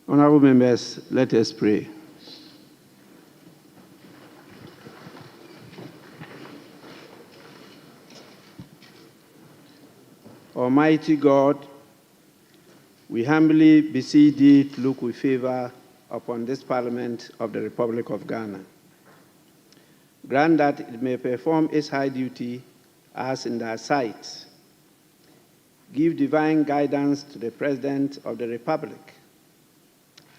Honorable members, let us pray. Almighty God, we humbly beseech thee to look with favor upon this Parliament of the Republic of Ghana. Grant that it may perform its high duty as in thy sight. Give divine guidance to the President of the Republic.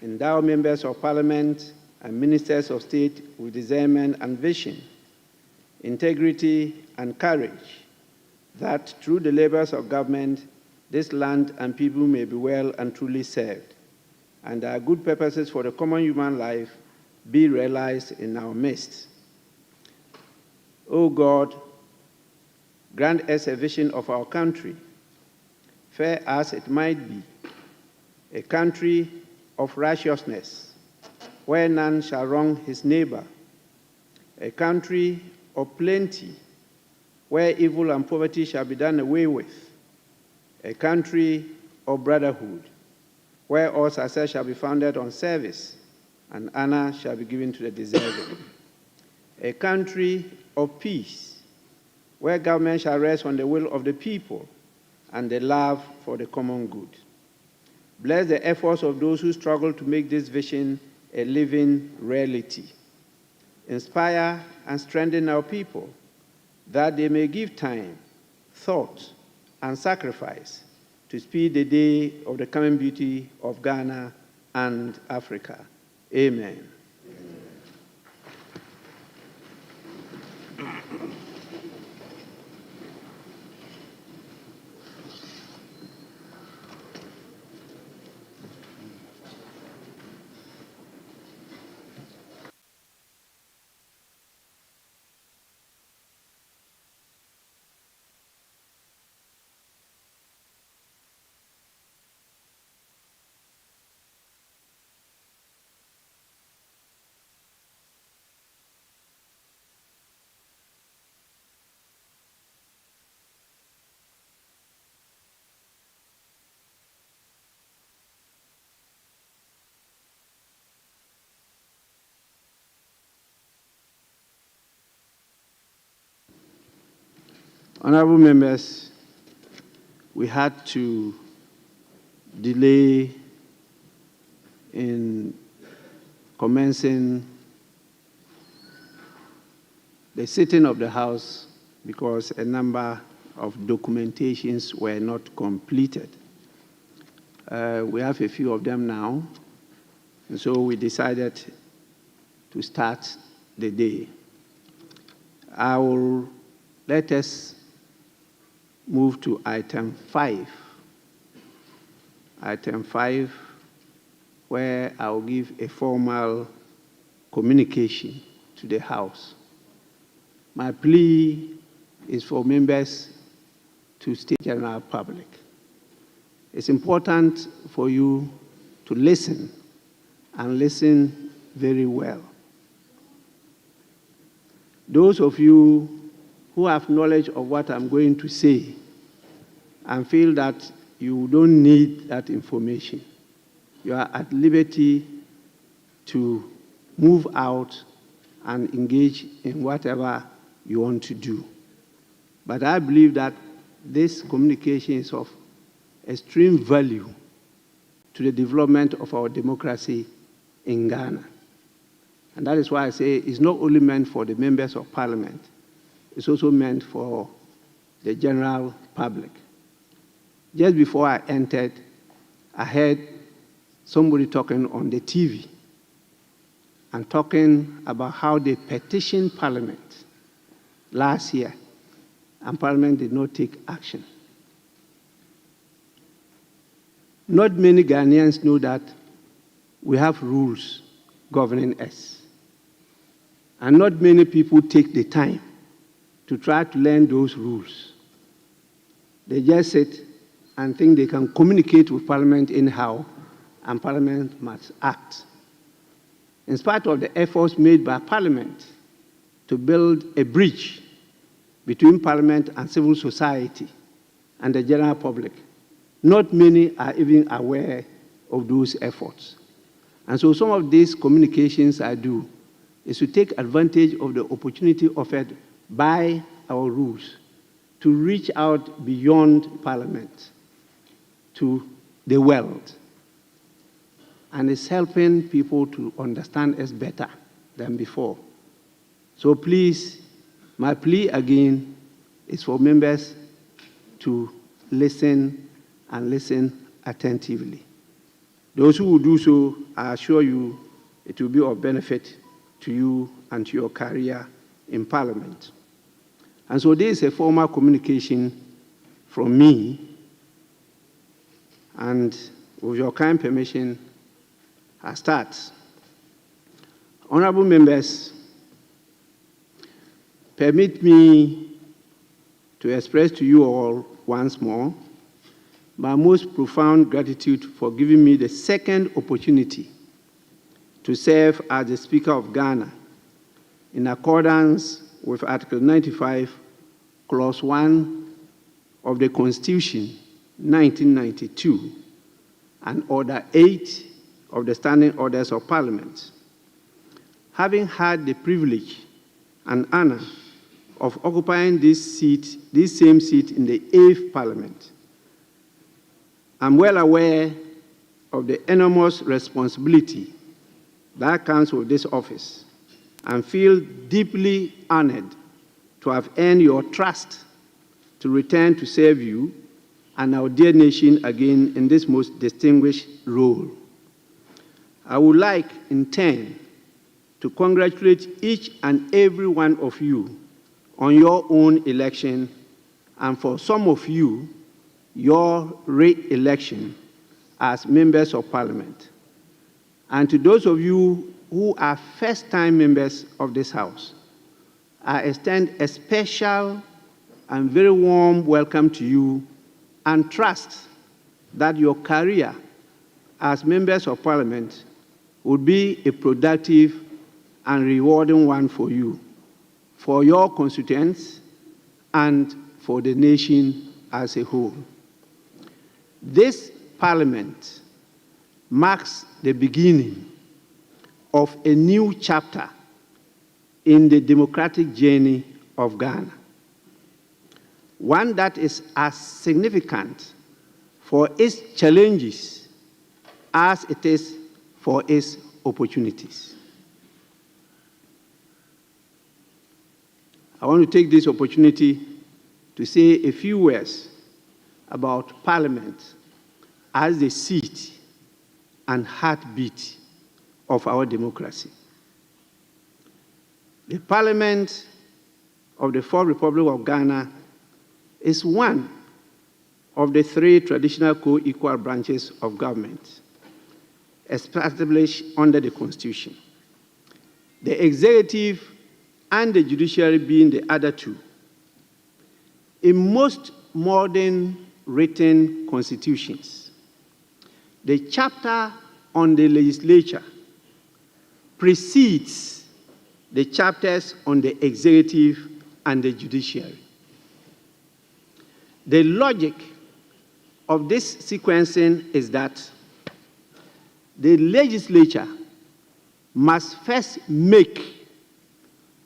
Endow members of Parliament and ministers of state with discernment and vision, integrity and courage, that through the labors of government, this land and people may be well and truly served, and our good purposes for the common human life be realized in our midst. O God, grant us a vision of our country, fair as it might be, a country of righteousness, where none shall wrong his neighbor, a country of plenty, where evil and poverty shall be done away with, a country of brotherhood, where all success shall be founded on service and honor shall be given to the deserving, a country of peace, where government shall rest on the will of the people and the love for the common good. Bless the efforts of those who struggle to make this vision a living reality. Inspire and strengthen our people, that they may give time, thought, and sacrifice to speed the day of the coming beauty of Ghana and Africa. Amen. Honorable members, we had to delay in commencing the sitting of the House because a number of documentations were not completed. We have a few of them now, and so we decided to start the day. Let us move to item 5. Item 5, where I will give a formal communication to the House. My plea is for members to stay general public. It's important for you to listen and listen very well. Those of you who have knowledge of what I'm going to say and feel that you don't need that information, you are at liberty to move out and engage in whatever you want to do. But I believe that this communication is of extreme value to the development of our democracy in Ghana. And that is why I say it's not only meant for the members of Parliament, it's also meant for the general public. Just before I entered, I heard somebody talking on the TV and talking about how they petitioned Parliament last year, and Parliament did not take action. Not many Ghanaians know that we have rules governing us. And not many people take the time to try to learn those rules. They just sit and think they can communicate with Parliament anyhow, and Parliament must act. In spite of the efforts made by Parliament to build a bridge between Parliament and civil society and the general public, not many are even aware of those efforts. And so some of these communications I do is to take advantage of the opportunity offered by our rules to reach out beyond Parliament to the world. And it's helping people to understand us better than before. So please, my plea again is for members to listen and listen attentively. Those who will do so, I assure you, it will be of benefit to you and to your career in Parliament. And so this is a formal communication from me, and with your kind permission, I start. Honorable members, permit me to express to you all once more my most profound gratitude for giving me the second opportunity to serve as the Speaker of Ghana in accordance with Article 95, Clause 1 of the Constitution, 1992, and Order 8 of the Standing Orders of Parliament. Having had the privilege and honor of occupying this same seat in the 8th Parliament, I'm well aware of the enormous responsibility that comes with this office and feel deeply honored to have earned your trust to return to serve you and our dear nation again in this most distinguished role. I would like, in turn, to congratulate each and every one of you on your own election, and for some of you, your re-election as members of Parliament. And to those of you who are first-time members of this House, I extend a special and very warm welcome to you and trust that your career as members of Parliament will be a productive and rewarding one for you, for your constituents, and for the nation as a whole. This Parliament marks the beginning of a new chapter in the democratic journey of Ghana, one that is as significant for its challenges as it is for its opportunities. I want to take this opportunity to say a few words about Parliament as the seat and heartbeat of our democracy. The Parliament of the Fourth Republic of Ghana is one of the three traditional co-equal branches of government established under the Constitution, the executive and the judiciary being the other two. In most modern written constitutions, the chapter on the legislature precedes the chapters on the executive and the judiciary. The logic of this sequencing is that the legislature must first make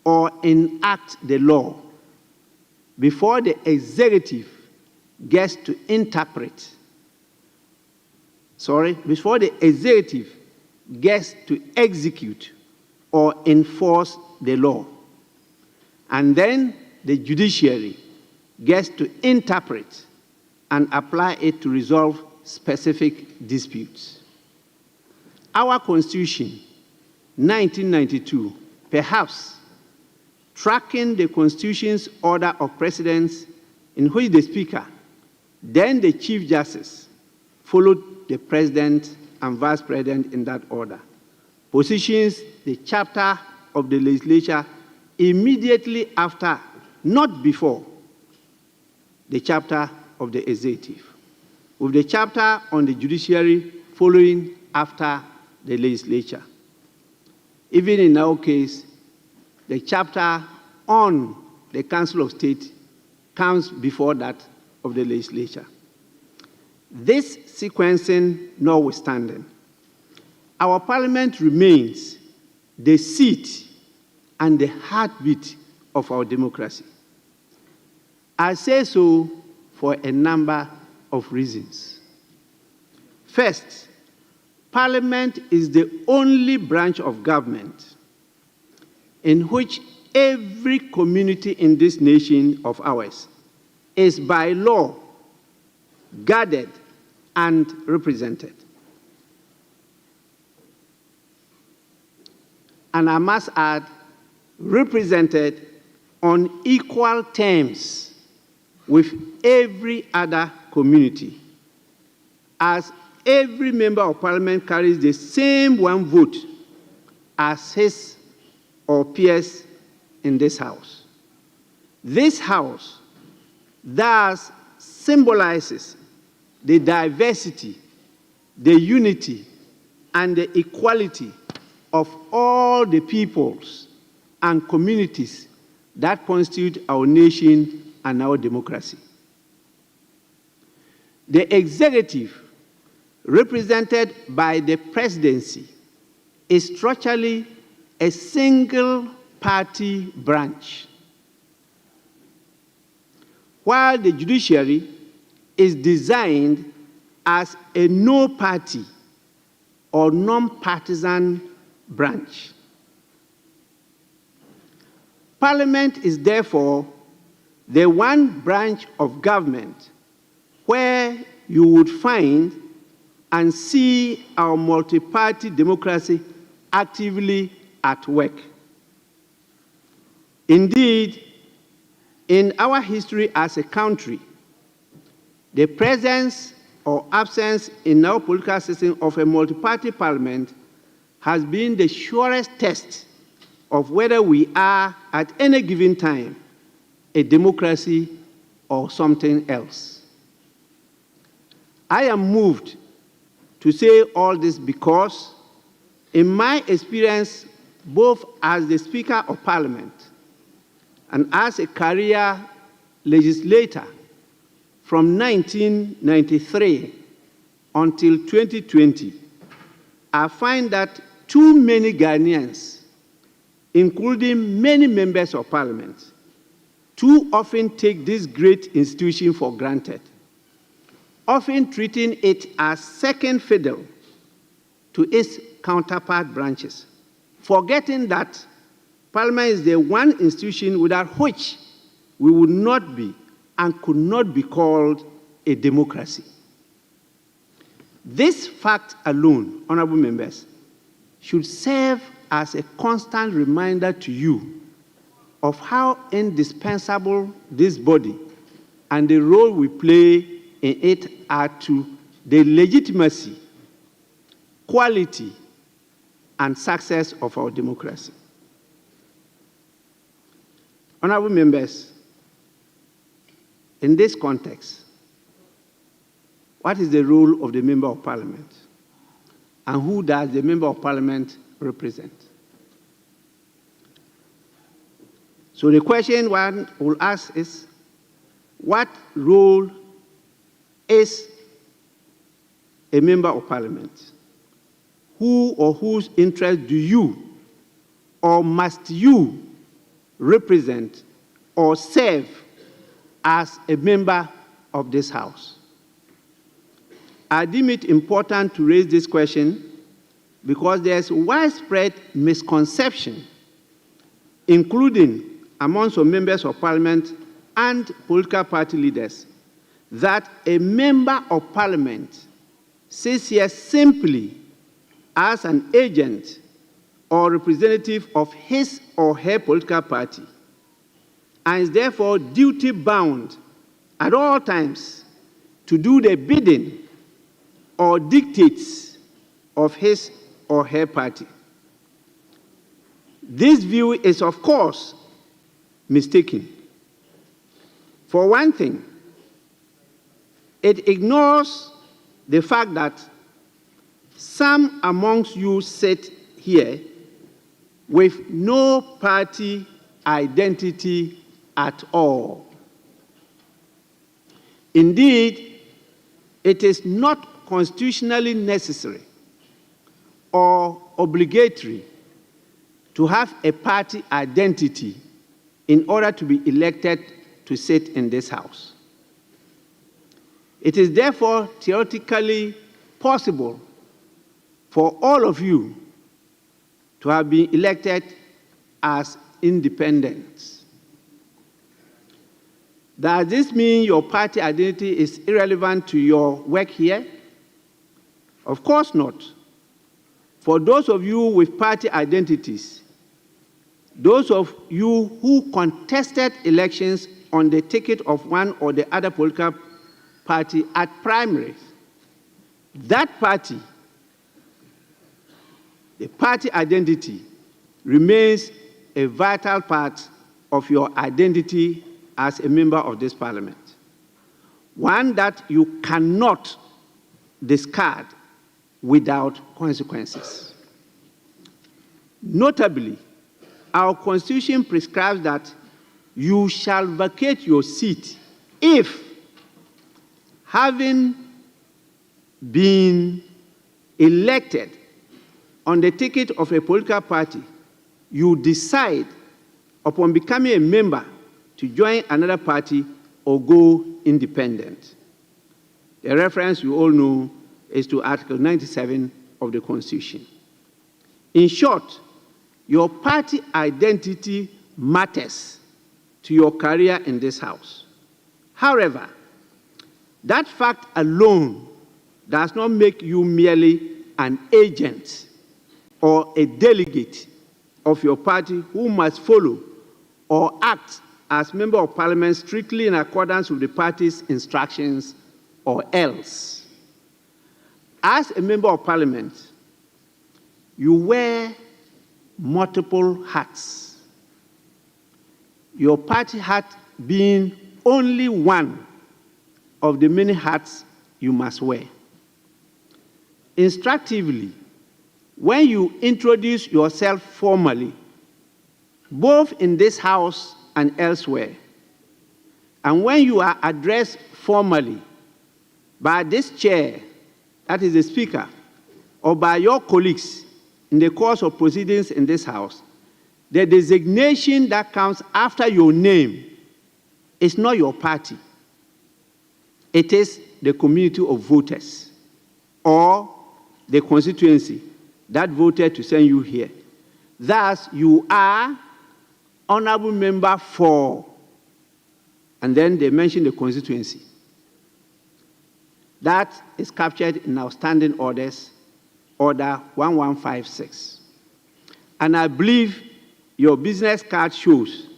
or enact the law before the executive gets to interpret. Before the executive gets to execute or enforce the law. And then the judiciary gets to interpret and apply it to resolve specific disputes. Our Constitution, 1992, perhaps tracking the Constitution's order of precedence in which the Speaker, then the Chief Justice, followed the President and Vice President in that order, positions the chapter of the legislature immediately after, not before, the chapter of the executive, with the chapter on the judiciary following after the legislature. Even in our case, the chapter on the Council of State comes before that of the legislature. This sequencing notwithstanding, our parliament remains the seat and the heartbeat of our democracy. I say so for a number of reasons. First, Parliament is the only branch of government in which every community in this nation of ours is by law guarded and represented. And I must add, represented on equal terms with every other community, as every member of parliament carries the same one vote as his or peers in this house. This house thus symbolizes the diversity, the unity, and the equality of all the peoples and communities that constitute our nation and our democracy. The executive, represented by the presidency, is structurally a single-party branch, while the judiciary is designed as a no-party or non-partisan branch. Parliament is therefore the one branch of government where you would find and see our multi-party democracy actively at work. Indeed, in our history as a country, the presence or absence in our political system of a multi-party parliament has been the surest test of whether we are, at any given time, a democracy or something else. I am moved to say all this because, in my experience, both as the Speaker of Parliament and as a career legislator from 1993 until 2020, I find that too many Ghanaians, including many members of Parliament, too often take this great institution for granted, often treating it as second fiddle to its counterpart branches, forgetting that Parliament is the one institution without which we would not be and could not be called a democracy. This fact alone, honorable members, should serve as a constant reminder to you of how indispensable this body and the role we play in it are to the legitimacy, quality, and success of our democracy. Honorable members, in this context, what is the role of the Member of Parliament? And who does the Member of Parliament represent? So the question one will ask is, what role is a Member of Parliament? Who or whose interest do you or must you represent or serve as a member of this House? I deem it important to raise this question because there's widespread misconception, including among some members of Parliament and political party leaders, that a member of Parliament sits here simply as an agent or representative of his or her political party and is therefore duty-bound at all times to do the bidding or dictates of his or her party. This view is, of course, mistaken. For one thing, it ignores the fact that some amongst you sit here with no party identity at all. Indeed, it is not constitutionally necessary or obligatory to have a party identity in order to be elected to sit in this House. It is therefore theoretically possible for all of you to have been elected as independents. Does this mean your party identity is irrelevant to your work here? Of course not. For those of you with party identities, those of you who contested elections on the ticket of one or the other political party at primaries, that party, the party identity, remains a vital part of your identity as a member of this parliament, one that you cannot discard without consequences. Notably, our Constitution prescribes that you shall vacate your seat if, having been elected on the ticket of a political party, you decide upon becoming a member to join another party or go independent. The reference you all know is to Article 97 of the Constitution. In short, your party identity matters to your career in this House. However, that fact alone does not make you merely an agent or a delegate of your party who must follow or act as member of parliament strictly in accordance with the party's instructions or else. As a member of parliament, you wear multiple hats. Your party hat being only one of the many hats you must wear. Instructively, when you introduce yourself formally, both in this House and elsewhere, and when you are addressed formally by this chair, that is the Speaker, or by your colleagues in the course of proceedings in this House, the designation that comes after your name is not your party. It is the community of voters or the constituency that voted to send you here. Thus, you are honorable member for, and then they mention the constituency. That is captured in our standing orders, Order 1156. And I believe your business card shows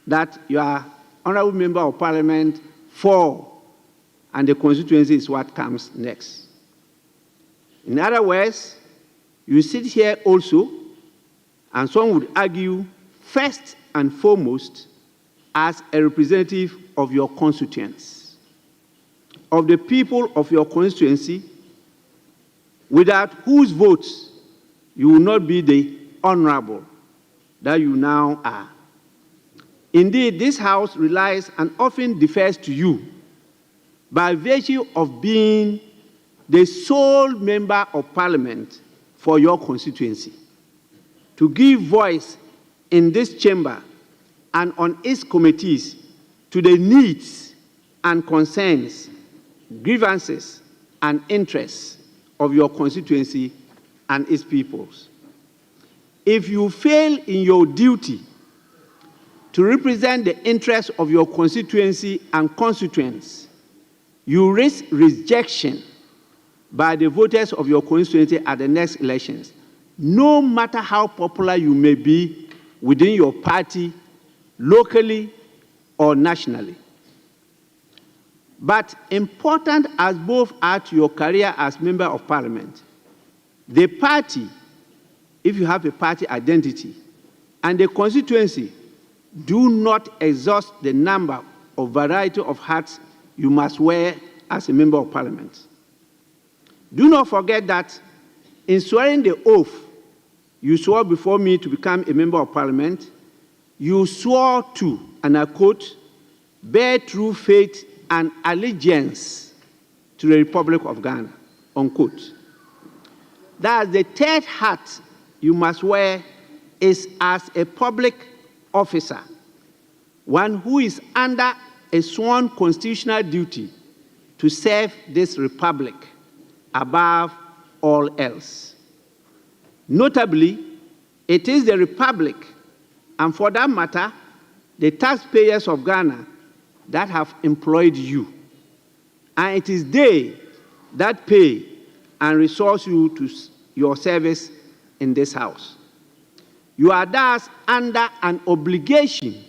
that you are honorable member of parliament for, and the constituency is what comes next. In other words, you sit here also, and some would argue, first and foremost, as a representative of your constituents, of the people of your constituency, without whose votes you will not be the honorable that you now are. Indeed, this House relies and often defers to you by virtue of being the sole member of parliament for your constituency, to give voice in this chamber and on its committees to the needs and concerns, grievances and interests of your constituency and its peoples. If you fail in your duty to represent the interests of your constituency and constituents, you risk rejection by the voters of your constituency at the next elections, no matter how popular you may be within your party, locally or nationally. But important as both are to your career as member of parliament, the party, if you have a party identity, and the constituency do not exhaust the number or variety of hats you must wear as a member of parliament. Do not forget that in swearing the oath you swore before me to become a member of parliament, you swore to, and I quote, bear true faith and allegiance to the Republic of Ghana, unquote. That the third hat you must wear is as a public officer, one who is under a sworn constitutional duty to serve this republic above all else. Notably, it is the republic, and for that matter, the taxpayers of Ghana that have employed you. And it is they that pay and resource you to your service in this house. You are thus under an obligation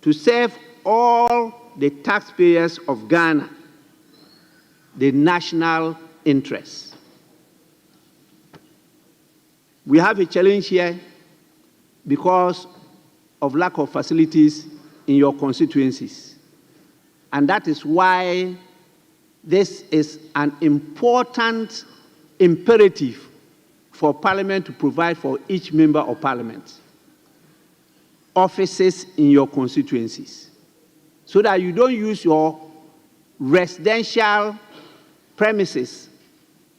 to serve all the taxpayers of Ghana, the national interests. We have a challenge here because of lack of facilities in your constituencies. And that is why this is an important imperative for Parliament to provide for each member of Parliament offices in your constituencies, so that you don't use your residential premises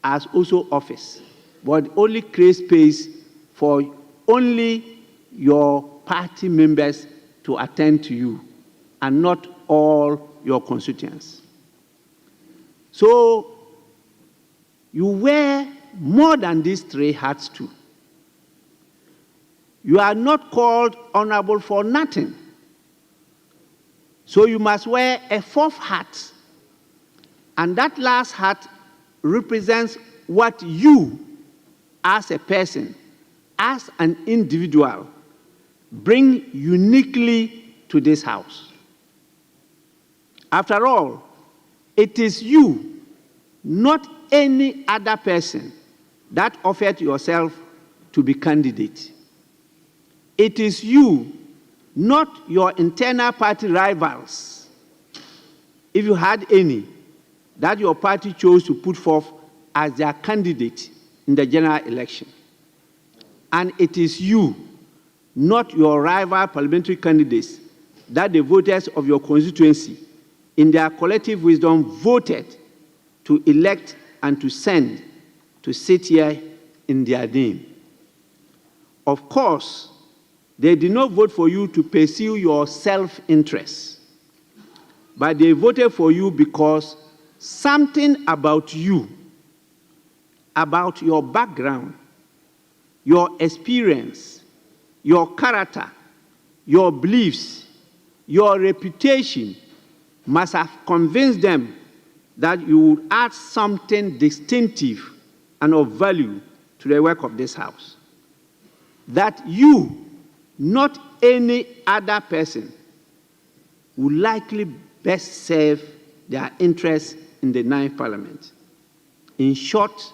as also office, but only create space for only your party members to attend to you and not all your constituents. So you wear more than these three hats too. You are not called honorable for nothing. So you must wear a fourth hat. And that last hat represents what you, as a person, as an individual, bring uniquely to this house. After all, it is you, not any other person, that offered yourself to be candidate. It is you, not your internal party rivals, if you had any, that your party chose to put forth as their candidate in the general election. And it is you, not your rival parliamentary candidates, that the voters of your constituency, in their collective wisdom, voted to elect and to send to sit here in their name. Of course, they did not vote for you to pursue your self-interest, but they voted for you because something about you, about your background, your experience, your character, your beliefs, your reputation must have convinced them that you would add something distinctive and of value to the work of this house. That you, not any other person, would likely best serve their interests in the 9th Parliament. In short,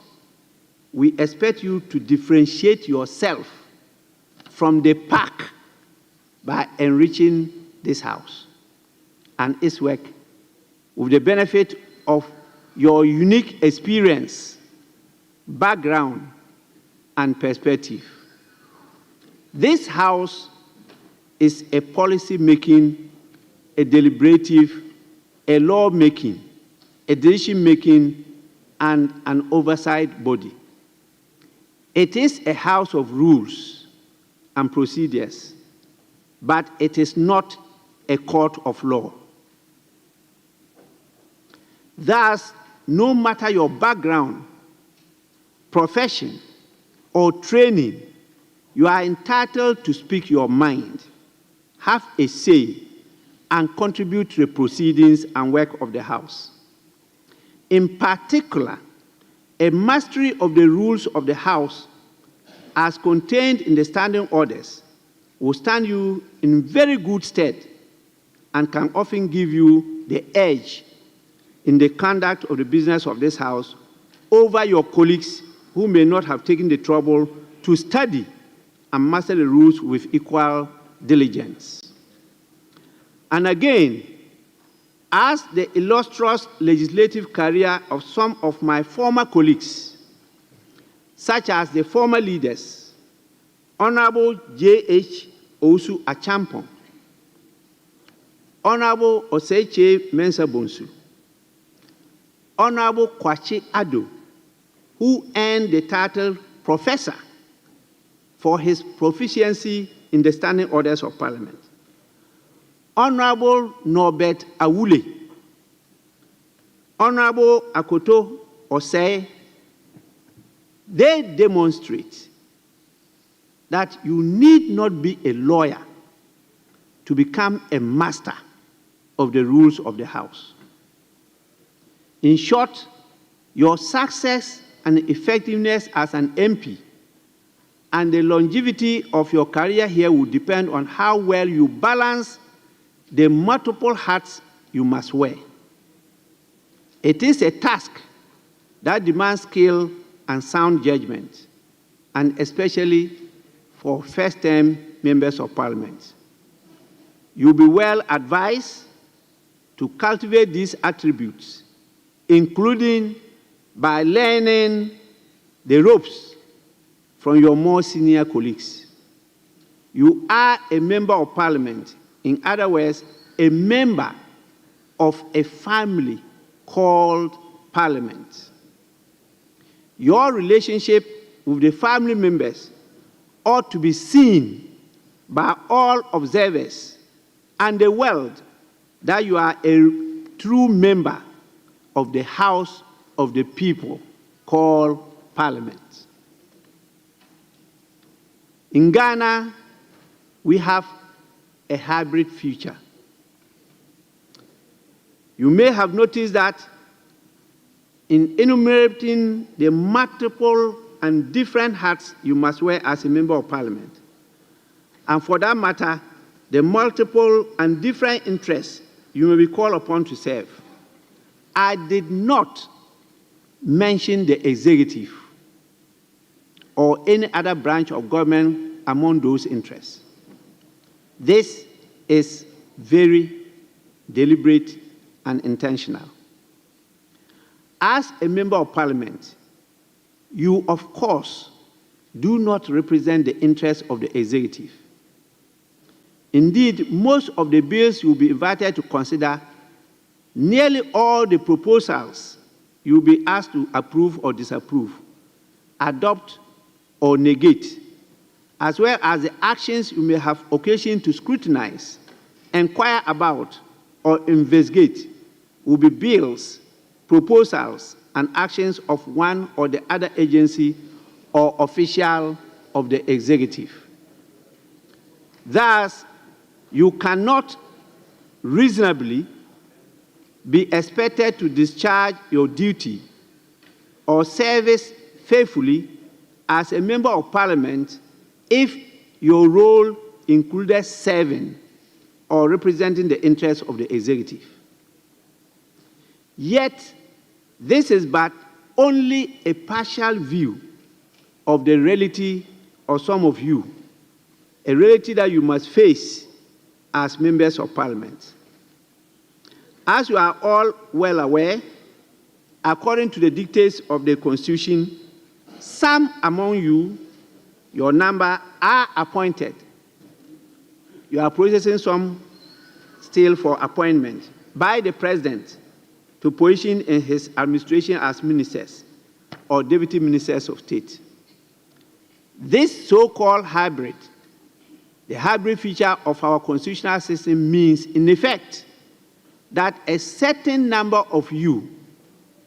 we expect you to differentiate yourself from the pack by enriching this house and its work with the benefit of your unique experience, background, and perspective. This house is a policy-making, a deliberative, a law-making, a decision-making, and an oversight body. It is a house of rules and procedures, but it is not a court of law. Thus, no matter your background, profession, or training, you are entitled to speak your mind, have a say, and contribute to the proceedings and work of the House. In particular, a mastery of the rules of the House, as contained in the standing orders, will stand you in very good stead and can often give you the edge in the conduct of the business of this House over your colleagues who may not have taken the trouble to study and master the rules with equal diligence. And again, as the illustrious legislative career of some of my former colleagues, such as the former leaders, Honorable J.H. Owusu Achampong, Honorable Oseche Mensah Bonsu, Honorable Kwachi Ado, who earned the title Professor for his proficiency in the standing orders of Parliament. Honorable Norbert Awule, Honorable Akoto Osei, they demonstrate that you need not be a lawyer to become a master of the rules of the House. In short, your success and effectiveness as an MP and the longevity of your career here will depend on how well you balance the multiple hats you must wear. It is a task that demands skill and sound judgment, and especially for first-term members of Parliament. You'll be well advised to cultivate these attributes, including by learning the ropes from your more senior colleagues. You are a member of Parliament, in other words, a member of a family called Parliament. Your relationship with the family members ought to be seen by all observers and the world that you are a true member of the House of the people called Parliament. In Ghana, we have a hybrid future. You may have noticed that in enumerating the multiple and different hats you must wear as a member of Parliament, and for that matter, the multiple and different interests you may be called upon to serve, I did not mention the executive or any other branch of government among those interests. This is very deliberate and intentional. As a member of Parliament, you, of course, do not represent the interests of the executive. Indeed, most of the bills you'll be invited to consider, nearly all the proposals you'll be asked to approve or disapprove, adopt or negate, as well as the actions you may have occasion to scrutinize, inquire about, or investigate, will be bills, proposals, and actions of one or the other agency or official of the executive. Thus, you cannot reasonably be expected to discharge your duty or service faithfully as a member of Parliament if your role included serving or representing the interests of the executive. Yet, this is but only a partial view of the reality of some of you, a reality that you must face as members of Parliament. As you are all well aware, according to the dictates of the Constitution, some among you, your number, are appointed. You are processing some still for appointment by the President to position in his administration as ministers or deputy ministers of state. This so-called hybrid, the hybrid feature of our constitutional system, means, in effect, that a certain number of you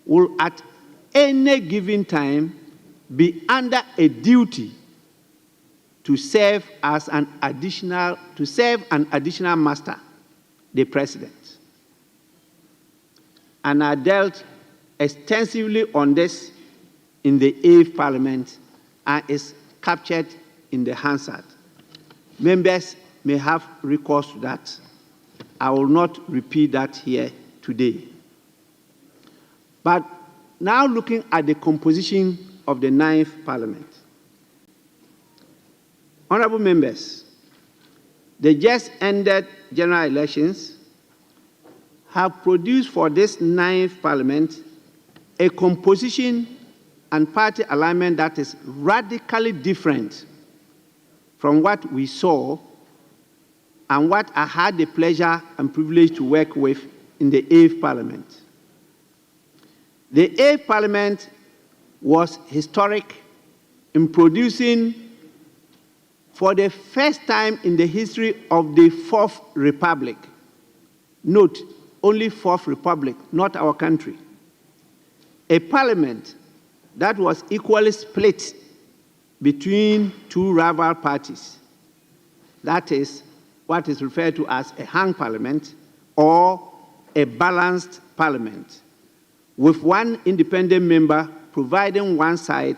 will at any given time be under a duty to serve as an additional master, the President. And I dealt extensively on this in the 8th Parliament and is captured in the Hansard. Members may have recourse to that. I will not repeat that here today. But now looking at the composition of the 9th Parliament. Honorable members, the just ended general elections have produced for this 9th Parliament a composition and party alignment that is radically different from what we saw and what I had the pleasure and privilege to work with in the 8th Parliament. The 8th Parliament was historic in producing, for the first time in the history of the Fourth Republic, note, only Fourth Republic, not our country, a parliament that was equally split between two rival parties. That is what is referred to as a hung parliament or a balanced parliament, with one independent member providing one side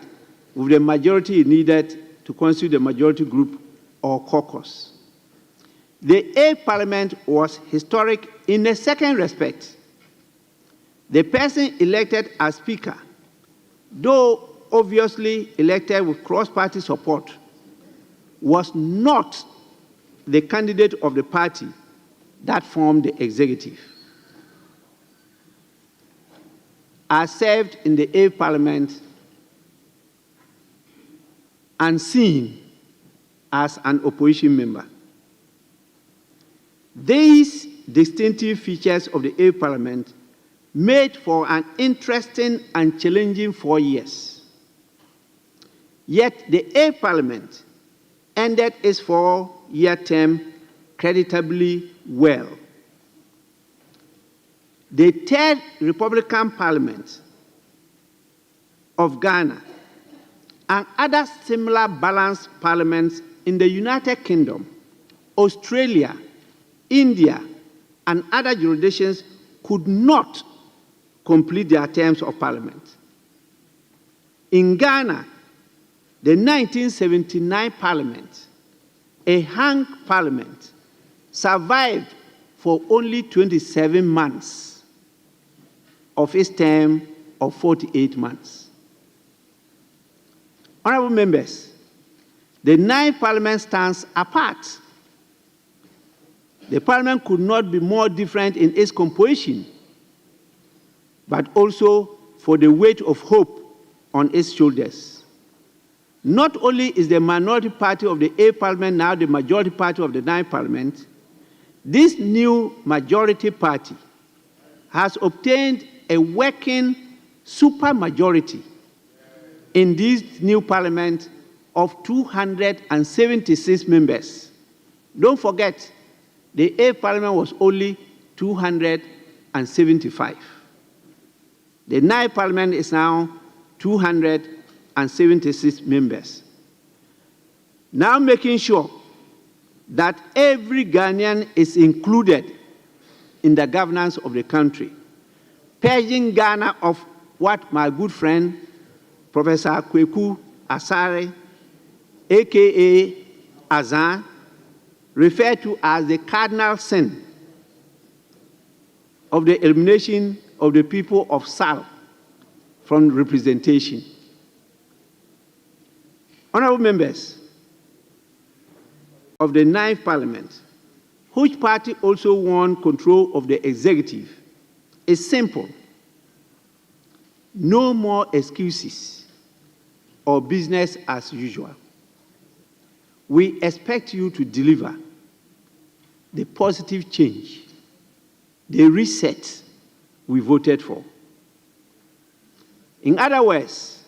with the majority needed to constitute the majority group or caucus. The eighth parliament was historic in a second respect. The person elected as speaker, though obviously elected with cross-party support, was not the candidate of the party that formed the executive. I served in the eighth parliament unseen as an opposition member. These distinctive features of the eighth parliament made for an interesting and challenging 4 years. Yet the eighth parliament ended its 4-year term creditably well. The third Republican Parliament of Ghana and other similar balanced parliaments in the United Kingdom, Australia, India, and other jurisdictions could not complete their terms of parliament. In Ghana, the 1979 Parliament, a hung parliament, survived for only 27 months of its term of 48 months. Honorable members, the ninth Parliament stands apart. The Parliament could not be more different in its composition, but also for the weight of hope on its shoulders. Not only is the minority party of the eighth Parliament now the majority party of the ninth Parliament, this new majority party has obtained a working supermajority in this new parliament of 276 members. Don't forget, the eighth parliament was only 275. The ninth parliament is now 276 members. Now making sure that every Ghanaian is included in the governance of the country, purging Ghana of what my good friend, Professor Kweku Asare, a.k.a. Azan, referred to as the cardinal sin of the elimination of the people of Sal from representation. Honorable members of the ninth Parliament, which party also won control of the executive, is simple. No more excuses or business as usual. We expect you to deliver the positive change, the reset we voted for. In other words,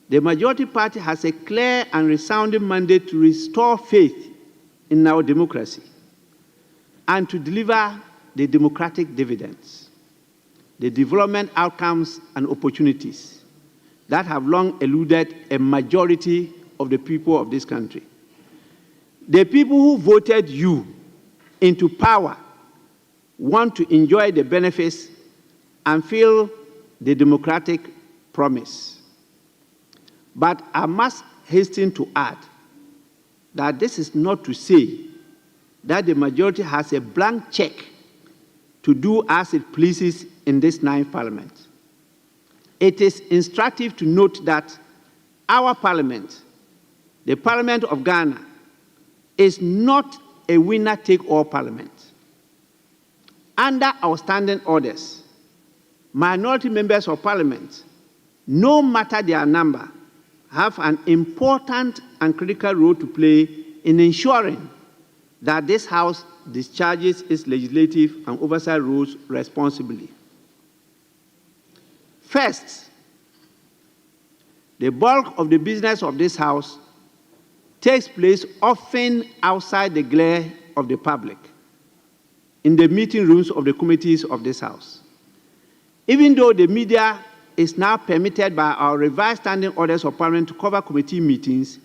the majority party has a clear and resounding mandate to restore faith in our democracy and to deliver the democratic dividends, the development outcomes and opportunities that have long eluded a majority of the people of this country. The people who voted you into power want to enjoy the benefits and feel the democratic promise. But I must hasten to add that this is not to say that the majority has a blank check to do as it pleases in this ninth Parliament. It is instructive to note that our Parliament, the Parliament of Ghana, is not a winner-take-all Parliament. Under our standing orders, minority members of Parliament, no matter their number, have an important and critical role to play in ensuring that this House discharges its legislative and oversight roles responsibly. First, The bulk of the business of this House takes place often outside the glare of the public, in the meeting rooms of the committees of this House. Even though the media is now permitted by our revised standing orders of Parliament to cover committee meetings,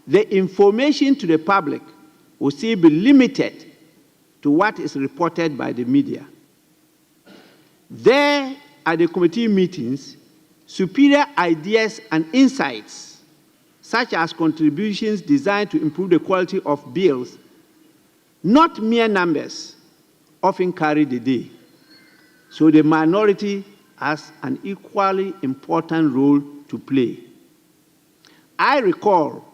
the information to the public will still be limited to what is reported by the media. There, at the committee meetings, superior ideas and insights, such as contributions designed to improve the quality of bills, not mere numbers, often carry the day. So the minority has an equally important role to play. I recall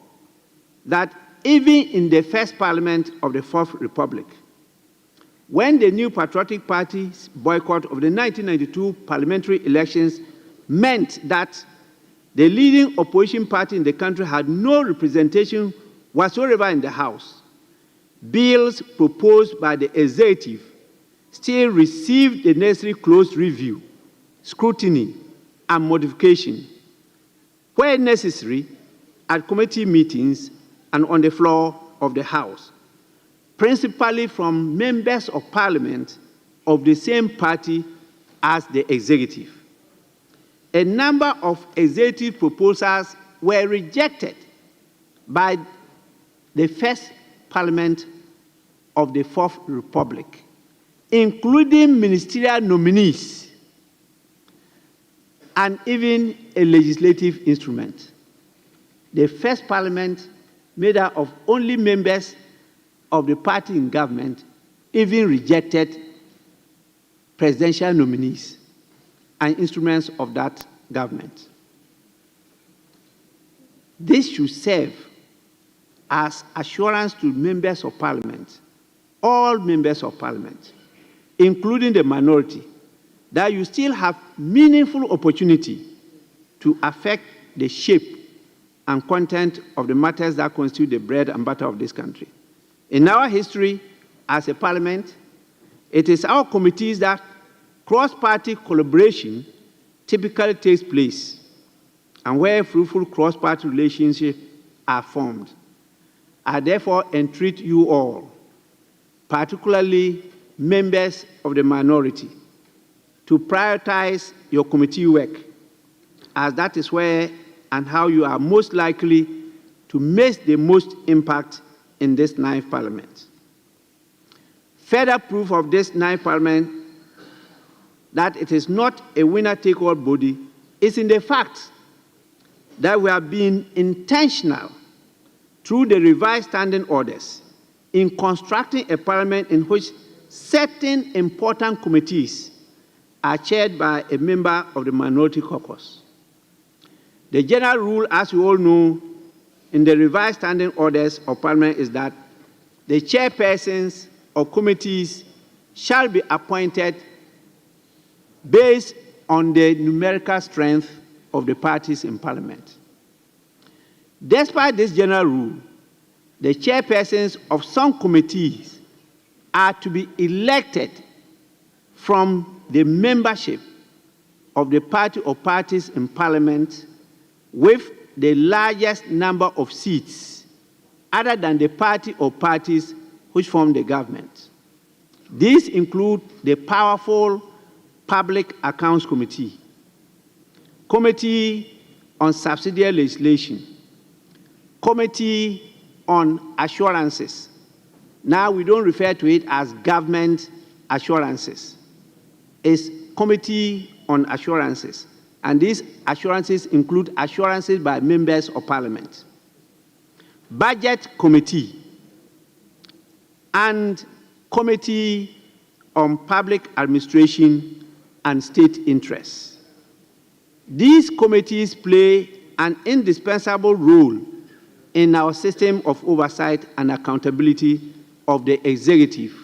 that even in the first Parliament of the Fourth Republic, when the New Patriotic Party's boycott of the 1992 parliamentary elections meant that the leading opposition party in the country had no representation whatsoever in the House, bills proposed by the executive still received the necessary close review, scrutiny, and modification, where necessary, at committee meetings and on the floor of the House, principally from members of Parliament of the same party as the executive. A number of executive proposals were rejected by the first Parliament of the Fourth Republic, including ministerial nominees and even a legislative instrument. The first Parliament, made up of only members of the party in government, even rejected presidential nominees and instruments of that government. This should serve as assurance to members of Parliament, all members of Parliament, including the minority, that you still have meaningful opportunity to affect the shape and content of the matters that constitute the bread and butter of this country. In our history as a Parliament, it is our committees that cross-party collaboration typically takes place and where fruitful cross-party relationships are formed. I therefore entreat you all, particularly members of the minority, to prioritize your committee work, as that is where and how you are most likely to make the most impact in this ninth Parliament. Further proof of this ninth Parliament that it is not a winner-take-all body is in the fact that we have been intentional through the revised standing orders in constructing a Parliament in which certain important committees are chaired by a member of the minority caucus. The general rule, as you all know, in the revised standing orders of Parliament is that the chairpersons of committees shall be appointed based on the numerical strength of the parties in Parliament. Despite this general rule, the chairpersons of some committees are to be elected from the membership of the party or parties in Parliament with the largest number of seats other than the party or parties which form the government. These include the powerful Public Accounts Committee, Committee on Subsidiary Legislation, Committee on Assurances. Now we don't refer to it as government assurances. It's Committee on Assurances. And these assurances include assurances by members of Parliament, Budget Committee, and Committee on Public Administration and State Interests. These committees play an indispensable role in our system of oversight and accountability of the executive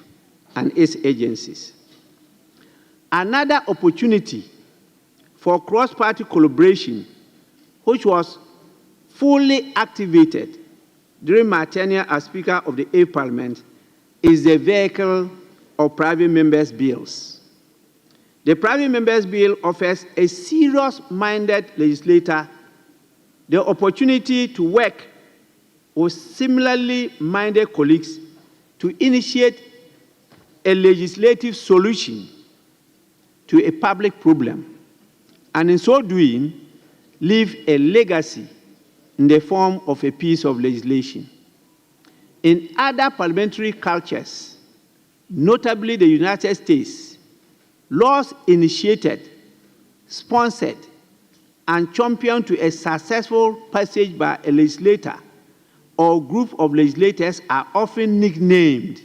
and its agencies. Another opportunity for cross-party collaboration, which was fully activated during my tenure as Speaker of the 8th Parliament, is the vehicle of private members' bills. The private members' bill offers a serious-minded legislator the opportunity to work with similarly minded colleagues to initiate a legislative solution to a public problem, and in so doing, leave a legacy in the form of a piece of legislation. In other parliamentary cultures, notably the United States, laws initiated, sponsored, and championed to a successful passage by a legislator or group of legislators are often nicknamed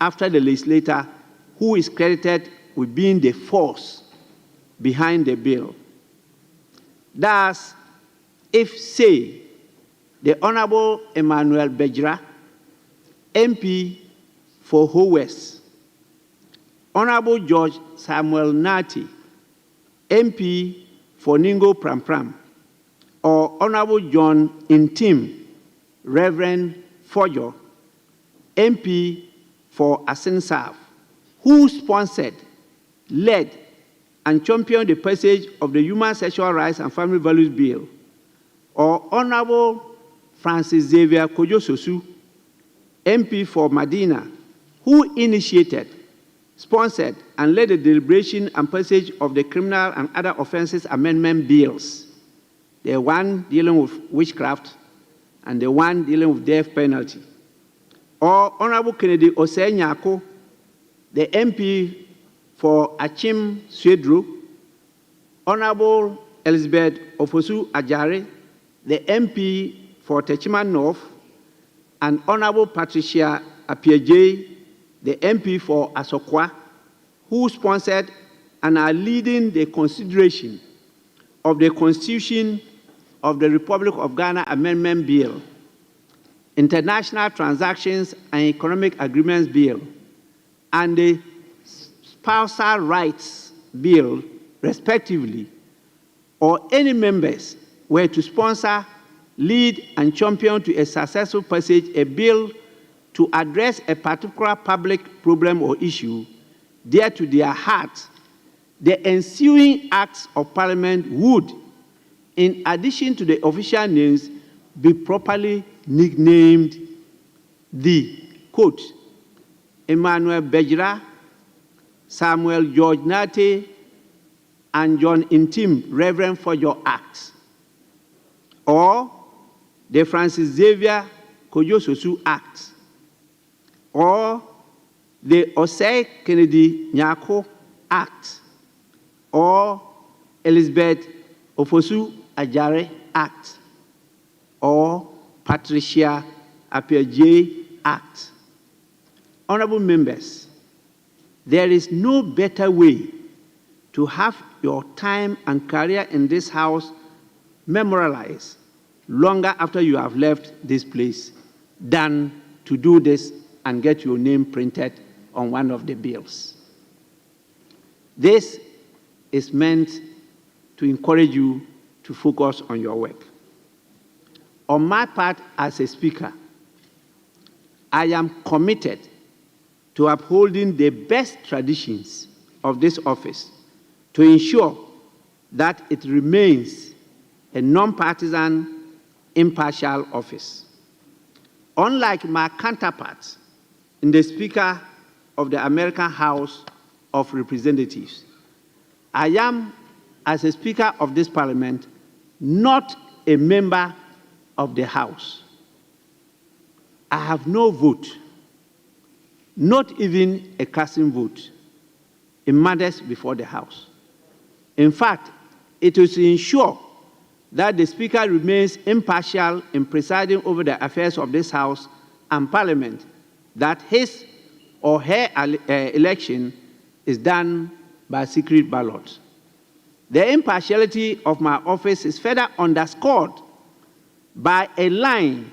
after the legislator who is credited with being the force behind the bill. Thus, if, say, the Honorable Emmanuel Bejra, MP for Ho West, Honorable George Samuel Nati, MP for Ningo Pram Pram, or Honorable John Intim, Reverend Fojo, MP for Asensav, who sponsored, led, and championed the passage of the Human Sexual Rights and Family Values Bill, or Honorable Francis Xavier Kojo Sosu, MP for Medina, who initiated, sponsored, and led the deliberation and passage of the Criminal and Other Offences Amendment Bills, the one dealing with witchcraft and the one dealing with death penalty, or Honorable Kennedy Osei Nyako, the MP for Achim Swedru, Honorable Elizabeth Ofosu Ajare, the MP for Techiman North, and Honorable Patricia Appiaje, the MP for Asokwa, who sponsored and are leading the consideration of the Constitution of the Republic of Ghana Amendment Bill, International Transactions and Economic Agreements Bill, and the Spousal Rights Bill, respectively, or any members were to sponsor, lead, and champion to a successful passage a bill to address a particular public problem or issue dear to their heart, the ensuing acts of Parliament would, in addition to the official names, be properly nicknamed the, quote, Emmanuel Bejra, Samuel George Nate, and John Intim, Reverend for your Act, or the Francis Xavier Kojo Sosu Act, or the Osei Kennedy Nyako Act, or Elizabeth Ofosu Ajare Act, or Patricia Appiaje Act. Honorable members, there is no better way to have your time and career in this House memorialized longer after you have left this place than to do this and get your name printed on one of the bills. This is meant to encourage you to focus on your work. On my part as a speaker, I am committed to upholding the best traditions of this office to ensure that it remains a non-partisan, impartial office. Unlike my counterparts in the Speaker of the American House of Representatives, I am, as a Speaker of this Parliament, not a member of the House. I have no vote, not even a casting vote, in matters before the House. In fact, it is to ensure that the Speaker remains impartial in presiding over the affairs of this House and Parliament, that his or her election is done by secret ballot. The impartiality of my office is further underscored by a line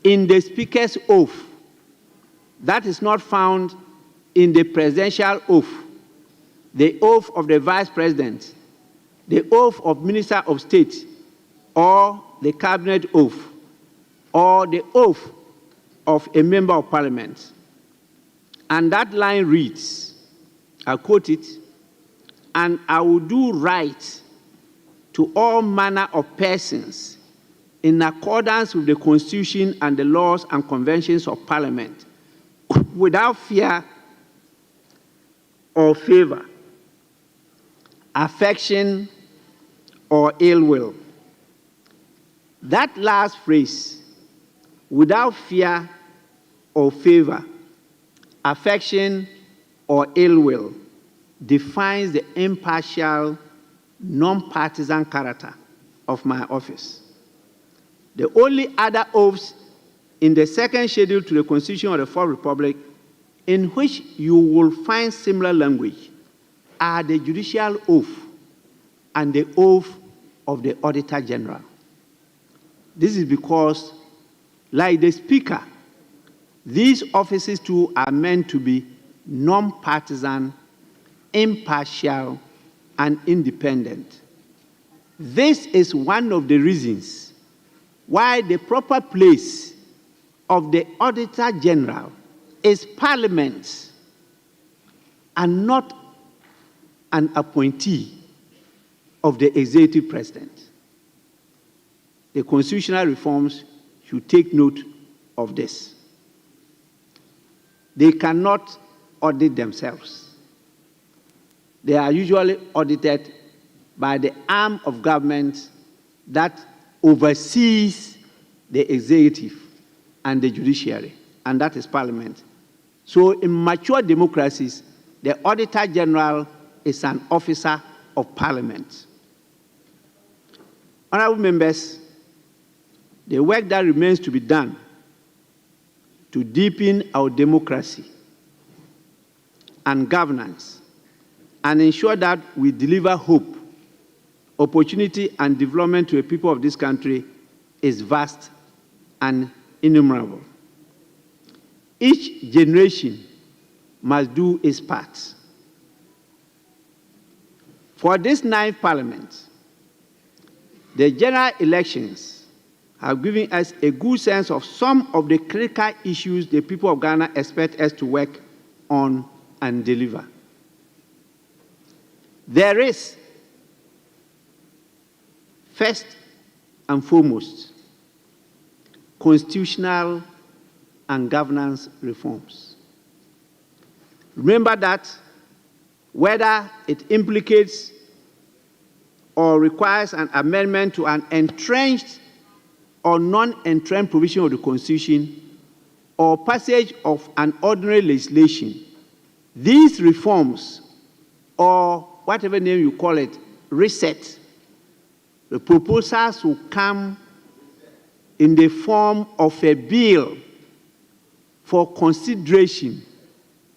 in the Speaker's oath that is not found in the presidential oath, the oath of the Vice President, the oath of Minister of State, or the Cabinet oath, or the oath of a Member of Parliament. And that line reads, I quote it, "And I will do right to all manner of persons in accordance with the Constitution and the laws and conventions of Parliament, without fear or favor, affection, or ill will. That last phrase, without fear or favor, affection, or ill will, defines the impartial, non-partisan character of my office. The only other oaths in the second schedule to the Constitution of the Fourth Republic in which you will find similar language are the judicial oath and the oath of the Auditor General. This is because, like the Speaker, these offices too are meant to be non-partisan, impartial, and independent. This is one of the reasons why the proper place of the Auditor General is Parliament and not an appointee of the Executive President. The constitutional reforms should take note of this. They cannot audit themselves. They are usually audited by the arm of government that oversees the executive and the judiciary, and that is Parliament. So in mature democracies, the Auditor General is an officer of Parliament. Honorable members, the work that remains to be done to deepen our democracy and governance and ensure that we deliver hope, opportunity, and development to the people of this country is vast and innumerable. Each generation must do its part. For this ninth Parliament, the general elections have given us a good sense of some of the critical issues the people of Ghana expect us to work on and deliver. There is, first and foremost, constitutional and governance reforms. Remember that whether it implicates or requires an amendment to an entrenched or non-entrenched provision of the Constitution or passage of an ordinary legislation, these reforms, or whatever name you call it, reset, the proposals will come in the form of a bill for consideration,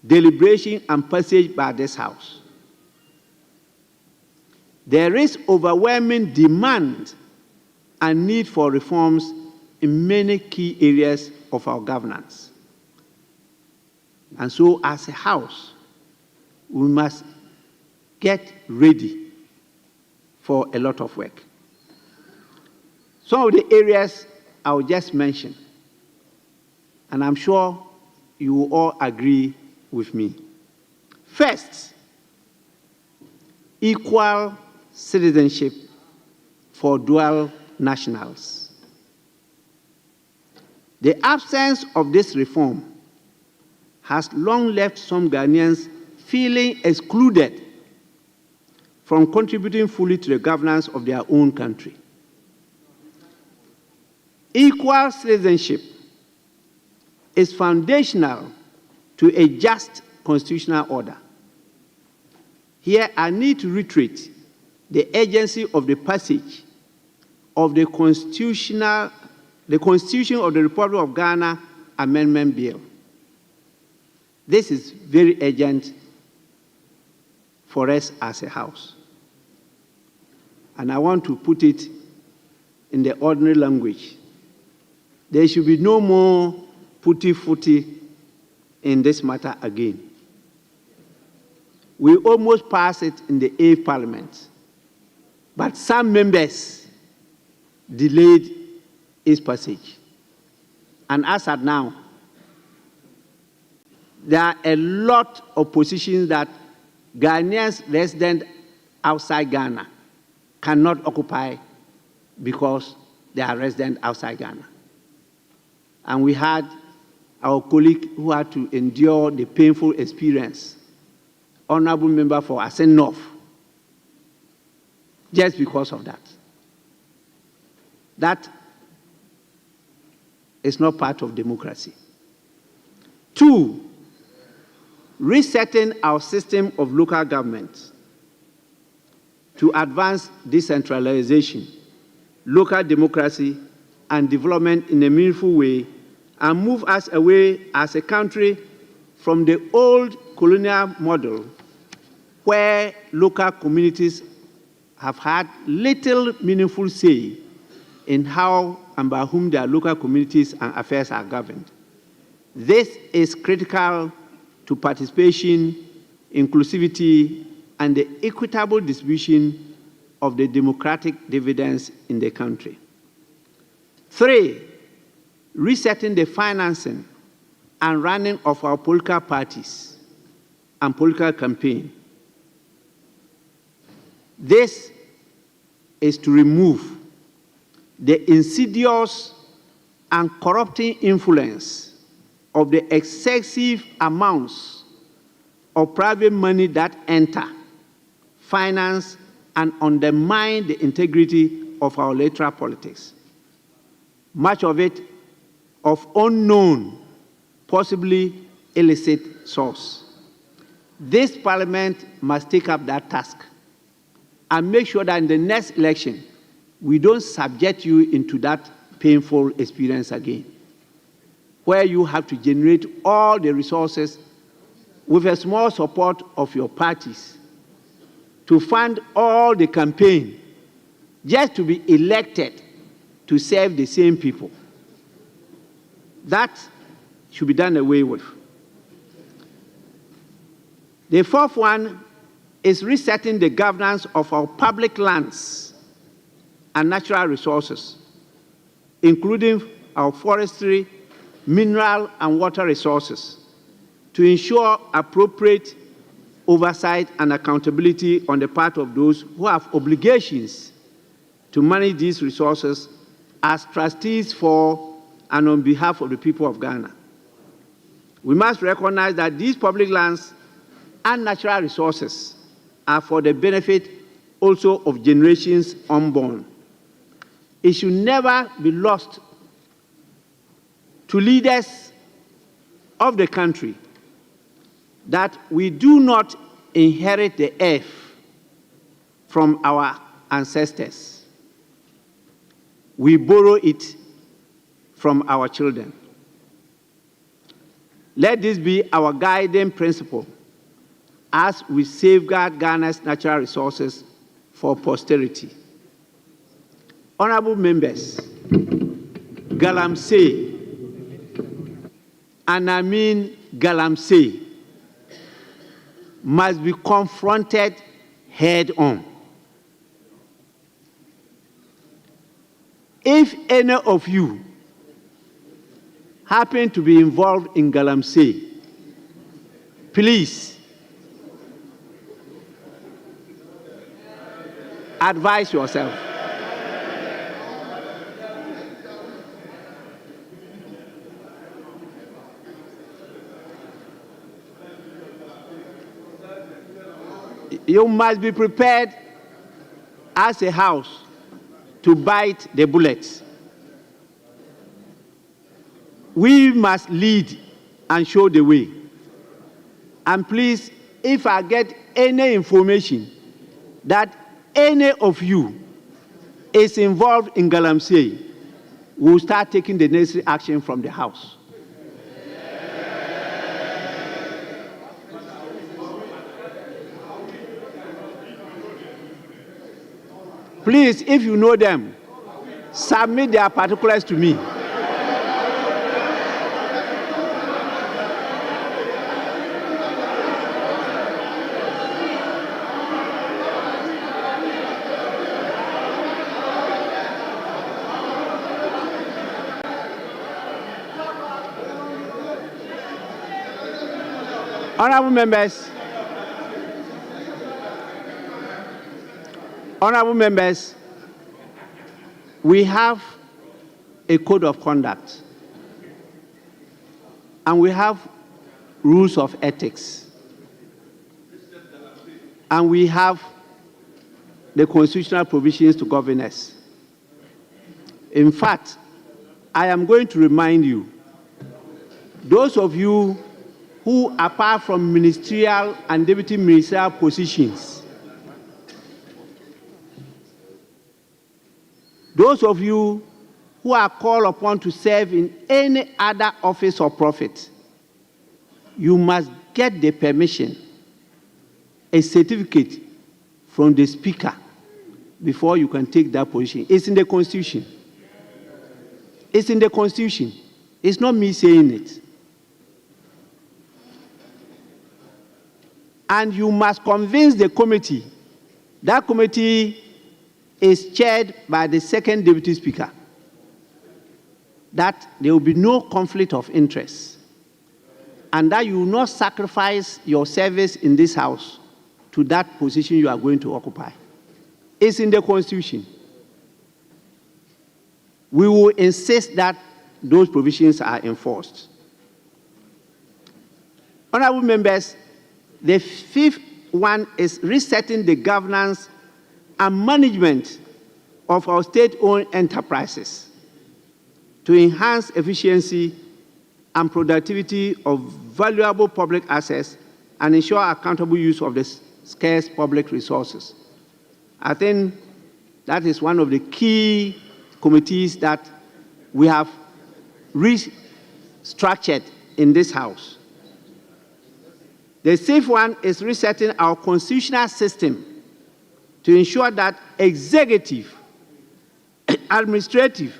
deliberation, and passage by this House. There is overwhelming demand and need for reforms in many key areas of our governance. And so, as a House, we must get ready for a lot of work. Some of the areas I will just mention, and I'm sure you will all agree with me. First, equal citizenship for dual nationals. The absence of this reform has long left some Ghanaians feeling excluded from contributing fully to the governance of their own country. Equal citizenship is foundational to a just constitutional order. Here, I need to reiterate the urgency of the passage of the Constitution of the Republic of Ghana Amendment Bill. This is very urgent for us as a House. And I want to put it in the ordinary language. There should be no more putty-footy in this matter again. We almost passed it in the 8th Parliament, but some members delayed its passage. And as at now, there are a lot of positions that Ghanaians resident outside Ghana cannot occupy because they are resident outside Ghana. And we had our colleague who had to endure the painful experience, honorable member for Ascent North, just because of that. That is not part of democracy. 2, resetting our system of local government to advance decentralization, local democracy, and development in a meaningful way, and move us away as a country from the old colonial model where local communities have had little meaningful say in how and by whom their local communities and affairs are governed. This is critical to participation, inclusivity, and the equitable distribution of the democratic dividends in the country. 3, resetting the financing and running of our political parties and political campaign. This is to remove the insidious and corrupting influence of the excessive amounts of private money that enter, finance, and undermine the integrity of our electoral politics. Much of it of unknown, possibly illicit source. This parliament must take up that task and make sure that in the next election, we don't subject you into that painful experience again, where you have to generate all the resources with a small support of your parties to fund all the campaign just to be elected to serve the same people. That should be done away with. The 4th one is resetting the governance of our public lands and natural resources, including our forestry, mineral, and water resources, to ensure appropriate oversight and accountability on the part of those who have obligations to manage these resources as trustees for and on behalf of the people of Ghana. We must recognize that these public lands and natural resources are for the benefit also of generations unborn. It should never be lost to leaders of the country that we do not inherit the earth from our ancestors. We borrow it from our children. Let this be our guiding principle as we safeguard Ghana's natural resources for posterity. Honorable members, Galamsey, and I mean Galamsey, must be confronted head on. If any of you happen to be involved in Galamsey, please advise yourself. You must be prepared as a house to bite the bullets. We must lead and show the way. And please, if I get any information that any of you is involved in Galamsey, we'll start taking the necessary action from the house. Please, if you know them, submit their particulars to me. Honorable members, Honorable members, we have a code of conduct and we have rules of ethics and we have the constitutional provisions to govern us. In fact, I am going to remind you, those of you who, apart from ministerial and deputy ministerial positions, those of you who are called upon to serve in any other office or profit, you must get the permission, a certificate from the Speaker before you can take that position. It's in the Constitution. It's in the Constitution. It's not me saying it. And you must convince the committee. That committee is chaired by the second deputy speaker, that there will be no conflict of interest and that you will not sacrifice your service in this house to that position you are going to occupy. It's in the Constitution. We will insist that those provisions are enforced. Honorable members, the fifth one is resetting the governance and management of our state-owned enterprises to enhance efficiency and productivity of valuable public assets and ensure accountable use of the scarce public resources. I think that is one of the key committees that we have restructured in this House. The sixth one is resetting our constitutional system to ensure that executive, administrative,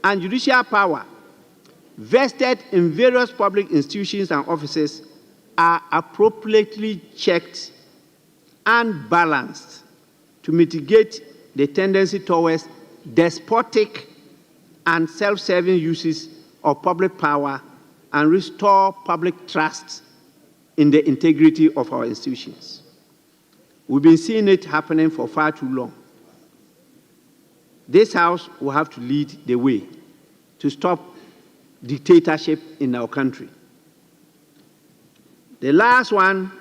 and judicial power vested in various public institutions and offices are appropriately checked and balanced to mitigate the tendency towards despotic and self-serving uses of public power and restore public trust in the integrity of our institutions. We've been seeing it happening for far too long. This House will have to lead the way to stop dictatorship in our country. The last one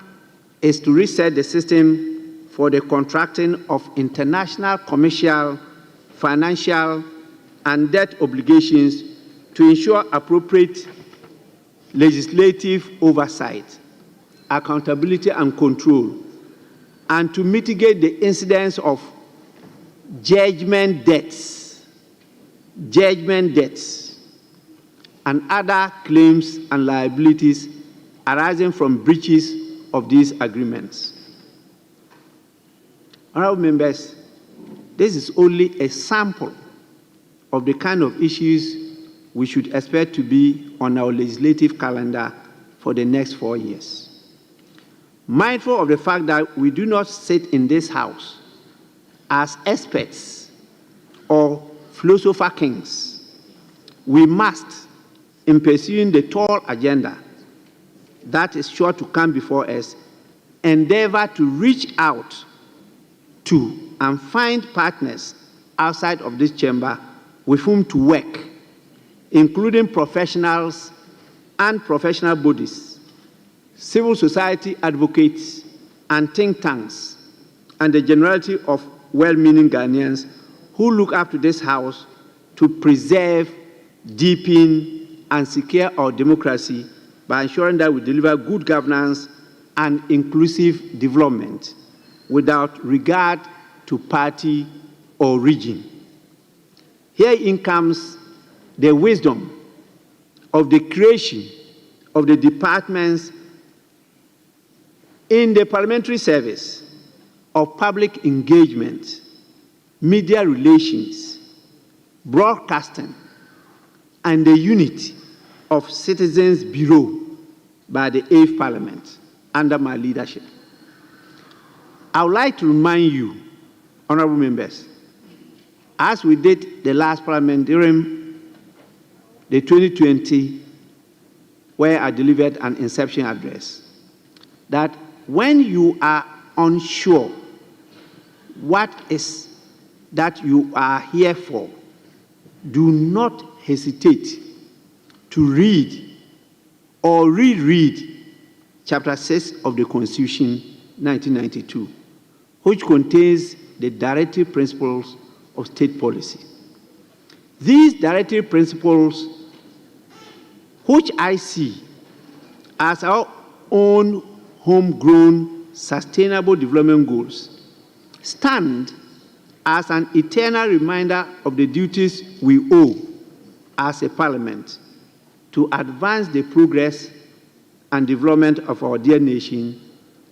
is to reset the system for the contracting of international commercial, financial, and debt obligations to ensure appropriate legislative oversight, accountability and control, and to mitigate the incidence of judgment debts, and other claims and liabilities arising from breaches of these agreements. Honorable members, this is only a sample of the kind of issues we should expect to be on our legislative calendar for the next 4 years. Mindful of the fact that we do not sit in this House as experts or philosopher kings, we must, in pursuing the tall agenda that is sure to come before us, endeavor to reach out to and find partners outside of this chamber with whom to work, including professionals and professional bodies, civil society advocates and think tanks, and the generality of well-meaning Ghanaians who look up to this House to preserve, deepen, and secure our democracy by ensuring that we deliver good governance and inclusive development without regard to party or region. Herein comes the wisdom of the creation of the departments in the parliamentary service of public engagement, media relations, broadcasting, and the unit of Citizens Bureau by the 8th Parliament under my leadership. I would like to remind you, honorable members, as we did the last Parliament during the 2020, where I delivered an inception address, that when you are unsure what is that you are here for, do not hesitate to read or reread Chapter 6 of the Constitution 1992, which contains the directive principles of state policy. These directive principles, which I see as our own homegrown sustainable development goals, stand as an eternal reminder of the duties we owe as a parliament to advance the progress and development of our dear nation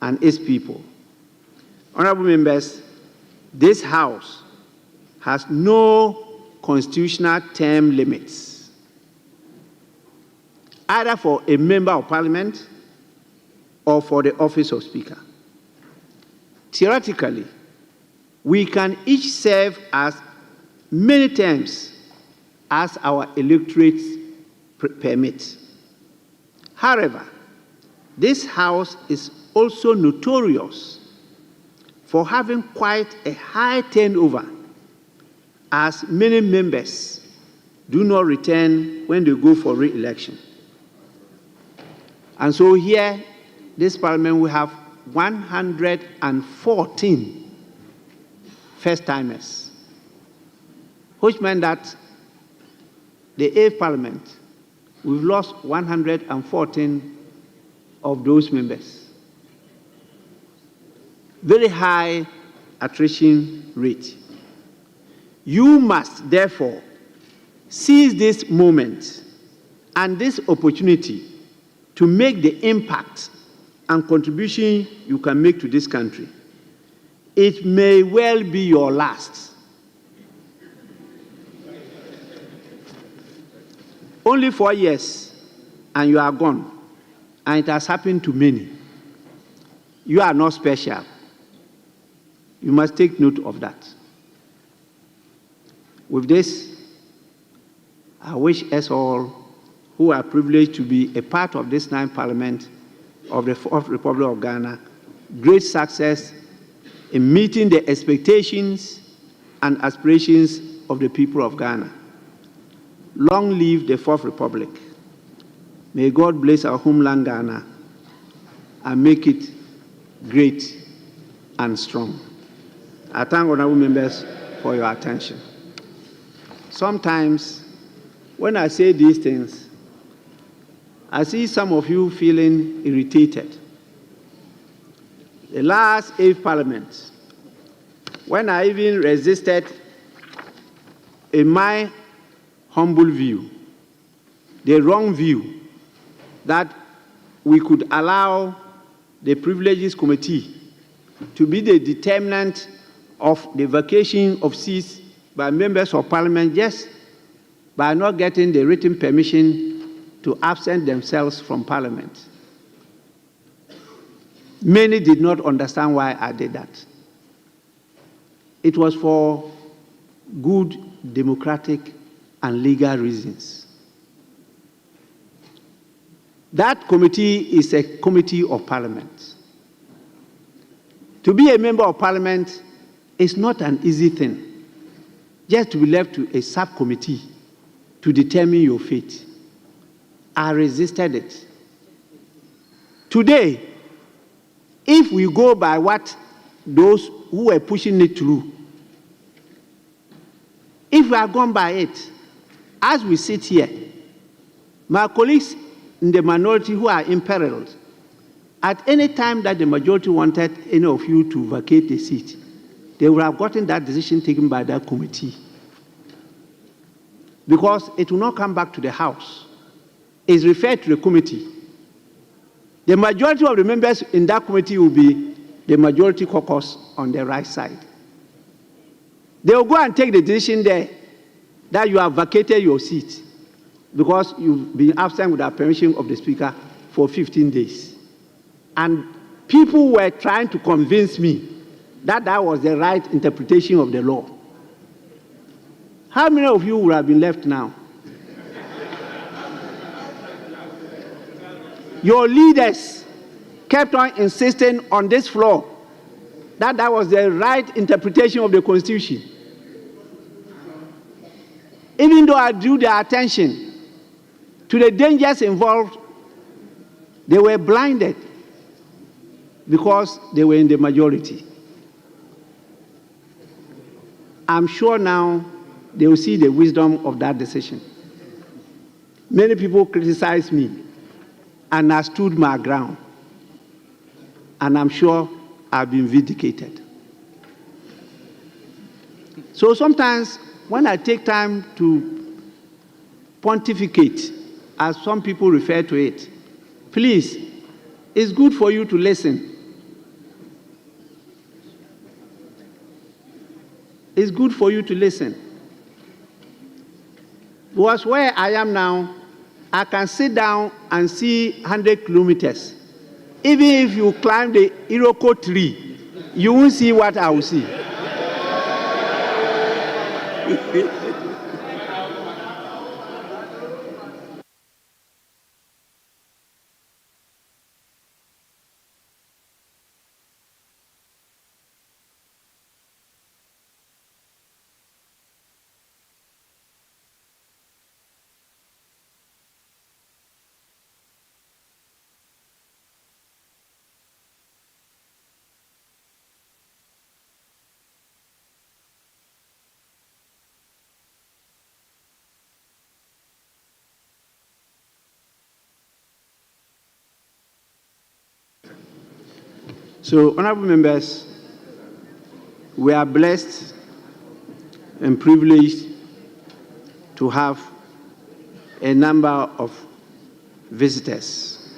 and its people. Honorable members, this House has no constitutional term limits, either for a member of parliament or for the office of Speaker. Theoretically, we can each serve as many terms as our electorate permit. However, this House is also notorious for having quite a high turnover, as many members do not return when they go for re-election. And so here, this parliament will have 114 first-timers, which meant that the 8th parliament, we've lost 114 of those members. Very high attrition rate. You must therefore seize this moment and this opportunity to make the impact and contribution you can make to this country. It may well be your last. Only 4 years and you are gone. And it has happened to many. You are not special. You must take note of that. With this, I wish us all who are privileged to be a part of this 9th Parliament of the 4th Republic of Ghana great success in meeting the expectations and aspirations of the people of Ghana. Long live the 4th Republic. May God bless our homeland Ghana and make it great and strong. I thank honorable members for your attention. Sometimes when I say these things, I see some of you feeling irritated. The last 8th Parliament, when I even resisted, in my humble view, the wrong view, that we could allow the Privileges Committee to be the determinant of the vacation of seats by members of Parliament just by not getting the written permission to absent themselves from Parliament. Many did not understand why I did that. It was for good democratic and legal reasons. That committee is a committee of Parliament. To be a member of Parliament is not an easy thing, just to be left to a subcommittee to determine your fate. I resisted it. Today, if we go by what those who were pushing it through, if we are gone by it, as we sit here, my colleagues in the minority who are imperiled, at any time that the majority wanted any of you to vacate the seat, they would have gotten that decision taken by that committee. Because it will not come back to the House. It's referred to the committee. The majority of the members in that committee will be the majority caucus on the right side. They will go and take the decision there that you have vacated your seat because you've been absent without permission of the Speaker for 15 days. And people were trying to convince me that that was the right interpretation of the law. How many of you would have been left now? Your leaders kept on insisting on this floor that that was the right interpretation of the Constitution. Even though I drew their attention to the dangers involved, they were blinded because they were in the majority. I'm sure now they will see the wisdom of that decision. Many people criticized me, and I stood my ground. And I'm sure I've been vindicated. So sometimes when I take time to pontificate, as some people refer to it, please, it's good for you to listen. It's good for you to listen. Because where I am now, I can sit down and see 100 kilometers. Even if you climb the Iroko tree, you won't see what I will see. So, honorable members, we are blessed and privileged to have a number of visitors.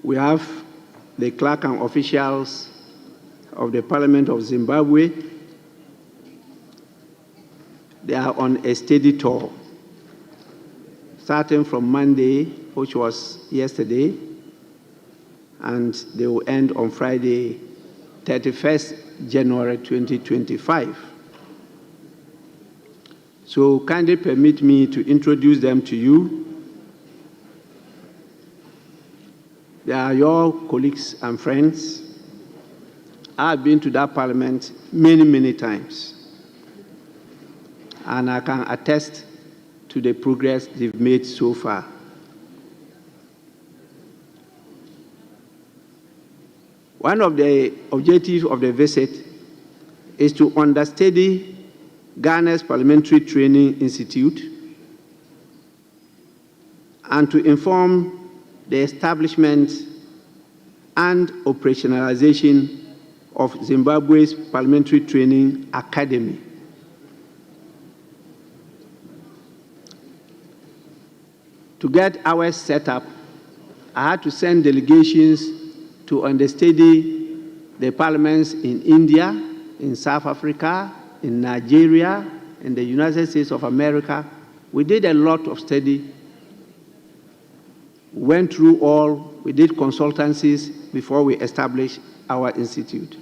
We have the clerk and officials of the Parliament of Zimbabwe. They are on a steady tour, starting from Monday, which was yesterday, and they will end on Friday, 31st January 2025. So kindly permit me to introduce them to you. They are your colleagues and friends. I've been to that parliament many, many times, and I can attest to the progress they've made so far. One of the objectives of the visit is to understudy Ghana's Parliamentary Training Institute and to inform the establishment and operationalization of Zimbabwe's Parliamentary Training Academy. To get ours set up, I had to send delegations to understudy the parliaments in India, in South Africa, in Nigeria, in the United States of America. We did a lot of study. We went through all, we did consultancies before we established our institute.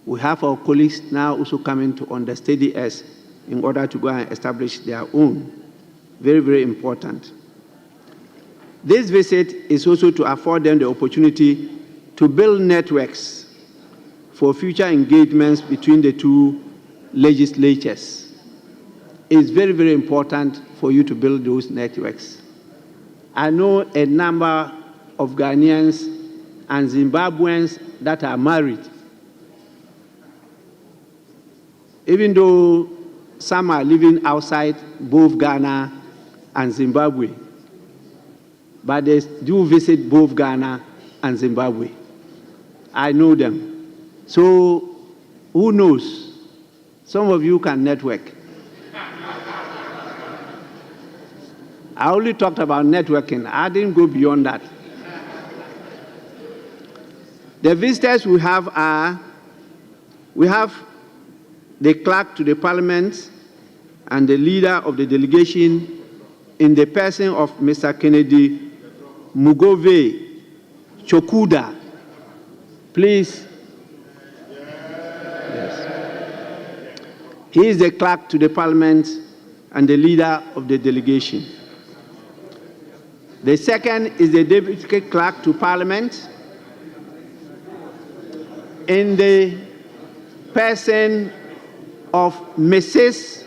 We have our colleagues now also coming to understudy us in order to go and establish their own. Very, very important. This visit is also to afford them the opportunity to build networks for future engagements between the two legislatures. It's very, very important for you to build those networks. I know a number of Ghanaians and Zimbabweans that are married. Even though some are living outside both Ghana and Zimbabwe, but they do visit both Ghana and Zimbabwe. I know them. So who knows? Some of you can network. I only talked about networking. I didn't go beyond that. The visitors we have are, we have the clerk to the parliament and the leader of the delegation in the person of Mr. Kennedy Mugove Chokuda. Please. Yes. He is the clerk to the parliament and the leader of the delegation. The second is the deputy clerk to parliament in the person of Mrs.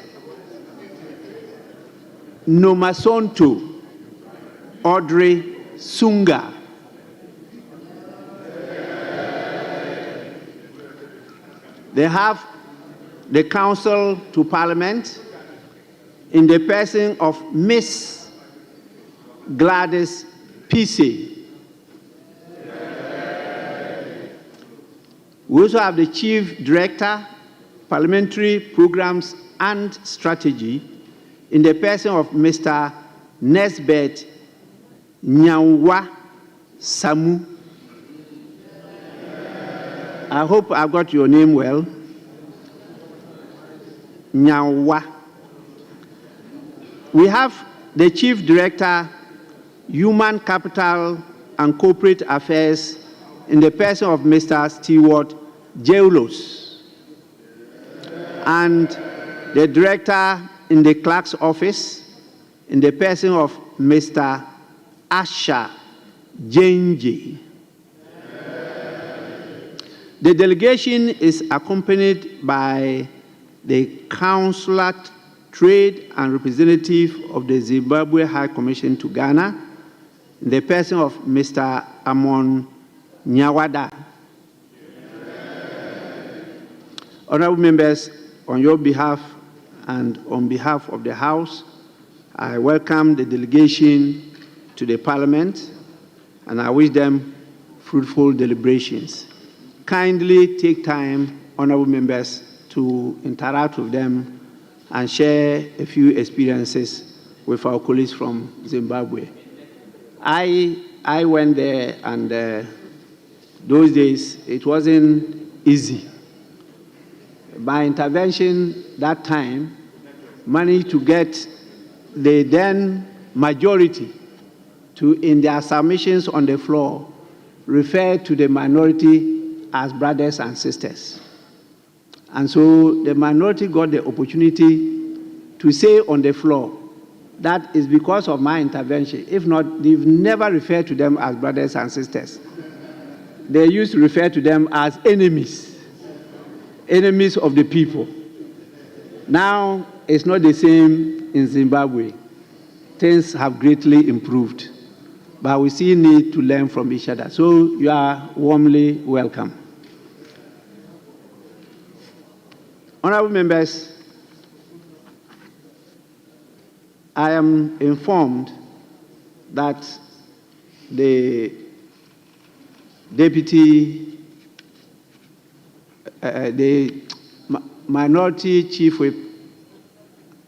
Nomasonto Audrey Sunga. They have the Counsel to Parliament in the person of Miss Gladys Pise. We also have the Chief Director, Parliamentary Programs and Strategy in the person of Mr. Nesbet Nyanwa Samu. I hope I've got your name well. Nyanwa. We have the Chief Director, Human Capital and Corporate Affairs in the person of Mr. Stewart Jeulos, and the Director in the Clerk's Office in the person of Mr. Asha Jenji. The delegation is accompanied by the Consulate, Trade and Representative of the Zimbabwe High Commission to Ghana in the person of Mr. Amon Nyawada. Honorable members, on your behalf and on behalf of the House, I welcome the delegation to the Parliament and I wish them fruitful deliberations. Kindly take time, honorable members, to interact with them and share a few experiences with our colleagues from Zimbabwe. I went there, and those days it wasn't easy. My intervention that time managed to get the then majority to, in their submissions on the floor, refer to the minority as brothers and sisters. And so the minority got the opportunity to say on the floor that is because of my intervention. If not, they've never referred to them as brothers and sisters. They used to refer to them as enemies, enemies of the people. Now, it's not the same in Zimbabwe. Things have greatly improved, but we still need to learn from each other. So you are warmly welcome. Honorable members, I am informed that the deputy, the minority chief whip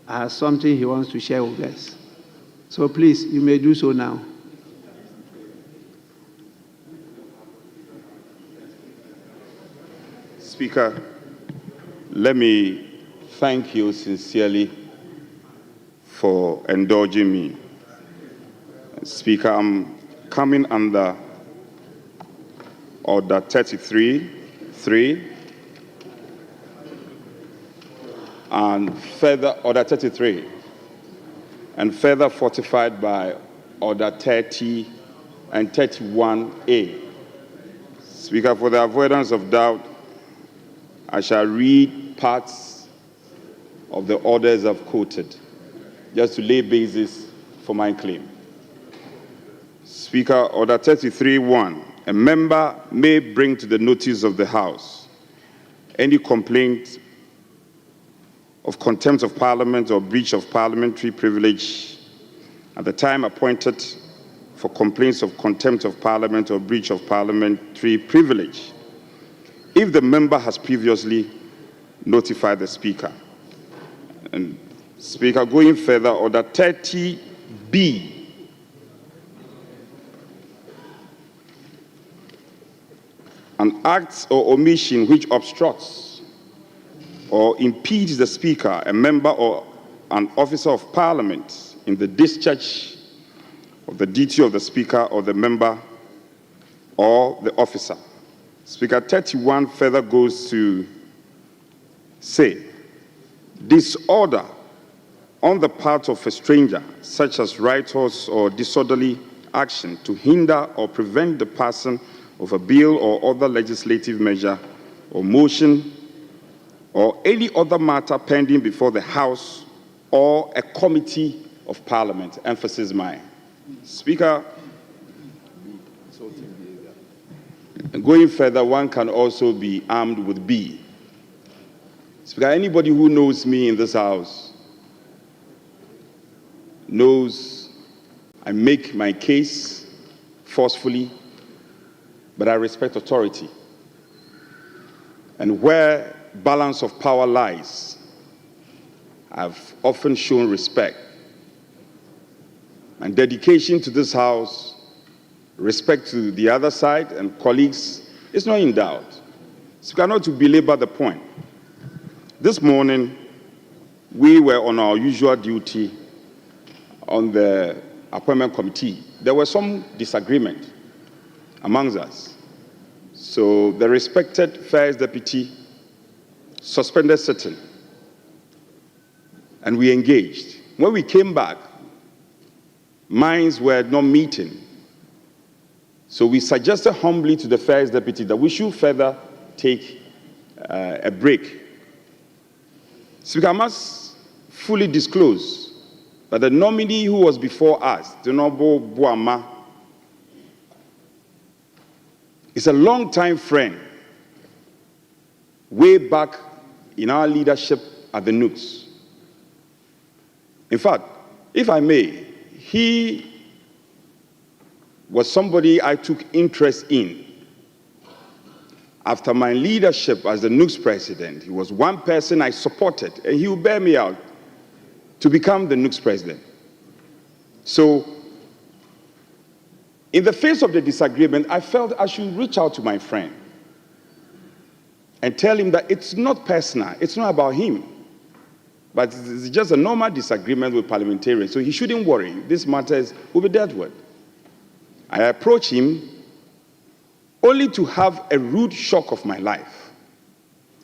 has something he wants to share with us. So please, you may do so now. Speaker, let me thank you sincerely for indulging me. Speaker, I'm coming under Order 33.3 and further Order 33 and further fortified by Order 30 and 31A. Speaker, for the avoidance of doubt, I shall read parts of the orders I've quoted, just to lay basis for my claim. Speaker, Order 33.1, a member may bring to the notice of the House any complaint of contempt of Parliament or breach of parliamentary privilege at the time appointed for complaints of contempt of Parliament or breach of parliamentary privilege, if the member has previously notified the Speaker. And Speaker, going further, Order 30B, an act or omission which obstructs or impedes the Speaker, a member or an officer of Parliament in the discharge of the duty of the Speaker or the member or the officer. Speaker, 31 further goes to say, disorder on the part of a stranger, such as riotous or disorderly action to hinder or prevent the passing of a bill or other legislative measure or motion or any other matter pending before the House or a committee of Parliament. Emphasis mine. Speaker, going further, one can also be armed with B. Speaker, anybody who knows me in this House knows I make my case forcefully, but I respect authority. And where balance of power lies, I've often shown respect. And dedication to this House, respect to the other side and colleagues, is not in doubt. Speaker, not to belabor the point. This morning, we were on our usual duty on the appointment committee. There was some disagreement amongst us. So the respected First Deputy suspended sitting, and we engaged. When we came back, minds were not meeting. So we suggested humbly to the First Deputy that we should further take a break. Speaker, I must fully disclose that the nominee who was before us, the Honorable Boama, is a long-time friend, way back in our leadership at the Nooks. In fact, if I may, he was somebody I took interest in. After my leadership as the Nooks president, he was one person I supported, and he will bear me out to become the Nooks president. So, in the face of the disagreement, I felt I should reach out to my friend and tell him that it's not personal, it's not about him, but it's just a normal disagreement with parliamentarians, so he shouldn't worry. This matter will be dealt with. I approached him only to have a rude shock of my life.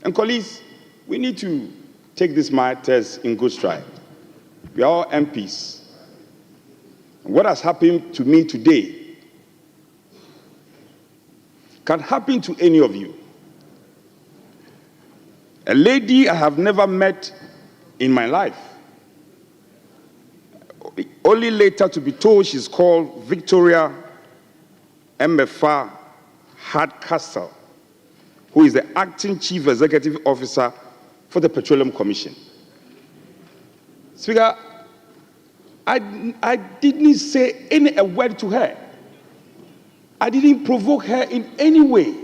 And colleagues, we need to take these matters in good stride. We are all MPs. What has happened to me today can happen to any of you. A lady I have never met in my life, only later to be told she's called Victoria Mmefa Hardcastle, who is the acting chief executive officer for the Petroleum Commission. Speaker, I didn't say a word to her. I didn't provoke her in any way.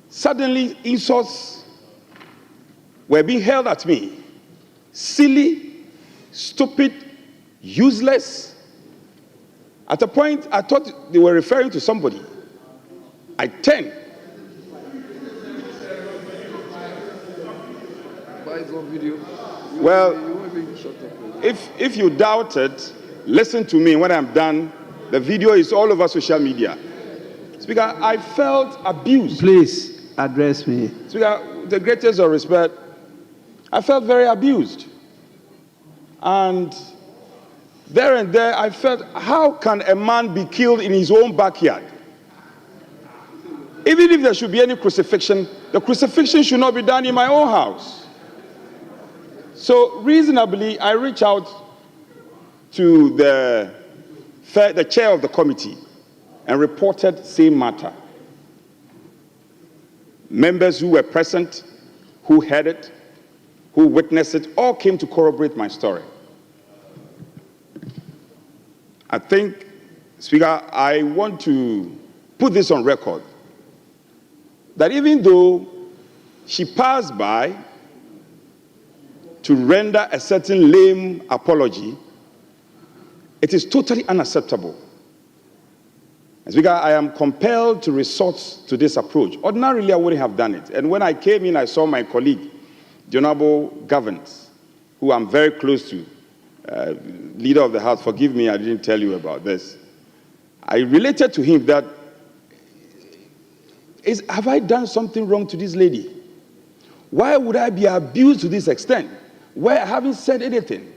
Suddenly, insults were being hurled at me. Silly, stupid, useless. At a point, I thought they were referring to somebody. I turned. Well, if you doubt it, listen to me. When I'm done, the video is all over social media. Speaker, I felt abused. Please address me. Speaker, with the greatest of respect, I felt very abused. And there, I felt, how can a man be killed in his own backyard? Even if there should be any crucifixion, the crucifixion should not be done in my own house. So reasonably, I reached out to the chair of the committee and reported same matter. Members who were present, who heard it, who witnessed it, all came to corroborate my story. I think, Speaker, I want to put this on record, that even though she passed by to render a certain lame apology, it is totally unacceptable. Speaker, I am compelled to resort to this approach. Ordinarily, I wouldn't have done it. And when I came in, I saw my colleague, the Honorable Governance, who I'm very close to, leader of the House. Forgive me, I didn't tell you about this. I related to him that, have I done something wrong to this lady? Why would I be abused to this extent? Why I haven't said anything?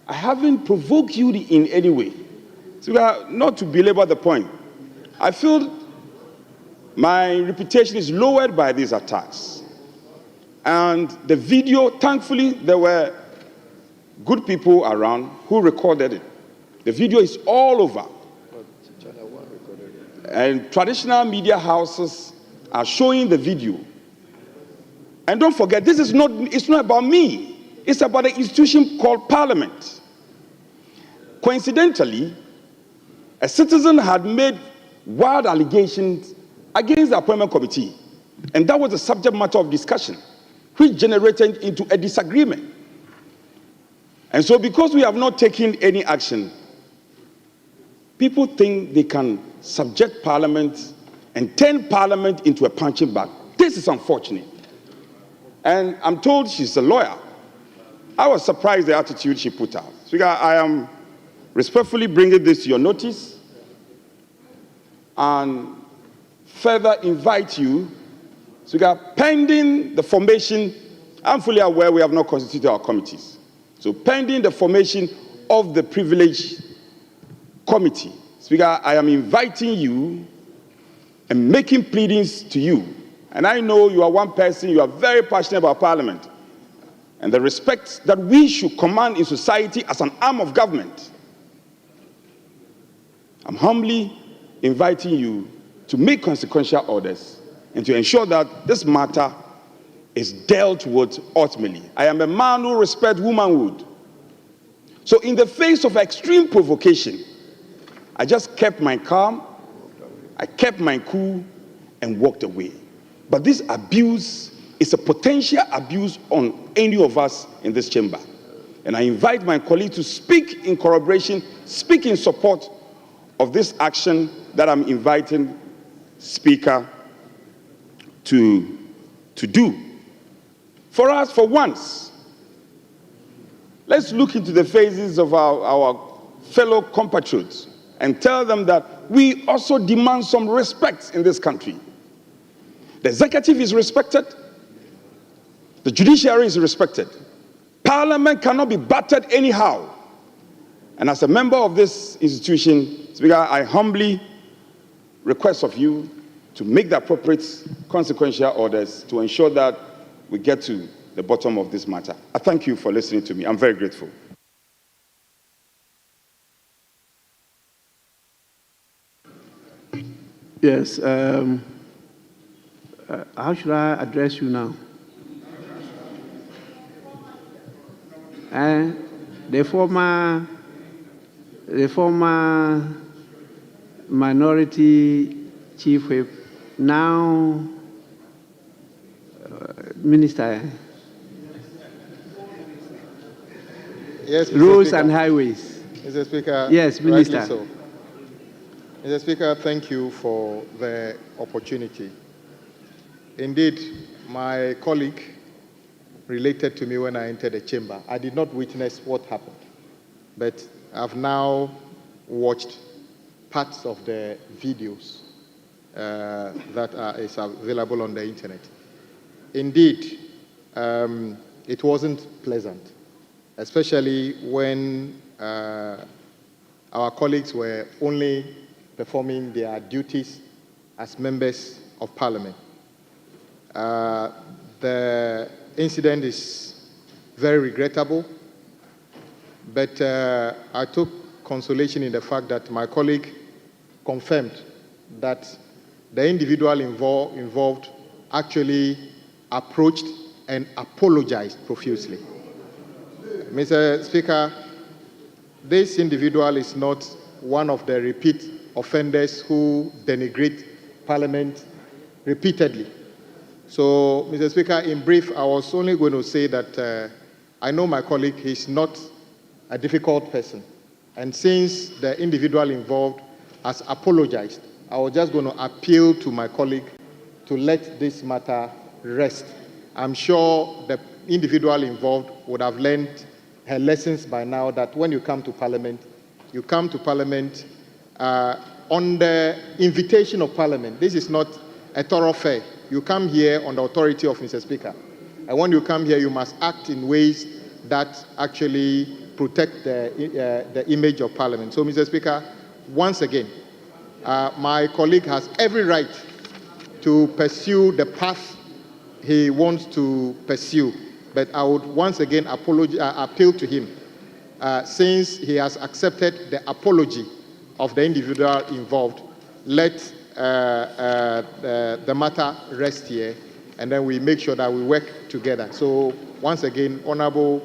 I haven't provoked you in any way. So not to belabor the point, I feel My reputation is lowered by these attacks. And the video, thankfully, there were good people around who recorded it. The video is all over. And traditional media houses are showing the video. And don't forget, it's not about me. It's about an institution called Parliament. Coincidentally, a citizen had made wild allegations against the appointment committee. And that was the subject matter of discussion, which generated into a disagreement. And so because we have not taken any action, people think they can subject Parliament and turn Parliament into a punching bag. This is unfortunate. And I'm told she's a lawyer. I was surprised the attitude she put out. Speaker, I am respectfully bringing this to your notice and further invite you, Speaker, pending the formation, I'm fully aware we have not constituted our committees. So pending the formation of the privilege committee, Speaker, I am inviting you and making pleadings to you. And I know you are one person, you are very passionate about Parliament and the respect that we should command in society as an arm of government. I'm humbly inviting you to make consequential orders and to ensure that this matter is dealt with ultimately. I am a man who respects womanhood. So in the face of extreme provocation, I just kept my calm, I kept my cool, and walked away. But this abuse is a potential abuse on any of us in this chamber. And I invite my colleagues to speak in corroboration, speak in support of this action that I'm inviting Speaker to do. For us, for once, let's look into the faces of our fellow compatriots and tell them that we also demand some respect in this country. The executive is respected. The judiciary is respected. Parliament cannot be battered anyhow. And as a member of this institution, Speaker, I humbly request of you to make the appropriate consequential orders to ensure that we get to the bottom of this matter. I thank you for listening to me. I'm very grateful. Yes. How should I address you now? The former minority chief whip, now minister. Yes, Mr. Roads Speaker. and highways. Mr. Speaker. Yes, Minister. Rightly so. Mr. Speaker, thank you for the opportunity. Indeed, my colleague related to me when I entered the chamber. I did not witness what happened, but I've now watched parts of the videos that is available on the internet. Indeed, it wasn't pleasant, especially when our colleagues were only performing their duties as members of Parliament. The incident is very regrettable, but I took consolation in the fact that my colleague confirmed that the individual involved actually approached and apologized profusely. Mr. Speaker, this individual is not one of the repeat offenders who denigrate Parliament repeatedly. So, Mr. Speaker, in brief, I was only going to say that I know my colleague is not a difficult person. And since the individual involved has apologized, I was just going to appeal to my colleague to let this matter rest. I'm sure the individual involved would have learned her lessons by now that when you come to Parliament on the invitation of Parliament. This is not a thoroughfare. You come here on the authority of Mr. Speaker. And when you come here, you must act in ways that actually protect the image of Parliament. So, Mr. Speaker, once again, my colleague has every right to pursue the path he wants to pursue. But I would once again appeal to him, since he has accepted the apology of the individual involved, let the matter rest here, and then we make sure that we work together. So once again, Honorable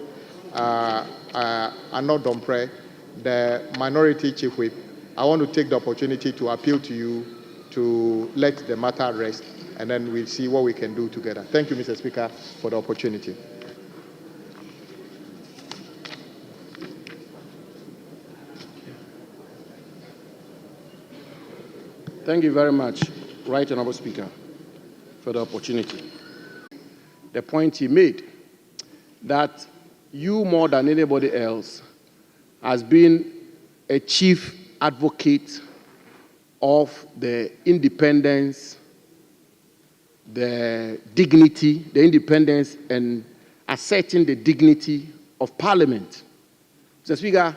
Arnold Dompre, the Minority Chief Whip, I want to take the opportunity to appeal to you to let the matter rest, and then we'll see what we can do together. Thank you, Mr. Speaker, for the opportunity. Thank you very much, Right Honourable Speaker, for the opportunity. The point he made, that you more than anybody else has been a chief advocate of the independence, the dignity, the independence and asserting the dignity of Parliament. Mr. Speaker,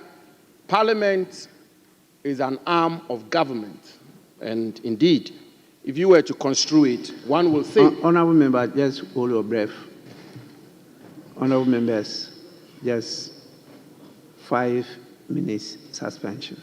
Parliament is an arm of government. And indeed, if you were to construe it, one will say... Honourable member, just hold your breath. Honourable members, just 5 minutes suspension.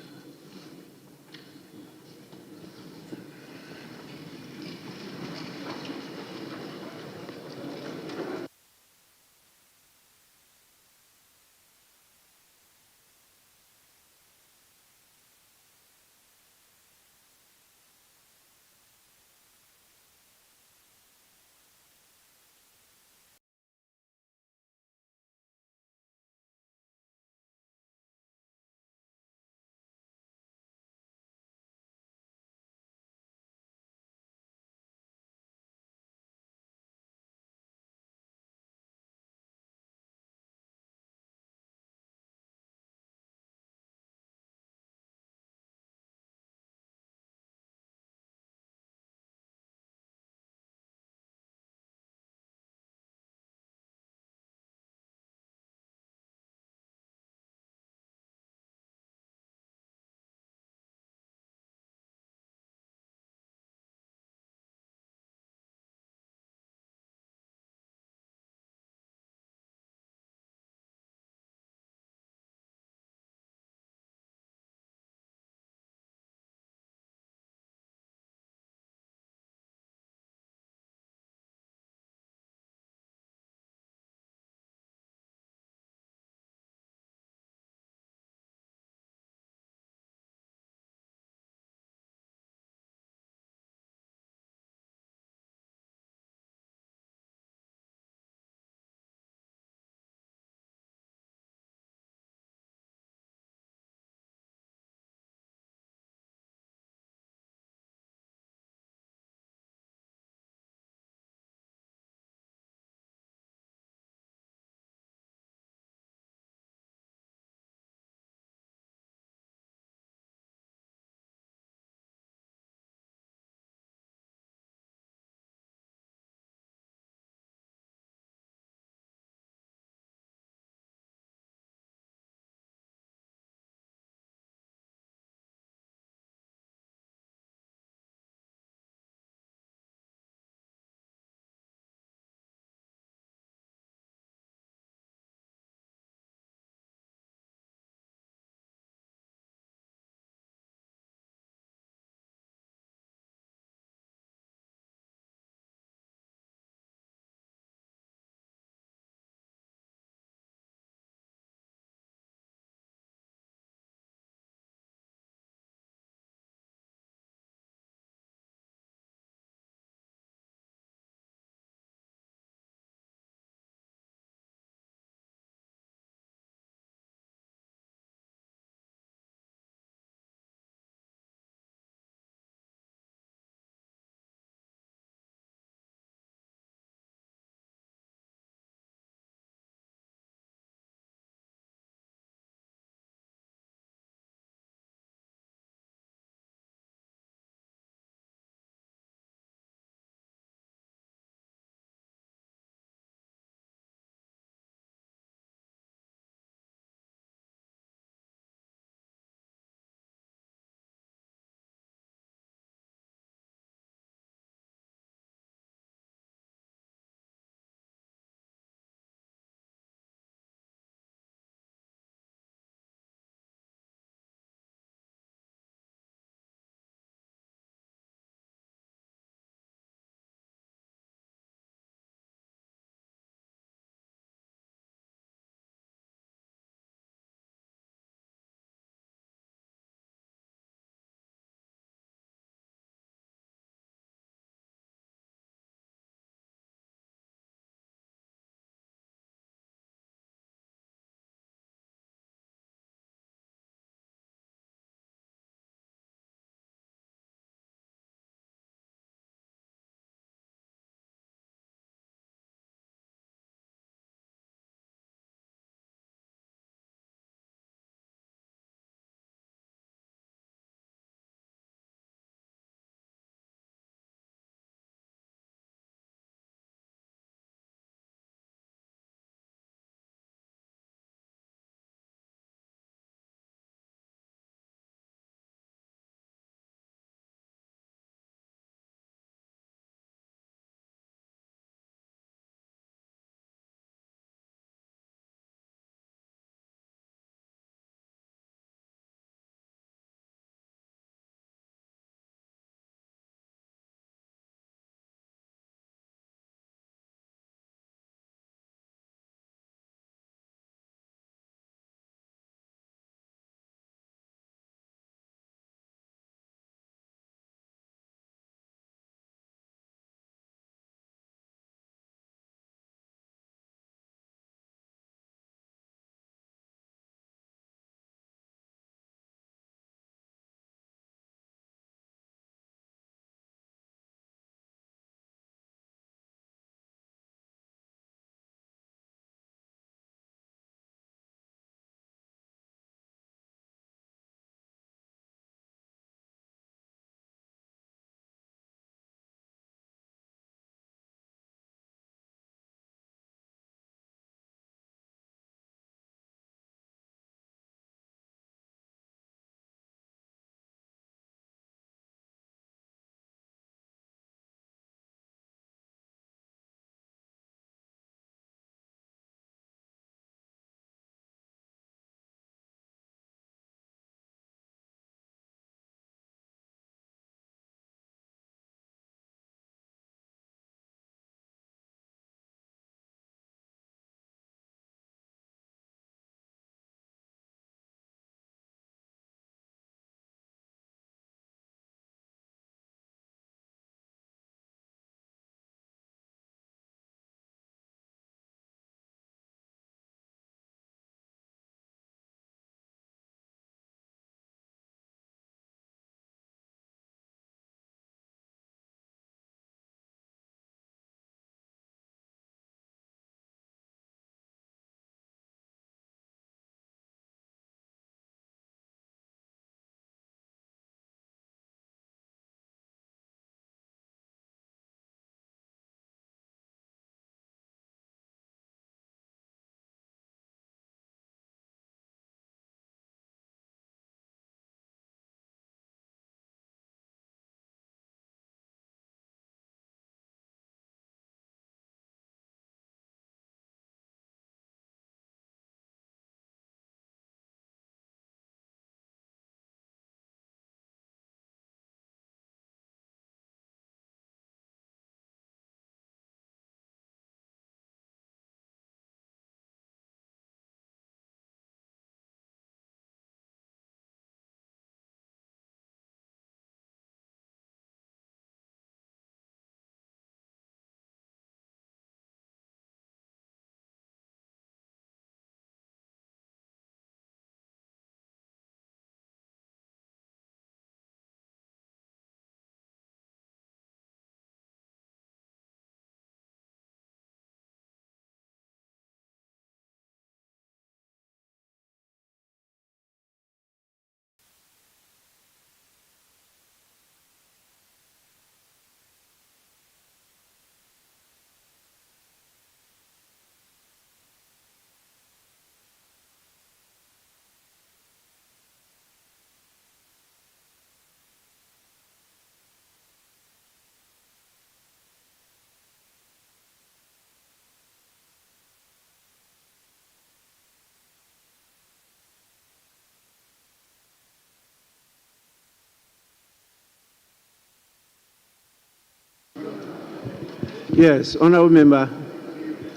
Yes, honorable member,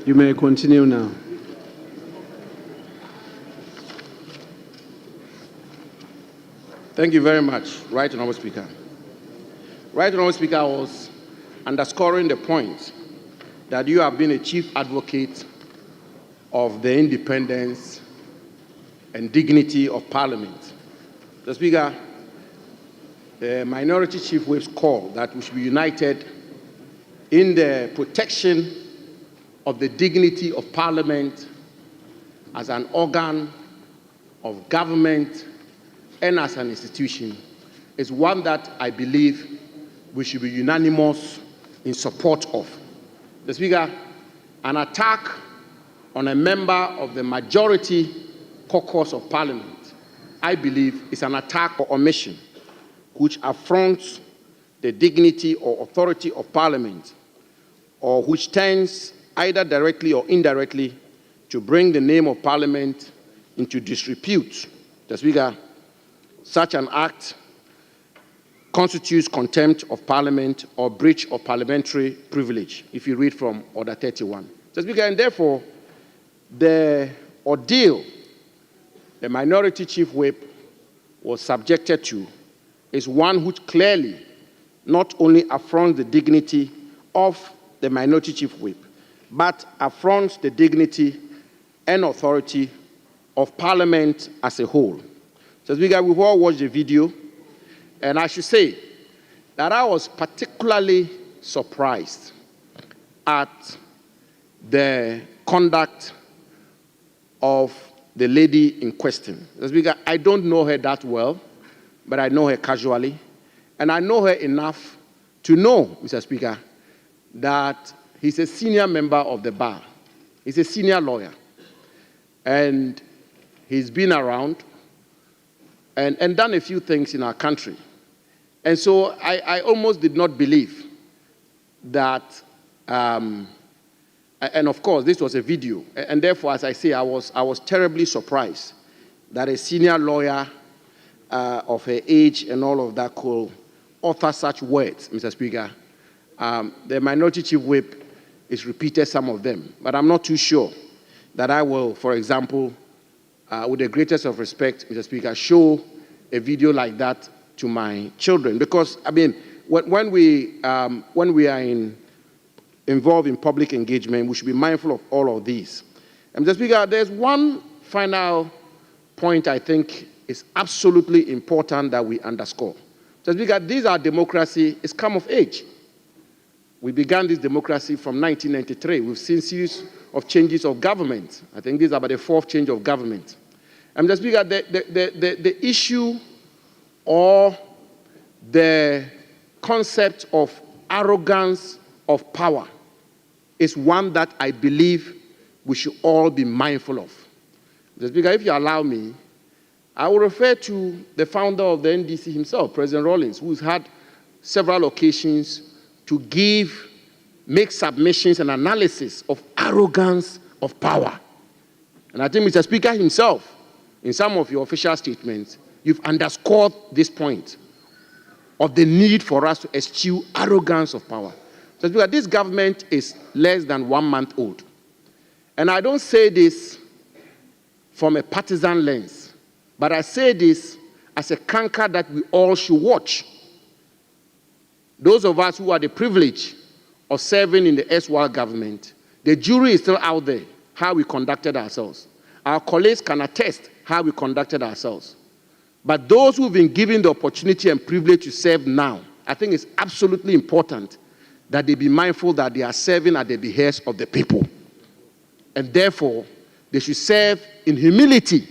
you may continue now. Thank you very much, Right Honourable Speaker. Right Honourable Speaker, I was underscoring the point that you have been a chief advocate of the independence and dignity of Parliament. The Speaker, the Minority Chief Whip's call that we should be united in the protection of the dignity of Parliament as an organ of government and as an institution is one that I believe we should be unanimous in support of. The Speaker, an attack on a member of the majority caucus of Parliament, I believe, is an attack or omission which affronts the dignity or authority of Parliament, or which tends either directly or indirectly to bring the name of Parliament into disrepute. The Speaker, such an act constitutes contempt of Parliament or breach of parliamentary privilege, if you read from Order 31. The Speaker, and therefore, the ordeal the Minority Chief Whip was subjected to is one which clearly not only affronts the dignity of the Minority Chief Whip, but affronts the dignity and authority of Parliament as a whole. So, Speaker, we've all watched the video, and I should say that I was particularly surprised at the conduct of the lady in question. So, Speaker, I don't know her that well, but I know her casually, and I know her enough to know, Mr. Speaker, that he's a senior member of the bar. He's a senior lawyer, and he's been around and done a few things in our country. And so I almost did not believe that, and of course, this was a video, and therefore, as I say, I was terribly surprised that a senior lawyer of her age and all of that could utter such words, Mr. Speaker. The Minority Chief Whip has repeated some of them, but I'm not too sure that I will, for example, with the greatest of respect, Mr. Speaker, show a video like that to my children. Because, I mean, when we are involved in public engagement, we should be mindful of all of these. And Mr. Speaker, there's one final point I think is absolutely important that we underscore. Mr. Speaker, this our democracy is come of age. We began this democracy from 1993. We've seen series of changes of government. I think this is about the fourth change of government. And Mr. Speaker, the issue or the concept of arrogance of power is one that I believe we should all be mindful of. Mr. Speaker, if you allow me, I will refer to the founder of the NDC himself, President Rawlings, who's had several occasions to make submissions and analysis of arrogance of power. And I think, Mr. Speaker, himself, in some of your official statements, you've underscored this point of the need for us to eschew arrogance of power. So, Speaker, this government is less than 1 month old. And I don't say this from a partisan lens, but I say this as a canker that we all should watch. Those of us who are the privilege of serving in the erstwhile government, the jury is still out there, how we conducted ourselves. Our colleagues can attest how we conducted ourselves. But those who've been given the opportunity and privilege to serve now, I think it's absolutely important that they be mindful that they are serving at the behest of the people. And therefore, they should serve in humility.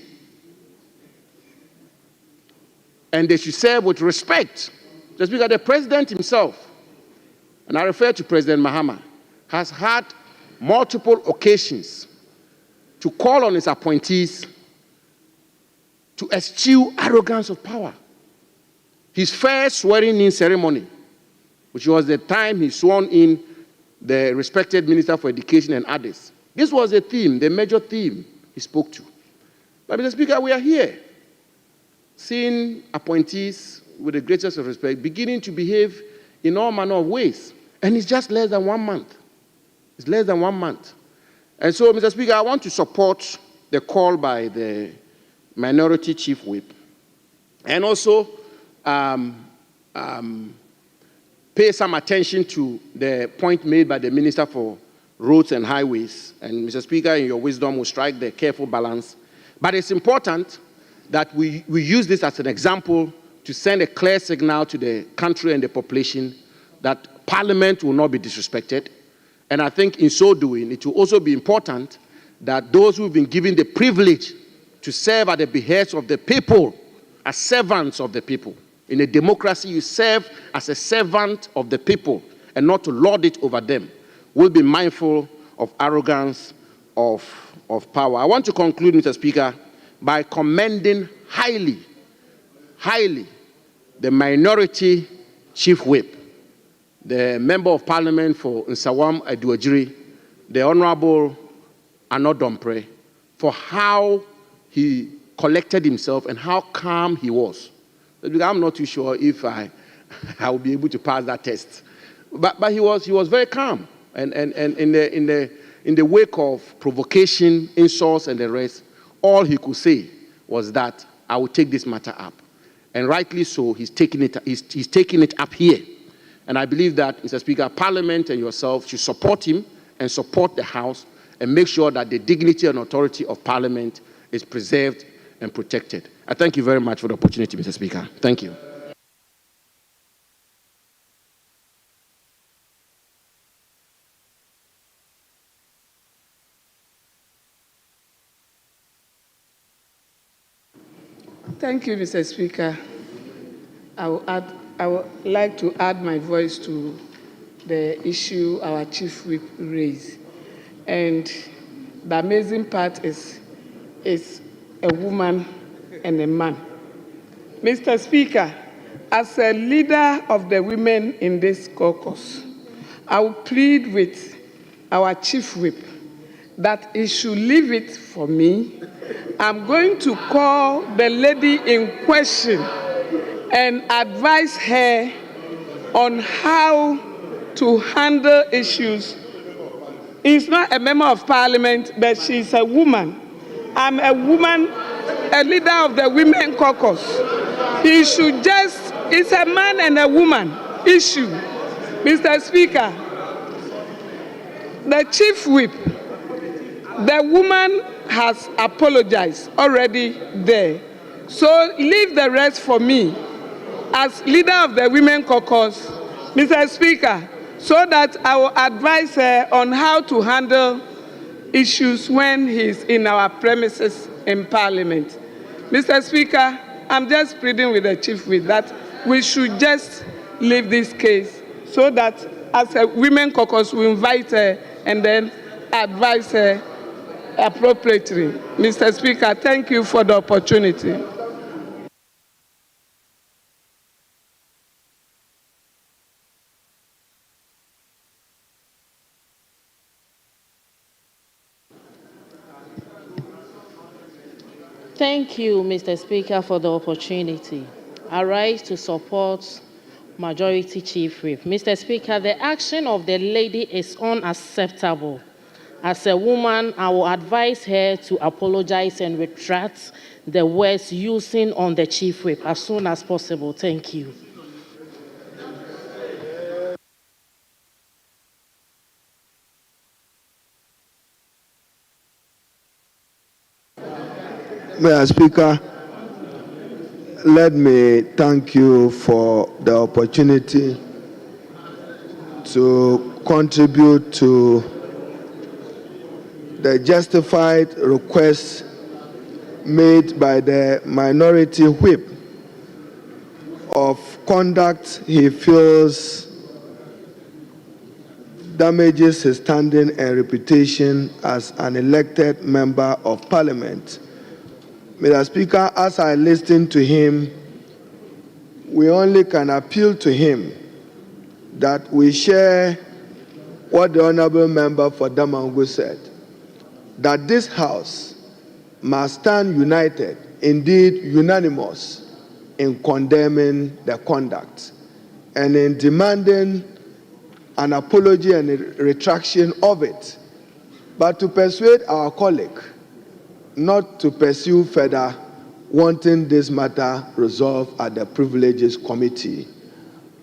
And they should serve with respect. Just because the president himself, and I refer to President Mahama, has had multiple occasions to call on his appointees to eschew arrogance of power. His first swearing-in ceremony, which was the time he sworn in the respected Minister for Education and others, this was the theme, the major theme he spoke to. But, Mr. Speaker, we are here, seeing appointees, with the greatest of respect, beginning to behave in all manner of ways. And it's just less than 1 month. It's less than 1 month. And so, Mr. Speaker, I want to support the call by the Minority Chief Whip and also pay some attention to the point made by the Minister for Roads and Highways. And Mr. Speaker, in your wisdom, will strike the careful balance. But it's important that we use this as an example to send a clear signal to the country and the population that Parliament will not be disrespected. And I think in so doing, it will also be important that those who've been given the privilege to serve at the behest of the people as servants of the people. In a democracy, you serve as a servant of the people and not to lord it over them. We'll be mindful of arrogance, of power. I want to conclude, Mr. Speaker, by commending highly the Minority Chief Whip, the Member of Parliament for Nsawam Aduajiri, the Honorable Anodompre, for how he collected himself and how calm he was. I'm not too sure if I will be able to pass that test. But he was very calm. And in the wake of provocation, insults, and the rest, all he could say was that I will take this matter up. And rightly so, he's taking it up here. And I believe that, Mr. Speaker, Parliament and yourself should support him and support the House and make sure that the dignity and authority of Parliament is preserved and protected. I thank you very much for the opportunity, Mr. Speaker. Thank you. Thank you, Mr. Speaker. I would like to add my voice to the issue our Chief Whip raised. And the amazing part is a woman and a man. Mr. Speaker, as a leader of the women in this caucus, I will plead with our Chief Whip that he should leave it for me. I'm going to call the lady in question and advise her on how to handle issues. He's not a member of Parliament, but she's a woman. I'm a woman, a leader of the Women Caucus. He should just, it's a man and a woman issue. Mr. Speaker, the Chief Whip, the woman has apologized already there. So leave the rest for me as leader of the Women Caucus, Mr. Speaker, so that I will advise her on how to handle issues when he's in our premises in Parliament. Mr. Speaker, I'm just pleading with the Chief Whip that we should just leave this case so that as a Women Caucus, we invite her and then advise her appropriately. Mr. Speaker, thank you for the opportunity. Thank you, Mr. Speaker, for the opportunity. I rise to support Majority Chief Whip. Mr. Speaker, the action of the lady is unacceptable. As a woman, I will advise her to apologize and retract the words using on the Chief Whip as soon as possible. Thank you. Mr. Speaker, let me thank you for the opportunity to contribute to the justified request made by the Minority Whip of conduct he feels damages his standing and reputation as an elected member of Parliament. Mr. Speaker, as I listen to him, we only can appeal to him that we share what the Honorable Member for Damangu said, that this House must stand united, indeed unanimous, in condemning the conduct and in demanding an apology and a retraction of it, but to persuade our colleague not to pursue further, wanting this matter resolved at the Privileges Committee.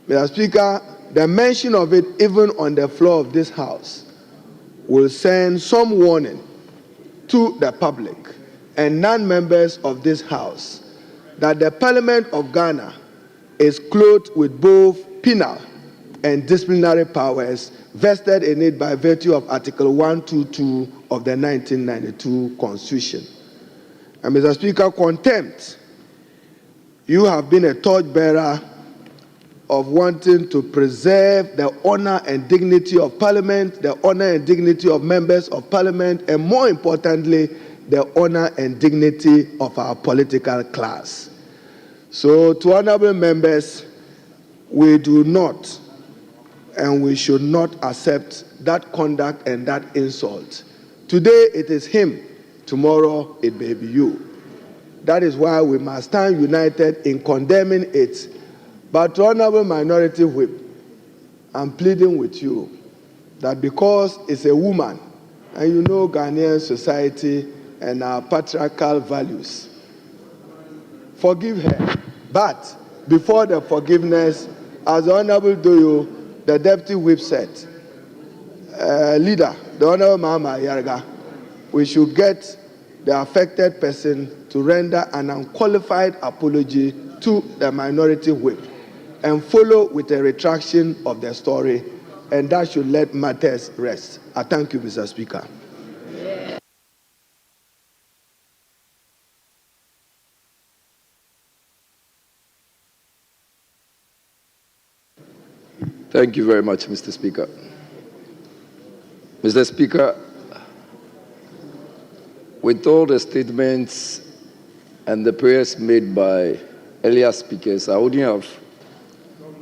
Mr. Speaker, the mention of it even on the floor of this House will send some warning to the public and non-members of this House that the Parliament of Ghana is clothed with both penal and disciplinary powers vested in it by virtue of Article 122 of the 1992 Constitution. And Mr. Speaker, contempt, you have been a torchbearer of wanting to preserve the honor and dignity of Parliament, the honor and dignity of members of Parliament, and more importantly, the honor and dignity of our political class. So, to honorable members, we do not and we should not accept that conduct and that insult. Today it is him, tomorrow it may be you. That is why we must stand united in condemning it. But to honorable minority whip, I'm pleading with you that because it's a woman, and you know Ghanaian society and our patriarchal values, forgive her. But before the forgiveness, as the Honorable Doyo, the Deputy Whip said, leader, the Honorable Mama Yarga, we should get the affected person to render an unqualified apology to the minority whip and follow with a retraction of the story, and that should let matters rest. I thank you, Mr. Speaker. Thank you very much, Mr. Speaker. Mr. Speaker, with all the statements and the prayers made by earlier speakers, I wouldn't have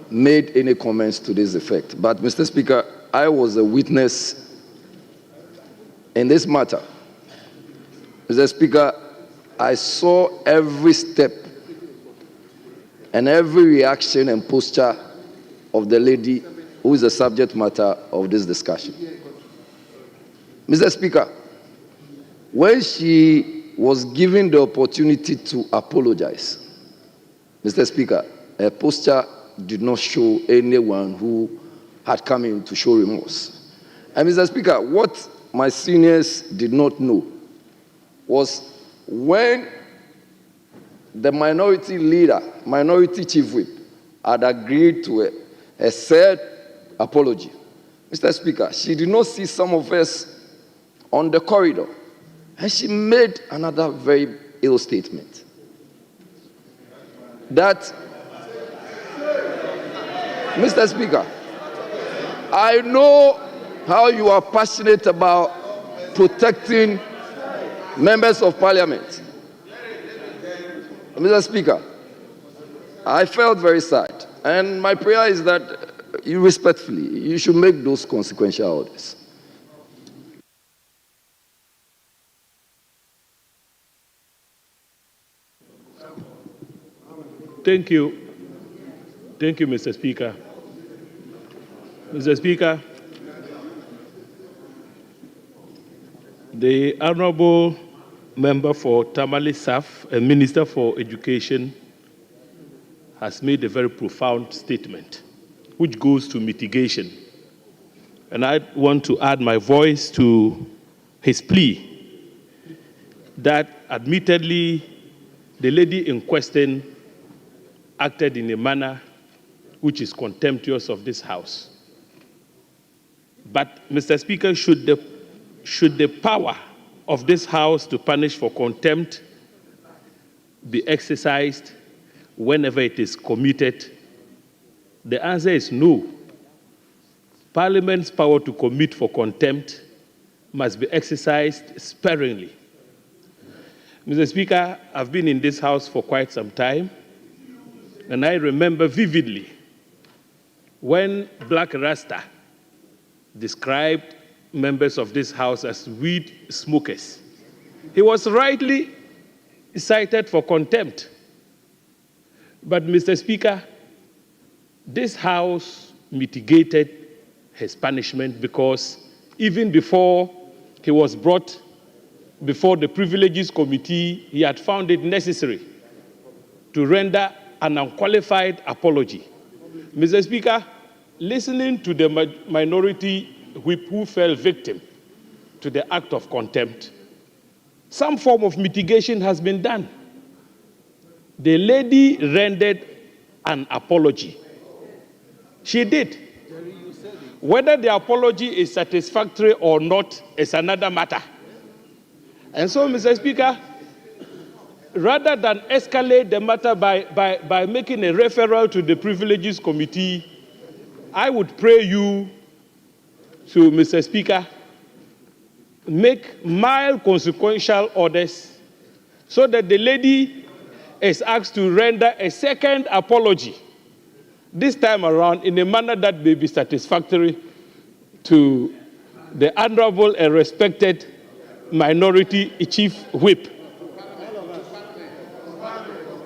made any comments to this effect. But, Mr. Speaker, I was a witness in this matter. Mr. Speaker, I saw every step and every reaction and posture of the lady who is the subject matter of this discussion. Mr. Speaker, when she was given the opportunity to apologize, Mr. Speaker, her posture did not show anyone who had come in to show remorse. And Mr. Speaker, what my seniors did not know was when the minority leader, minority chief whip, had agreed to a said apology, Mr. Speaker, she did not see some of us on the corridor, and she made another very ill statement. That, Mr. Speaker, I know how you are passionate about protecting members of Parliament. Mr. Speaker, I felt very sad. And my prayer is that you respectfully, you should make those consequential orders. Thank you. Thank you, Mr. Speaker. Mr. Speaker, the Honorable Member for Tamale South and Minister for Education has made a very profound statement, which goes to mitigation. And I want to add my voice to his plea that admittedly the lady in question acted in a manner which is contemptuous of this House. But, Mr. Speaker, should the power of this House to punish for contempt be exercised whenever it is committed? The answer is no. Parliament's power to commit for contempt must be exercised sparingly. Mr. Speaker, I've been in this House for quite some time, and I remember vividly when Black Rasta described members of this House as weed smokers. He was rightly cited for contempt. But, Mr. Speaker, this House mitigated his punishment, because even before he was brought before the Privileges Committee, he had found it necessary to render an unqualified apology. Mr. Speaker, listening to the minority whip who fell victim to the act of contempt, some form of mitigation has been done. The lady rendered an apology. She did. Whether the apology is satisfactory or not is another matter. And so, Mr. Speaker, rather than escalate the matter by making a referral to the Privileges Committee, I would pray you to, Mr. Speaker, make mild consequential orders so that the lady is asked to render a second apology, this time around in a manner that may be satisfactory to the honorable and respected minority chief whip.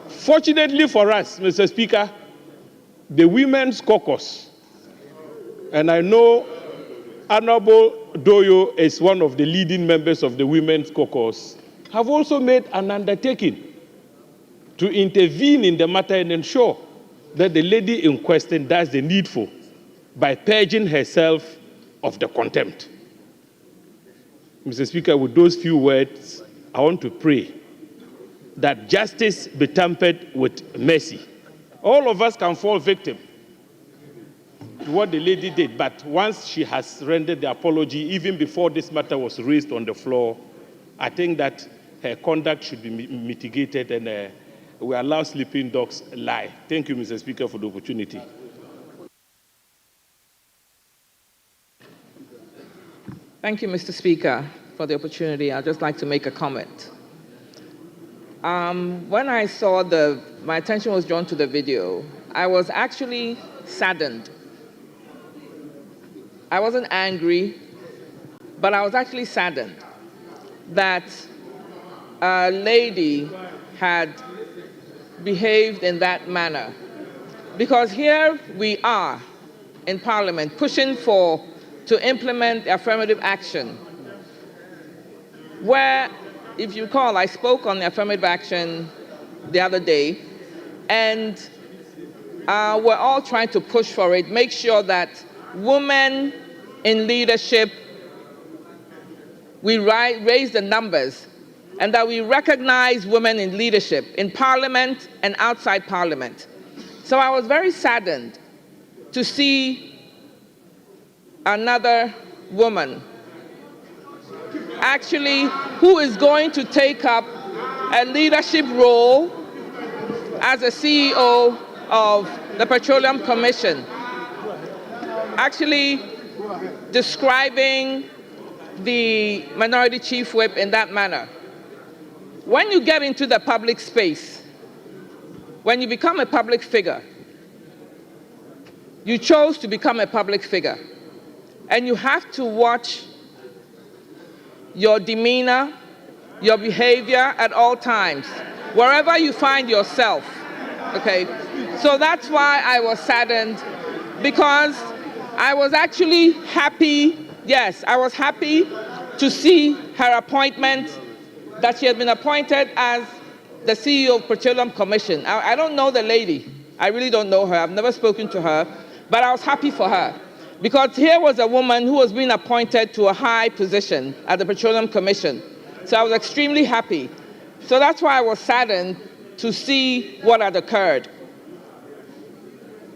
Fortunately for us, Mr. Speaker, the Women's Caucus, and I know Honorable Doyo is one of the leading members of the Women's Caucus, have also made an undertaking to intervene in the matter and ensure that the lady in question does the needful by purging herself of the contempt. Mr. Speaker, with those few words, I want to pray that justice be tempered with mercy. All of us can fall victim to what the lady did, but once she has rendered the apology, even before this matter was raised on the floor, I think that her conduct should be mitigated and we allow sleeping dogs lie. Thank you, Mr. Speaker, for the opportunity. Thank you, Mr. Speaker, for the opportunity. I'd just like to make a comment. When I saw my attention was drawn to the video, I was actually saddened. I wasn't angry, but I was actually saddened that a lady had behaved in that manner. Because here we are in Parliament pushing to implement affirmative action, where, if you recall, I spoke on the affirmative action the other day, and we're all trying to push for it, make sure that women in leadership, we raise the numbers, and that we recognize women in leadership, in Parliament and outside Parliament. So I was very saddened to see another woman actually who is going to take up a leadership role as a CEO of the Petroleum Commission, actually describing the minority chief whip in that manner. When you get into the public space, when you become a public figure, you chose to become a public figure, and you have to watch your demeanor, your behavior at all times, wherever you find yourself, okay? So that's why I was saddened, because I was actually happy, yes, I was happy to see her appointment, that she had been appointed as the CEO of Petroleum Commission. I don't know the lady. I really don't know her. I've never spoken to her, but I was happy for her. Because here was a woman who was being appointed to a high position at the Petroleum Commission. So I was extremely happy. So that's why I was saddened to see what had occurred.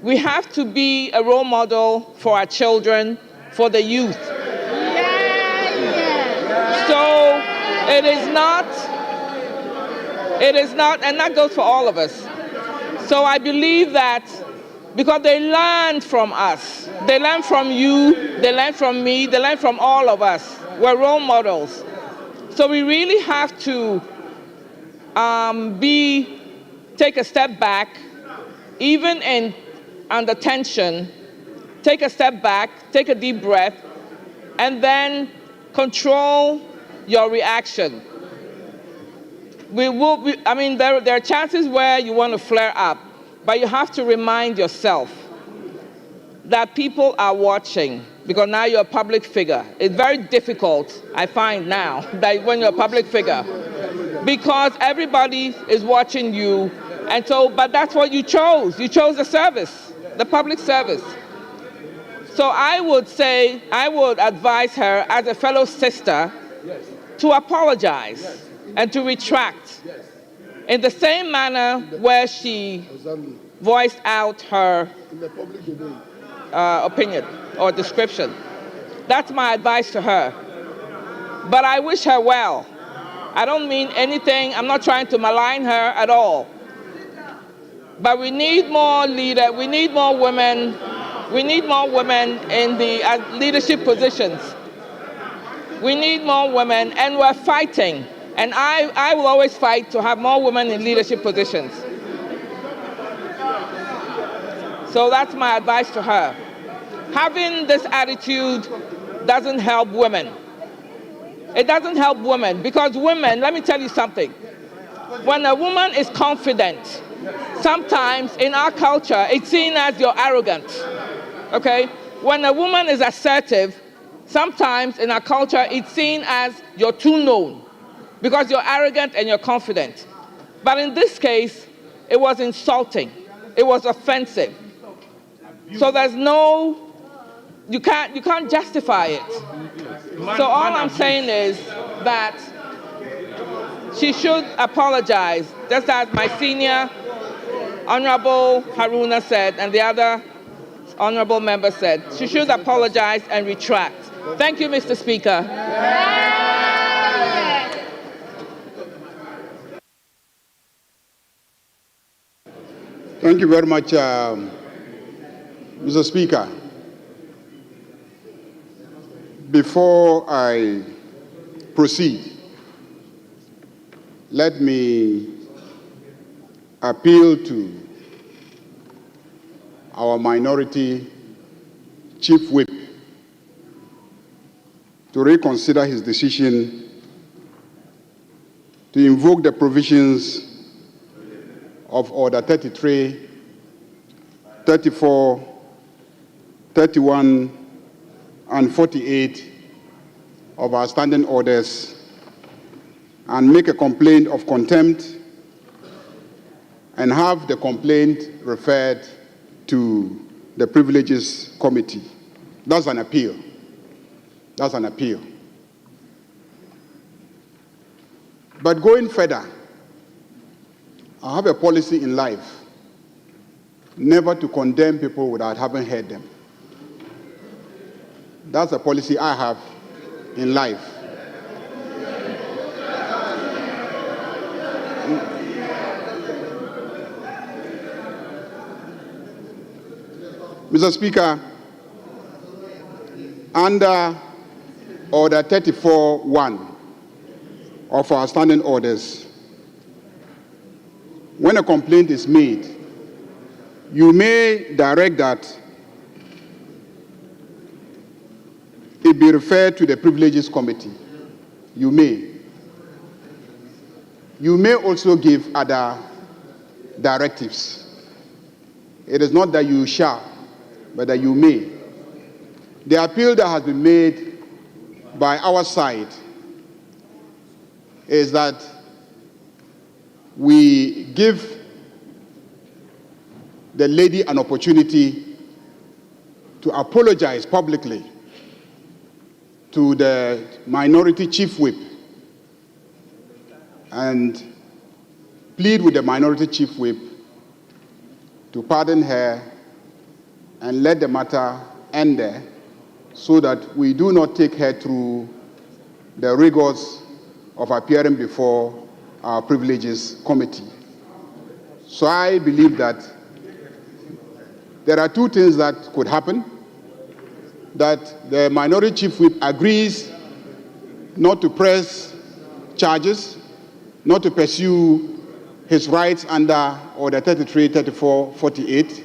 We have to be a role model for our children, for the youth. So it is not, and that goes for all of us. So I believe that because they learned from us, they learned from you, they learned from me, they learned from all of us. We're role models. So we really have to take a step back, even under tension, take a step back, take a deep breath, and then control your reaction. There are chances where you want to flare up, but you have to remind yourself that people are watching, because now you're a public figure. It's very difficult, I find now, that when you're a public figure, because everybody is watching you, and so, but that's what you chose. You chose the service, the public service. So I would say, I would advise her as a fellow sister to apologize and to retract in the same manner where she voiced out her opinion or description. That's my advice to her. But I wish her well. I don't mean anything. I'm not trying to malign her at all. But we need more leaders. We need more women. We need more women in the leadership positions. We need more women, and we're fighting. And I will always fight to have more women in leadership positions. So that's my advice to her. Having this attitude doesn't help women. It doesn't help women, because women, let me tell you something. When a woman is confident, sometimes in our culture, it's seen as you're arrogant, okay? When a woman is assertive, sometimes in our culture, it's seen as you're too known, because you're arrogant and you're confident. But in this case, it was insulting. It was offensive. So there's no, you can't justify it. So all I'm saying is that she should apologize, just as my senior Honorable Haruna said, and the other honorable member said. She should apologize and retract. Thank you, Mr. Speaker. Thank you very much, Mr. Speaker. Before I proceed, let me appeal to our minority chief whip to reconsider his decision to invoke the provisions of Order 33, 34, 31, and 48 of our standing orders and make a complaint of contempt and have the complaint referred to the Privileges Committee. That's an appeal. That's an appeal. But going further, I have a policy in life never to condemn people without having heard them. That's a policy I have in life. Mr. Speaker, under Order 34.1 of our standing orders, when a complaint is made, you may direct that it be referred to the Privileges Committee. You may. You may also give other directives. It is not that you shall, but that you may. The appeal that has been made by our side is that we give the lady an opportunity to apologize publicly to the minority chief whip and plead with the minority chief whip to pardon her and let the matter end there, so that we do not take her through the rigors of appearing before our Privileges Committee. So I believe that there are two things that could happen: that the minority chief whip agrees not to press charges, not to pursue his rights under Order 33, 34, 48.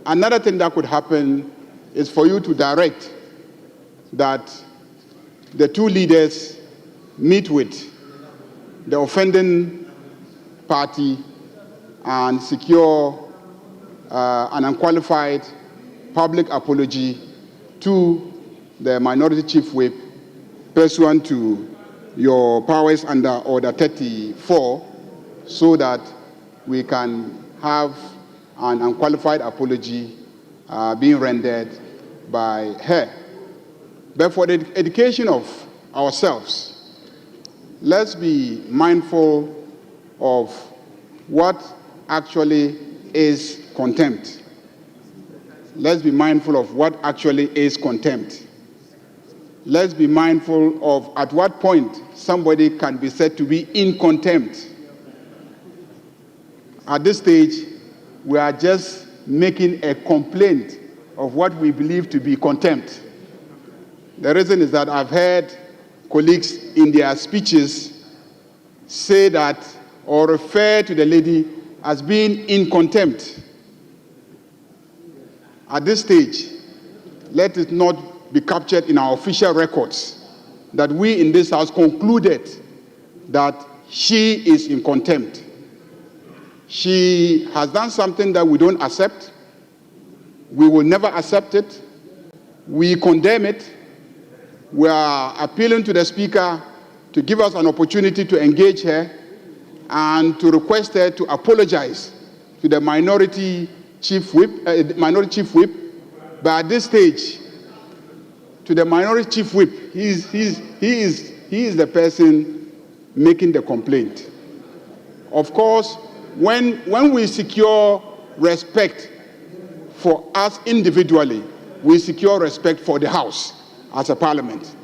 Another thing that could happen is for you to direct that the two leaders meet with the offending party and secure an unqualified public apology to the Minority Chief Whip pursuant to your powers under Order 34, so that we can have an unqualified apology being rendered by her. But for the education of ourselves, let's be mindful of what actually is contempt. Let's be mindful of what actually is contempt. Let's be mindful of at what point somebody can be said to be in contempt. At this stage, we are just making a complaint of what we believe to be contempt. The reason is that I've heard colleagues in their speeches say that or refer to the lady as being in contempt. At this stage, let it not be captured in our official records that we in this House concluded that she is in contempt. She has done something that we don't accept. We will never accept it. We condemn it. We are appealing to the Speaker to give us an opportunity to engage her and to request her to apologize to the Minority Chief Whip. But at this stage, to the Minority Chief Whip, he is the person making the complaint. Of course, when we secure respect for us individually, we secure respect for the House as a parliament.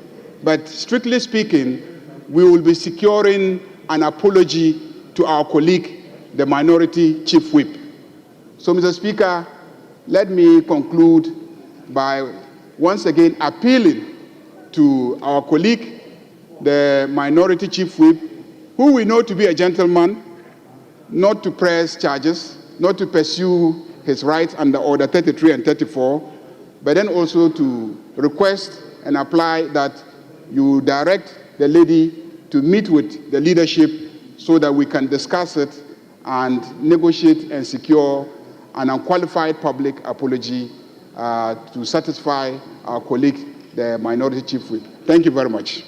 But strictly speaking, we will be securing an apology to our colleague, the Minority Chief Whip. So, Mr. Speaker, let me conclude by once again appealing to our colleague, the Minority Chief Whip, who we know to be a gentleman, not to press charges, not to pursue his rights under Order 33 and 34, but then also to request and apply that you direct the lady to meet with the leadership so that we can discuss it and negotiate and secure an unqualified public apology to satisfy our colleague, the Minority Chief Whip. Thank you very much.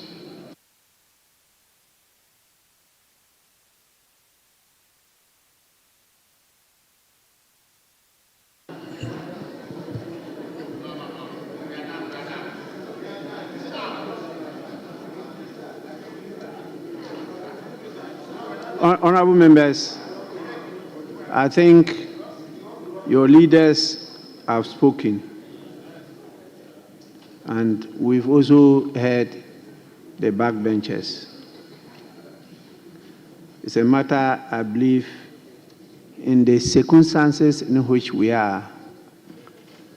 Honorable members, I think your leaders have spoken, and we've also heard the backbenchers. It's a matter, I believe, in the circumstances in which we are,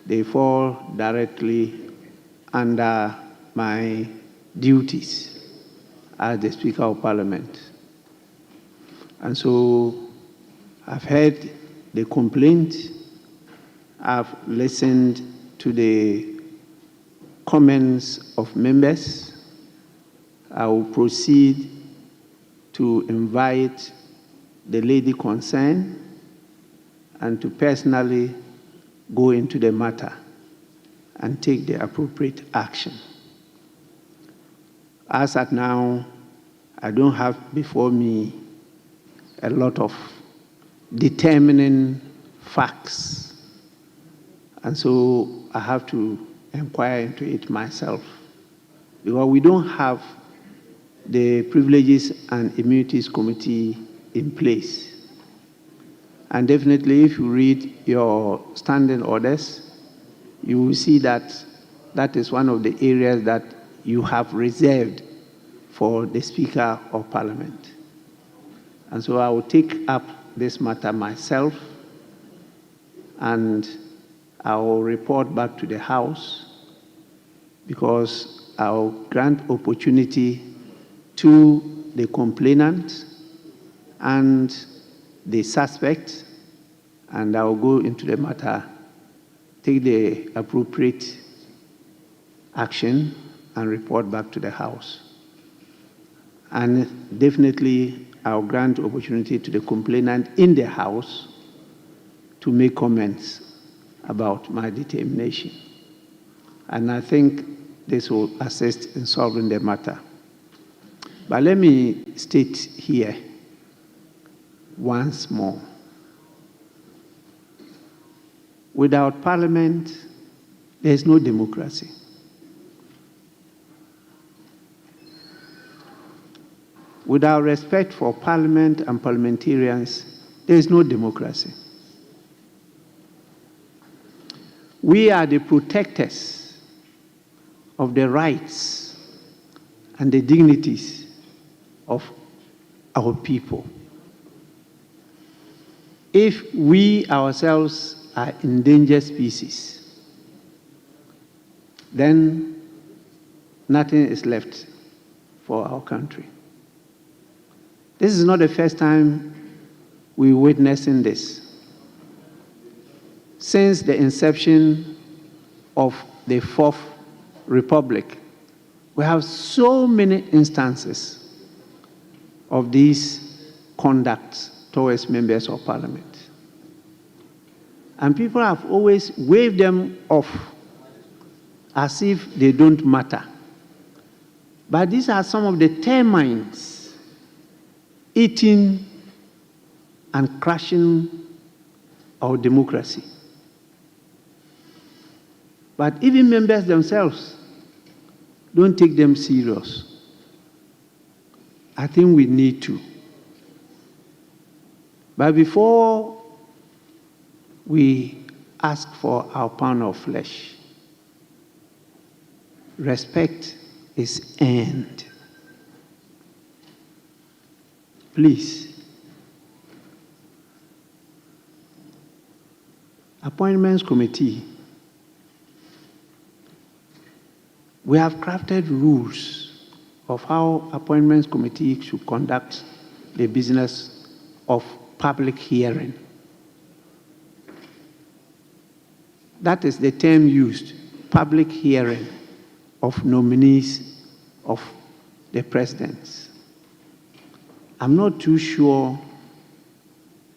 they fall directly under my duties as the Speaker of Parliament. And so I've heard the complaint, I've listened to the comments of members. I will proceed to invite the lady concerned and to personally go into the matter and take the appropriate action. As at now, I don't have before me a lot of determining facts, and so I have to inquire into it myself, because we don't have the Privileges and Immunities Committee in place. And definitely, if you read your standing orders, you will see that that is one of the areas that you have reserved for the Speaker of Parliament. And so I will take up this matter myself, and I will report back to the House, because I will grant opportunity to the complainant and the suspect, and I will go into the matter, take the appropriate action, and report back to the House. And definitely, I'll grant opportunity to the complainant in the House to make comments about my determination. And I think this will assist in solving the matter. But let me state here once more. Without parliament, there is no democracy. Without respect for parliament and parliamentarians, there is no democracy. We are the protectors of the rights and the dignities of our people. If we ourselves are endangered species, then nothing is left for our country. This is not the first time we're witnessing this. Since the inception of the Fourth Republic, we have so many instances of these conducts towards members of parliament. And people have always waved them off as if they don't matter. But these are some of the termites eating and crushing our democracy. But even members themselves don't take them serious. I think we need to. But before we ask for our pound of flesh, respect is earned. Please. Appointments Committee, we have crafted rules of how Appointments Committee should conduct the business of public hearing. That is the term used, public hearing of nominees of the presidents. I'm not too sure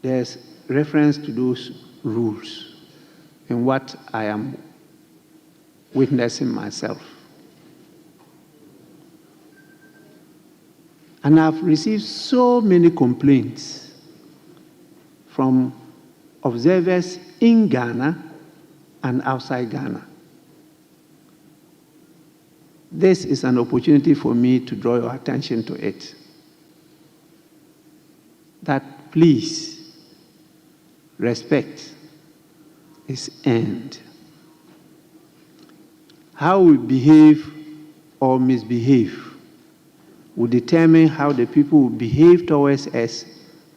there's reference to those rules in what I am witnessing myself. And I've received so many complaints from observers in Ghana and outside Ghana. This is an opportunity for me to draw your attention to it. That please, respect is earned. How we behave or misbehave will determine how the people will behave towards us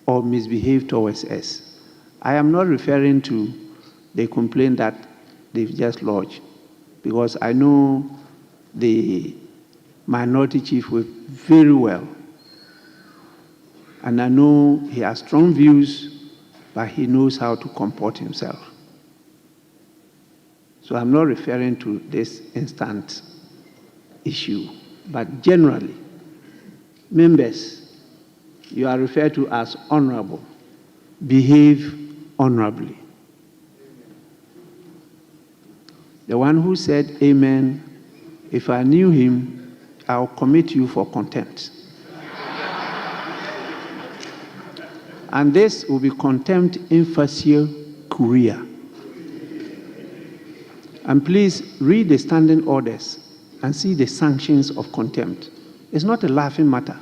or misbehave towards us. I am not referring to the complaint that they've just lodged, because I know the minority chief very well. And I know he has strong views, but he knows how to comport himself. So I'm not referring to this instant issue, but generally, members, you are referred to as honorable. Behave honorably. The one who said amen, if I knew him, I'll commit you for contempt. And this will be contempt in facie curia. And please read the standing orders and see the sanctions of contempt. It's not a laughing matter.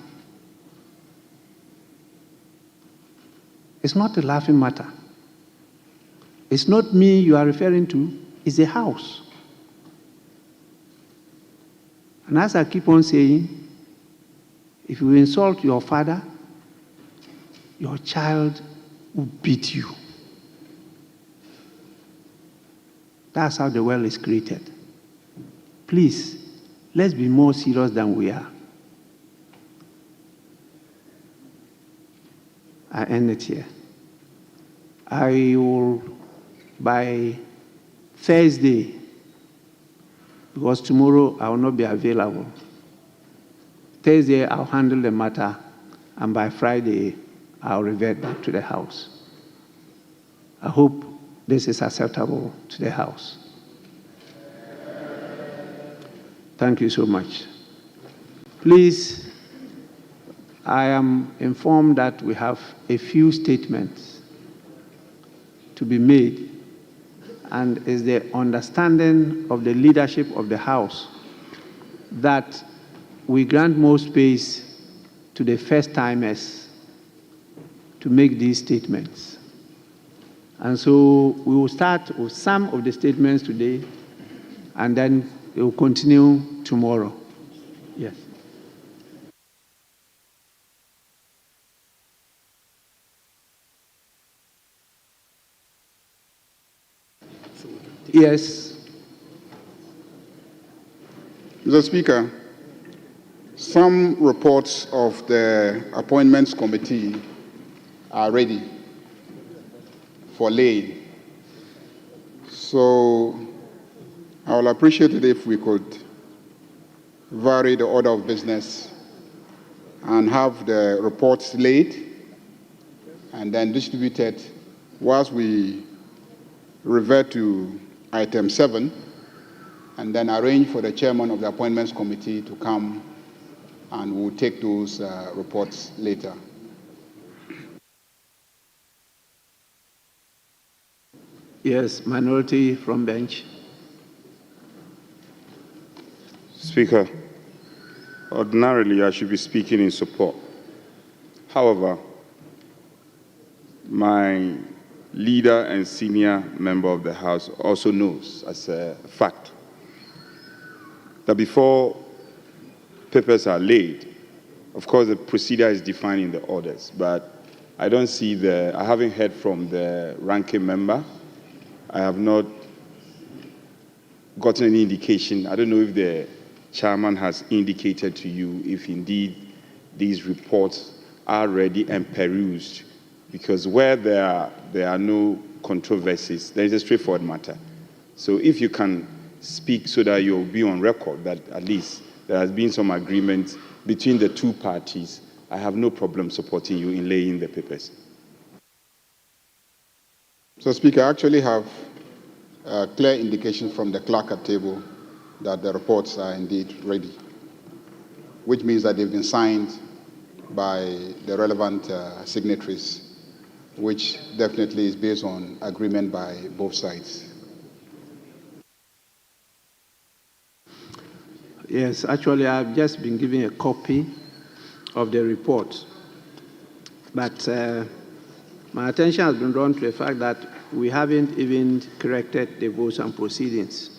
It's not a laughing matter. It's not me you are referring to, it's the House. And as I keep on saying, if you insult your father, your child will beat you. That's how the world is created. Please, let's be more serious than we are. I end it here. I will, by Thursday, because tomorrow I will not be available. Thursday, I'll handle the matter, and by Friday, I'll revert back to the House. I hope this is acceptable to the House. Thank you so much. Please, I am informed that we have a few statements to be made, and it's the understanding of the leadership of the House that we grant more space to the first-timers to make these statements. And so we will start with some of the statements today, and then it will continue tomorrow. Yes. Yes. Mr. Speaker, some reports of the Appointments Committee are ready for laying. So I will appreciate it if we could vary the order of business and have the reports laid and then distributed whilst we revert to item 7, and then arrange for the chairman of the Appointments Committee to come, and we'll take those reports later. Yes, minority from bench. Speaker, ordinarily I should be speaking in support. However, my leader and senior member of the House also knows as a fact that before papers are laid, of course the procedure is defined in the orders, but I haven't heard from the ranking member. I have not gotten any indication. I don't know if the chairman has indicated to you if indeed these reports are ready and perused, because where there are no controversies, there is a straightforward matter. So if you can speak so that you'll be on record that at least there has been some agreement between the two parties, I have no problem supporting you in laying the papers. So, Speaker, I actually have a clear indication from the clerk at table that the reports are indeed ready, which means that they've been signed by the relevant signatories, which definitely is based on agreement by both sides. Yes, actually, I've just been given a copy of the report, but my attention has been drawn to the fact that we haven't even corrected the votes and proceedings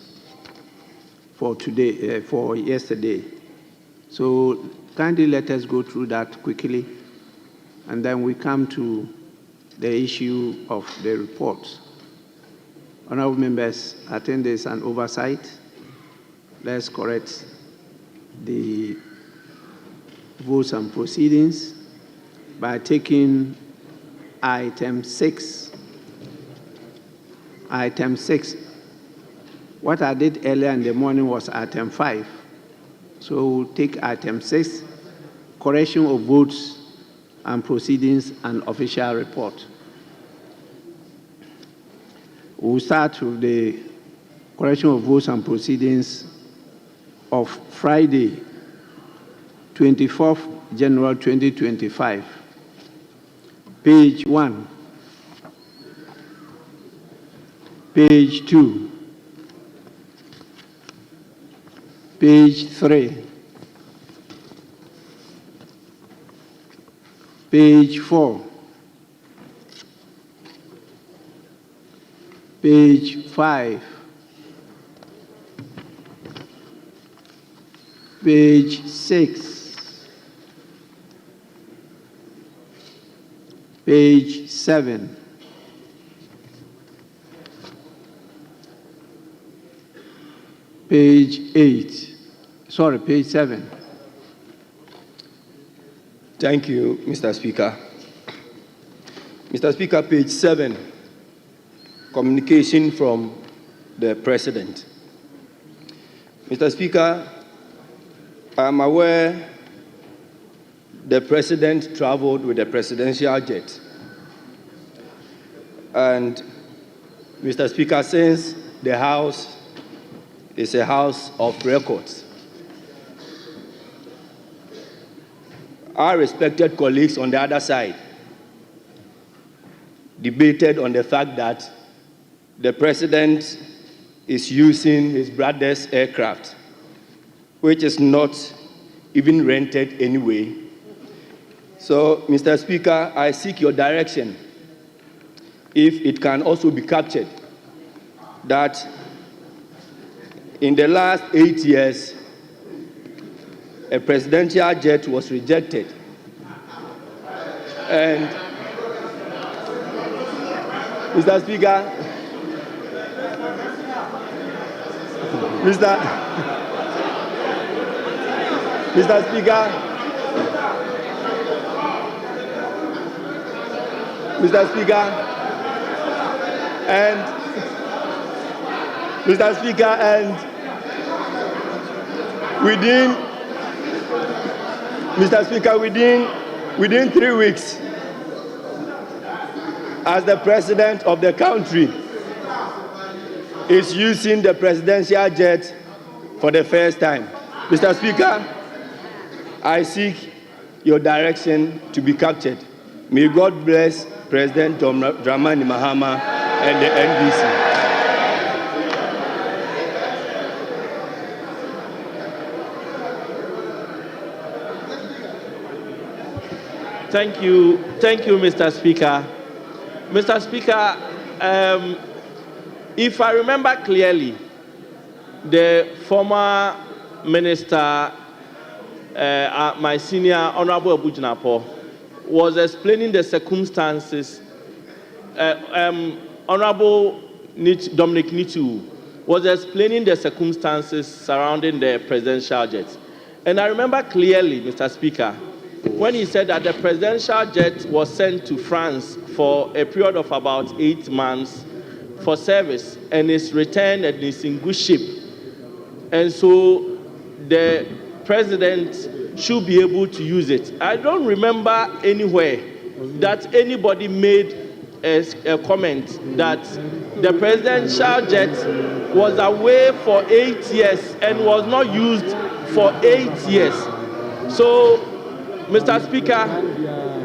for today, for yesterday. So kindly let us go through that quickly, and then we come to the issue of the report. Honorable members, I think there's an oversight. Let's correct the votes and proceedings by taking item 6. Item 6. What I did earlier in the morning was item 5. So we'll take item 6, correction of votes and proceedings and official report. We'll start with the correction of votes and proceedings of Friday, 24th January 2025. Page 1, page 2, page 3, page 4, page 5, page 6, page 7, page 8, sorry, page 7. Thank you, Mr. Speaker. Mr. Speaker, page 7, communication from the President. Mr. Speaker, I am aware the President traveled with a presidential jet, and Mr. Speaker, since the House is a house of records, our respected colleagues on the other side debated on the fact that the president is using his brother's aircraft, which is not even rented anyway. So, Mr. Speaker, I seek your direction, if it can also be captured, that in the last 8 years, a presidential jet was rejected. And, Mr. Speaker, Mr. Speaker, Mr. Speaker, and Mr. Speaker, and within 3 weeks, as the president of the country is using the presidential jet for the first time. Mr. Speaker, I seek your direction to be captured. May God bless President Dramani Mahama and the NDC. Thank you, Mr. Speaker. Mr. Speaker, if I remember clearly, the former minister, my senior Honorable Abujinapo, was explaining the circumstances. Honorable Dominic Nitu was explaining the circumstances surrounding the presidential jet. And I remember clearly, Mr. Speaker, when he said that the presidential jet was sent to France for a period of about 8 months for service and is returned and is in good shape. And so the president should be able to use it. I don't remember anywhere that anybody made a comment that the presidential jet was away for 8 years and was not used for 8 years. So, Mr. Speaker,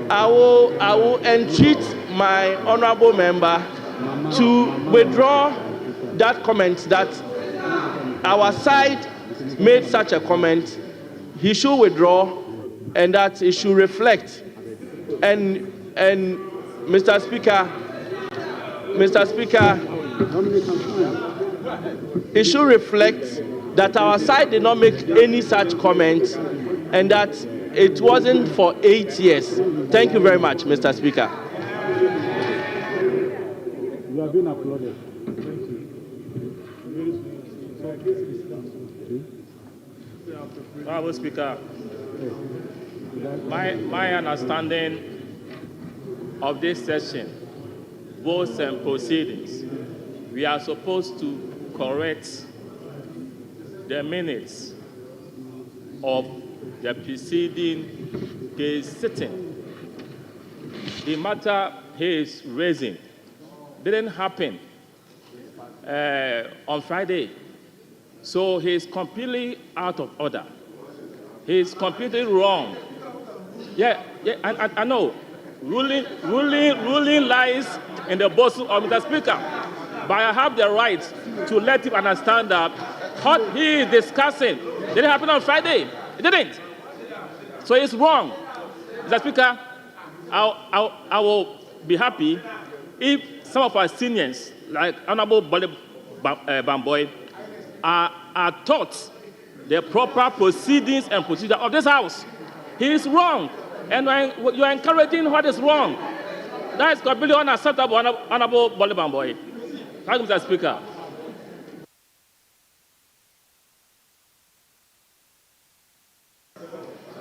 I will entreat my honorable member to withdraw that comment that our side made such a comment. He should withdraw, and that it should reflect. And Mr. Speaker, it should reflect that our side did not make any such comment, and that it wasn't for 8 years. Thank you very much, Mr. Speaker. You have been applauded. Honorable Speaker, my understanding of this session, votes and proceedings, we are supposed to correct the minutes of the preceding case sitting. The matter he is raising didn't happen on Friday, so he is completely out of order. He is completely wrong. Yeah, I know. Ruling lies in the bosom of Mr. Speaker, but I have the right to let him understand that what he is discussing didn't happen on Friday. It didn't. So it's wrong. Mr. Speaker, I will be happy if some of our seniors, like Honorable Bamboy, are taught the proper proceedings and procedure of this House. He is wrong, and you are encouraging what is wrong. That is completely unacceptable, Honorable Bamboy. Thank you, Mr. Speaker.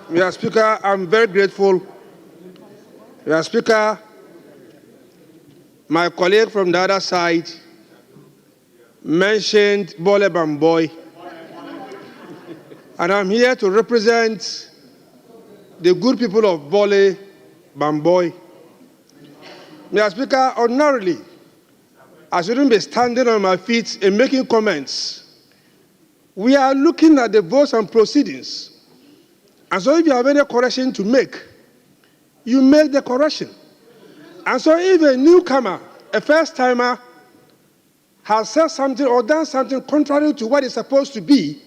Mr. Speaker, I'm very grateful. Mr. Speaker, my colleague from the other side mentioned Bole Bamboy, and I'm here to represent the good people of Bole Bamboy. Mr. Speaker, ordinarily, I shouldn't be standing on my feet and making comments. We are looking at the votes and proceedings. And so if you have any correction to make, you make the correction. And so if a newcomer, a first-timer, has said something or done something contrary to what is supposed to be,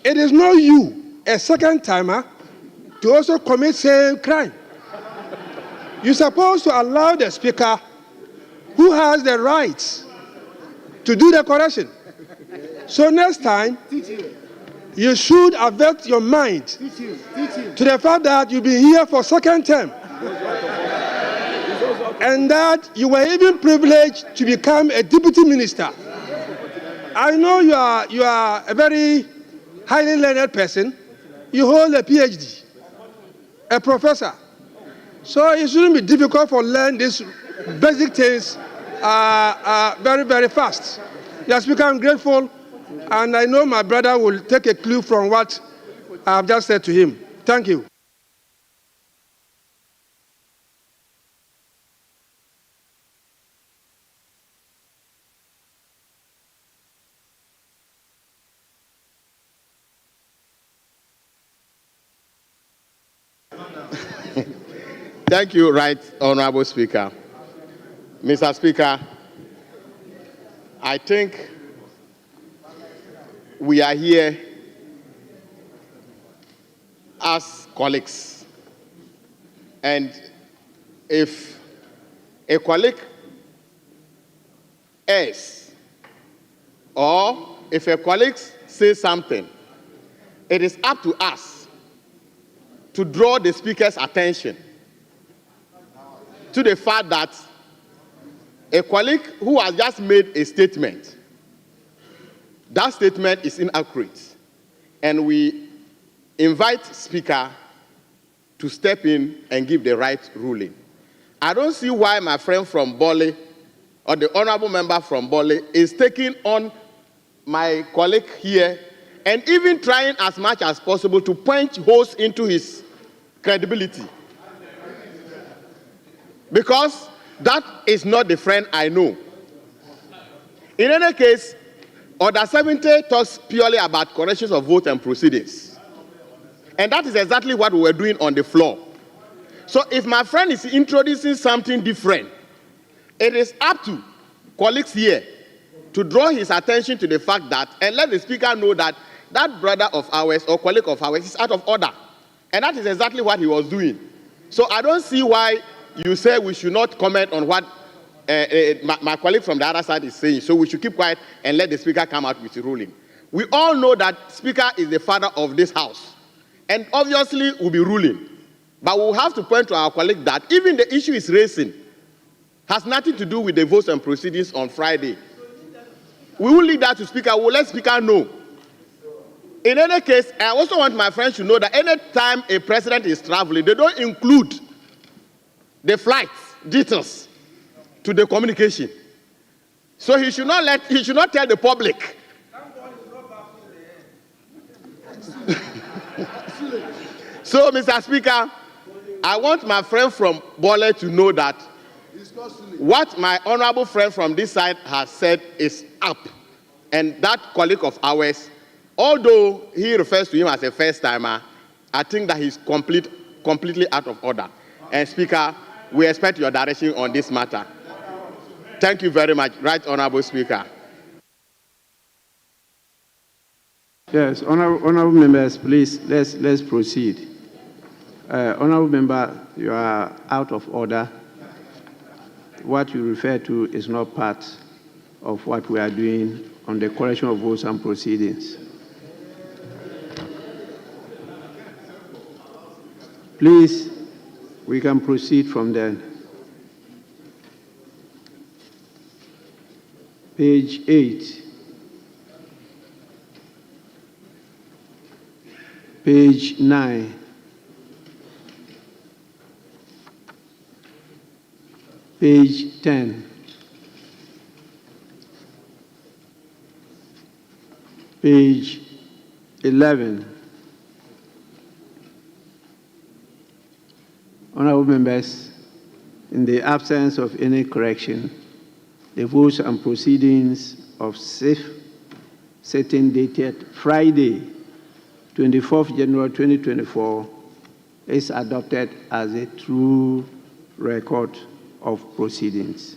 it is not you, a second-timer, to also commit same crime. You're supposed to allow the speaker who has the right to do the correction. So next time, you should avert your mind to the fact that you've been here for second term and that you were even privileged to become a deputy minister. I know you are a very highly learned person. You hold a PhD, a professor. So it shouldn't be difficult for learn these basic things very, very fast. Yes, Speaker, I'm grateful, and I know my brother will take a clue from what I have just said to him. Thank you. Thank you, Right Honorable Speaker. Mr. Speaker, I think we are here as colleagues. And if a colleague errs, or if a colleague says something, it is up to us to draw the speaker's attention to the fact that a colleague who has just made a statement, that statement is inaccurate. And we invite Speaker to step in and give the right ruling. I don't see why my friend from Bole, or the honorable member from Bole, is taking on my colleague here and even trying as much as possible to punch holes into his credibility. Because that is not the friend I know. In any case, Order 70 talks purely about corrections of vote and proceedings. And that is exactly what we were doing on the floor. So if my friend is introducing something different, it is up to colleagues here to draw his attention to the fact that, and let the speaker know that that brother of ours or colleague of ours is out of order. And that is exactly what he was doing. So I don't see why you say we should not comment on what my colleague from the other side is saying. So we should keep quiet and let the speaker come out with the ruling. We all know that speaker is the father of this house. And obviously we'll be ruling. But we'll have to point to our colleague that even the issue is raising has nothing to do with the votes and proceedings on Friday. We will leave that to speaker. We'll let speaker know. In any case, I also want my friends to know that any time a president is traveling, they don't include the flight details to the communication. So he should not tell the public. So, Mr. Speaker, I want my friend from Bole to know that what my honorable friend from this side has said is up. And that colleague of ours, although he refers to him as a first-timer, I think that he's completely out of order. And Speaker, we expect your direction on this matter. Thank you very much, Right Honorable Speaker. Yes, honorable members, please, let's proceed. Honorable member, you are out of order. What you refer to is not part of what we are doing on the correction of votes and proceedings. Please, we can proceed from there. Page 8. Page 9. Page 10. Page 11. Honorable members, in the absence of any correction, The votes and proceedings of safe sitting dated Friday, 24th January 2024 is adopted as a true record of proceedings.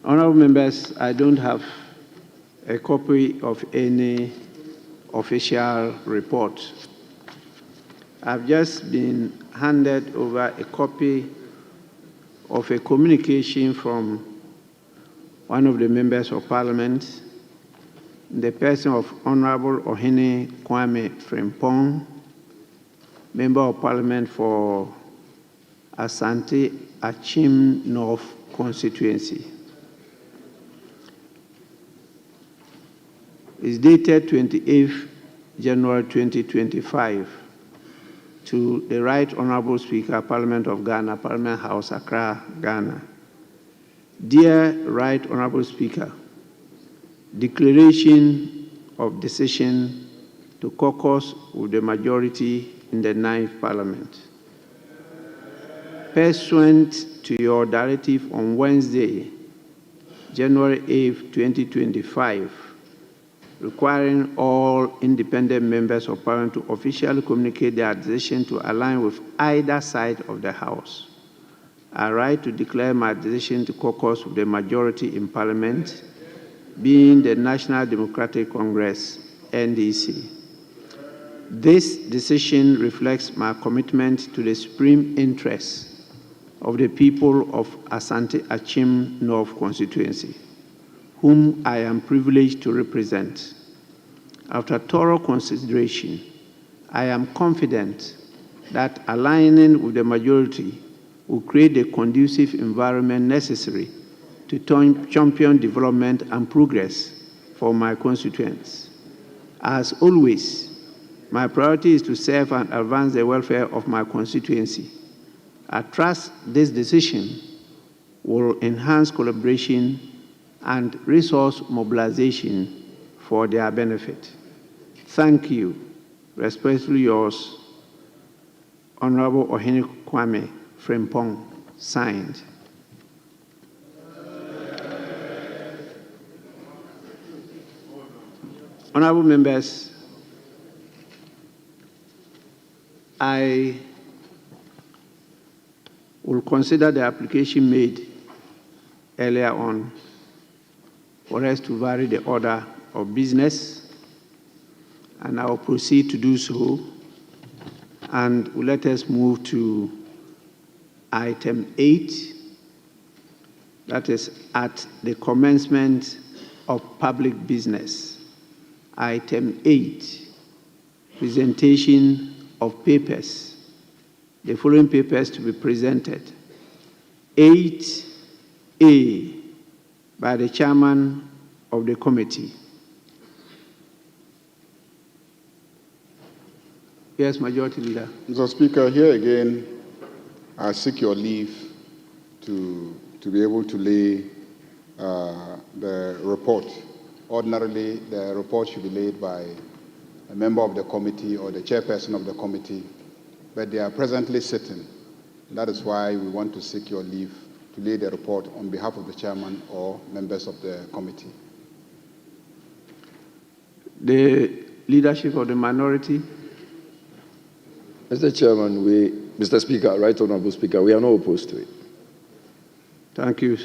Honorable members, I don't have a copy of any official report. I've just been handed over a copy of a communication from one of the members of parliament, the person of Honorable Ohene Kwame Frimpong, member of parliament for Asante Achim North constituency. It's dated 28th January 2025 to the Right Honorable Speaker, Parliament of Ghana, Parliament House, Accra, Ghana. Dear Right Honorable Speaker, declaration of decision to caucus with the majority in the 9th Parliament. Pursuant to your directive on Wednesday, January 8th, 2025, requiring all independent members of Parliament to officially communicate their decision to align with either side of the House. I write to declare my decision to caucus with the majority in Parliament, being the National Democratic Congress, NDC. This decision reflects my commitment to the supreme interests of the people of Asante Achim North constituency, whom I am privileged to represent. After thorough consideration, I am confident that aligning with the majority will create the conducive environment necessary to champion development and progress for my constituents. As always, my priority is to serve and advance the welfare of my constituency. I trust this decision will enhance collaboration and resource mobilization for their benefit. Thank you. Respectfully yours, Honorable Ohene Kwame Frimpong, signed. Honorable members, I will consider the application made earlier on for us to vary the order of business, and I will proceed to do so. And let us move to item 8, that is at the commencement of public business. Item 8, presentation of papers. The following papers to be presented. 8A, by the chairman of the committee. Yes, Majority Leader. Mr. Speaker, here again, I seek your leave to be able to lay the report. Ordinarily, the report should be laid by a member of the committee or the chairperson of the committee, but they are presently sitting. That is why we want to seek your leave to lay the report on behalf of the chairman or members of the committee. The leadership of the minority. Mr. Chairman, Mr. Speaker, Right Honorable Speaker, we are not opposed to it. Thank you.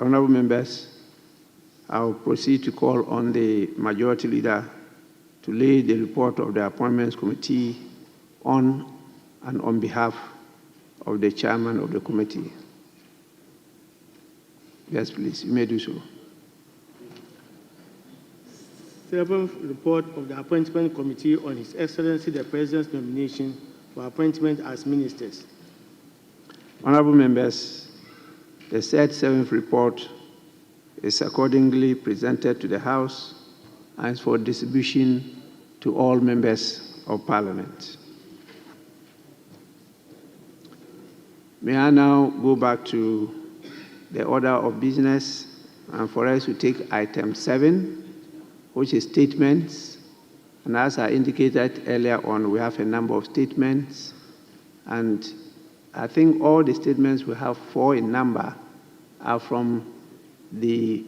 Honorable members, I will proceed to call on the majority leader to lay the report of the appointments committee on and on behalf of the chairman of the committee. Yes, please, you may do so. 7th report of the Appointment Committee on His Excellency the President's nomination for appointment as ministers. Honorable members, the said 7th report is accordingly presented to the House and is for distribution to all members of Parliament. May I now go back to the order of business and for us to take item 7, which is statements. And as I indicated earlier on, we have a number of statements. And I think all the statements, we have 4 in number, are from the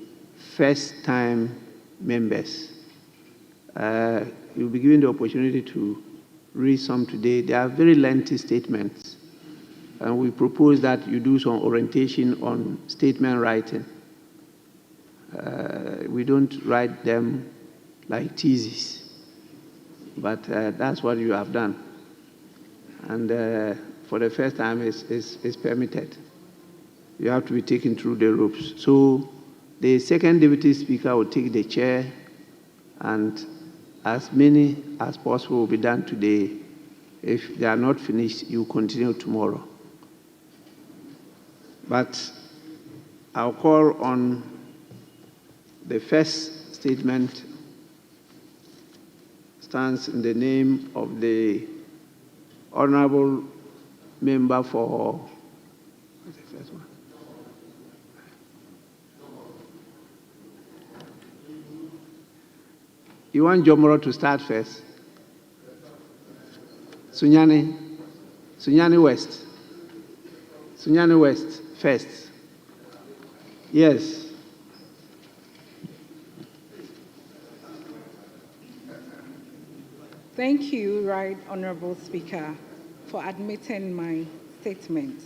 first-time members. You'll be given the opportunity to read some today. They are very lengthy statements. And we propose that you do some orientation on statement writing. We don't write them like theses, but that's what you have done. And for the first time, it's permitted. You have to be taken through the ropes. So the second deputy speaker will take the chair, and as many as possible will be done today. If they are not finished, you continue tomorrow. But I'll call on the first statement. Stands in the name of the honorable member for, what's the first one? You want Jomoro to start first? Sunyani West. Sunyani West first. Yes. Thank you, Right Honorable Speaker, for admitting my statement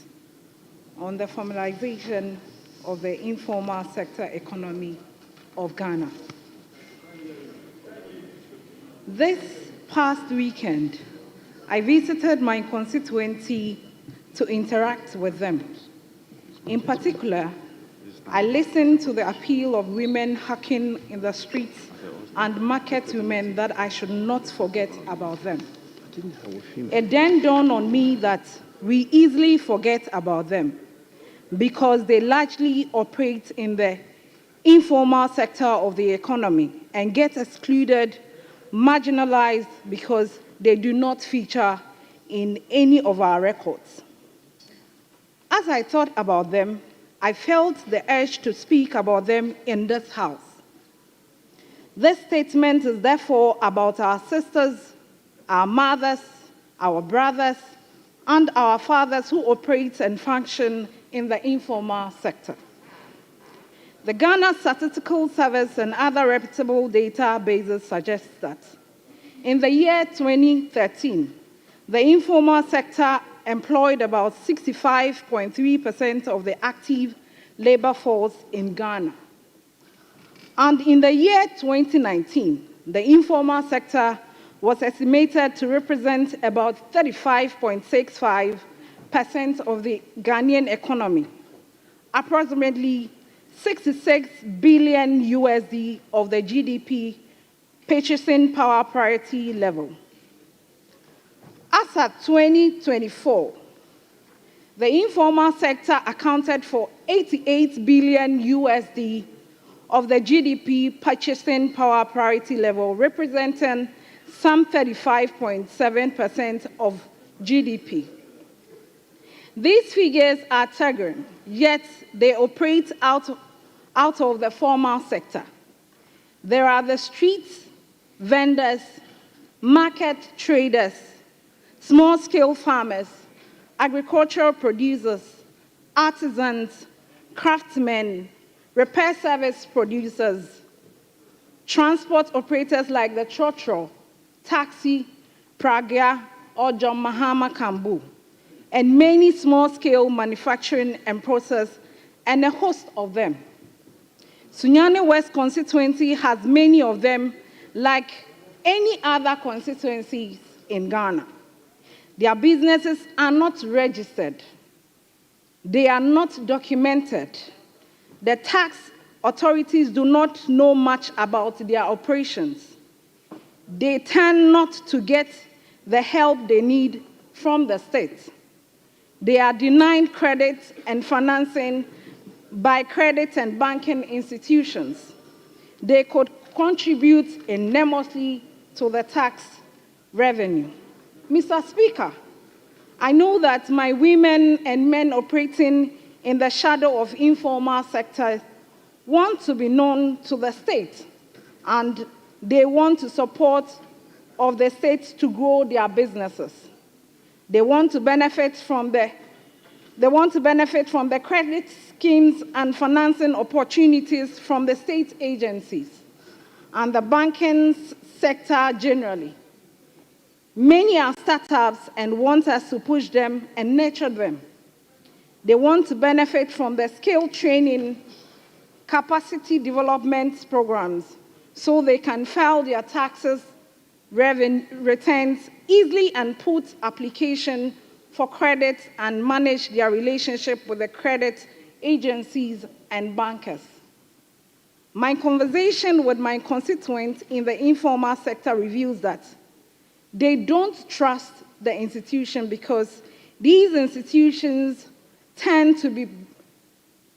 on the formalization of the informal sector economy of Ghana. This past weekend, I visited my constituency to interact with them. In particular, I listened to the appeal of women hawking in the streets and market women that I should not forget about them. It then dawned on me that we easily forget about them because they largely operate in the informal sector of the economy and get excluded, marginalized because they do not feature in any of our records. As I thought about them, I felt the urge to speak about them in this House. This statement is therefore about our sisters, our mothers, our brothers, and our fathers who operate and function in the informal sector. The Ghana Statistical Service and other reputable databases suggest that in the year 2013, the informal sector employed about 65.3% of the active labor force in Ghana. And in the year 2019, the informal sector was estimated to represent about 35.65% of the Ghanaian economy, approximately 66 billion USD of the GDP purchasing power parity level. As at 2024, the informal sector accounted for 88 billion USD of the GDP purchasing power parity level, representing some 35.7% of GDP. These figures are staggering, yet they operate out of the formal sector. There are the streets, vendors, market traders, small-scale farmers, agricultural producers, artisans, craftsmen, repair service producers, transport operators like the Trotro, Taxi, Pragya, or John Mahama Kambu, and many small-scale manufacturing and process, and a host of them. Sunyani West constituency has many of them, like any other constituencies in Ghana. Their businesses are not registered. They are not documented. The tax authorities do not know much about their operations. they tend not to get the help they need from the state. They are denied credit and financing by credit and banking institutions. They could contribute enormously to the tax revenue. Mr. Speaker, I know that my women and men operating in the shadow of informal sector want to be known to the state, and they want to support of the state to grow their businesses. They want to benefit from the credit schemes and financing opportunities from the state agencies and the banking sector generally. Many are startups and want us to push them and nurture them. They want to benefit from the skill training, capacity development programs so they can file their taxes, returns easily and put application for credit and manage their relationship with the credit agencies and bankers. My conversation with my constituents in the informal sector reveals that they don't trust the institution because these institutions tend to be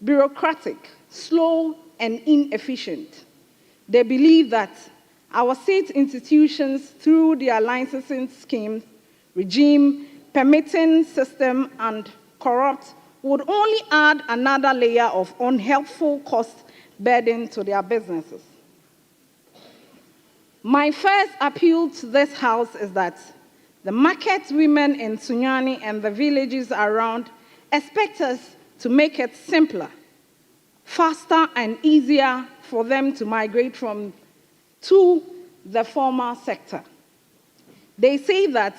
bureaucratic, slow, and inefficient. They believe that our state institutions, through their licensing scheme, regime, permitting system, and corrupt, would only add another layer of unhelpful cost burden to their businesses. My first appeal to this House is that the market women in Sunyani and the villages around expect us to make it simpler, faster, and easier for them to migrate to the formal sector. They say that,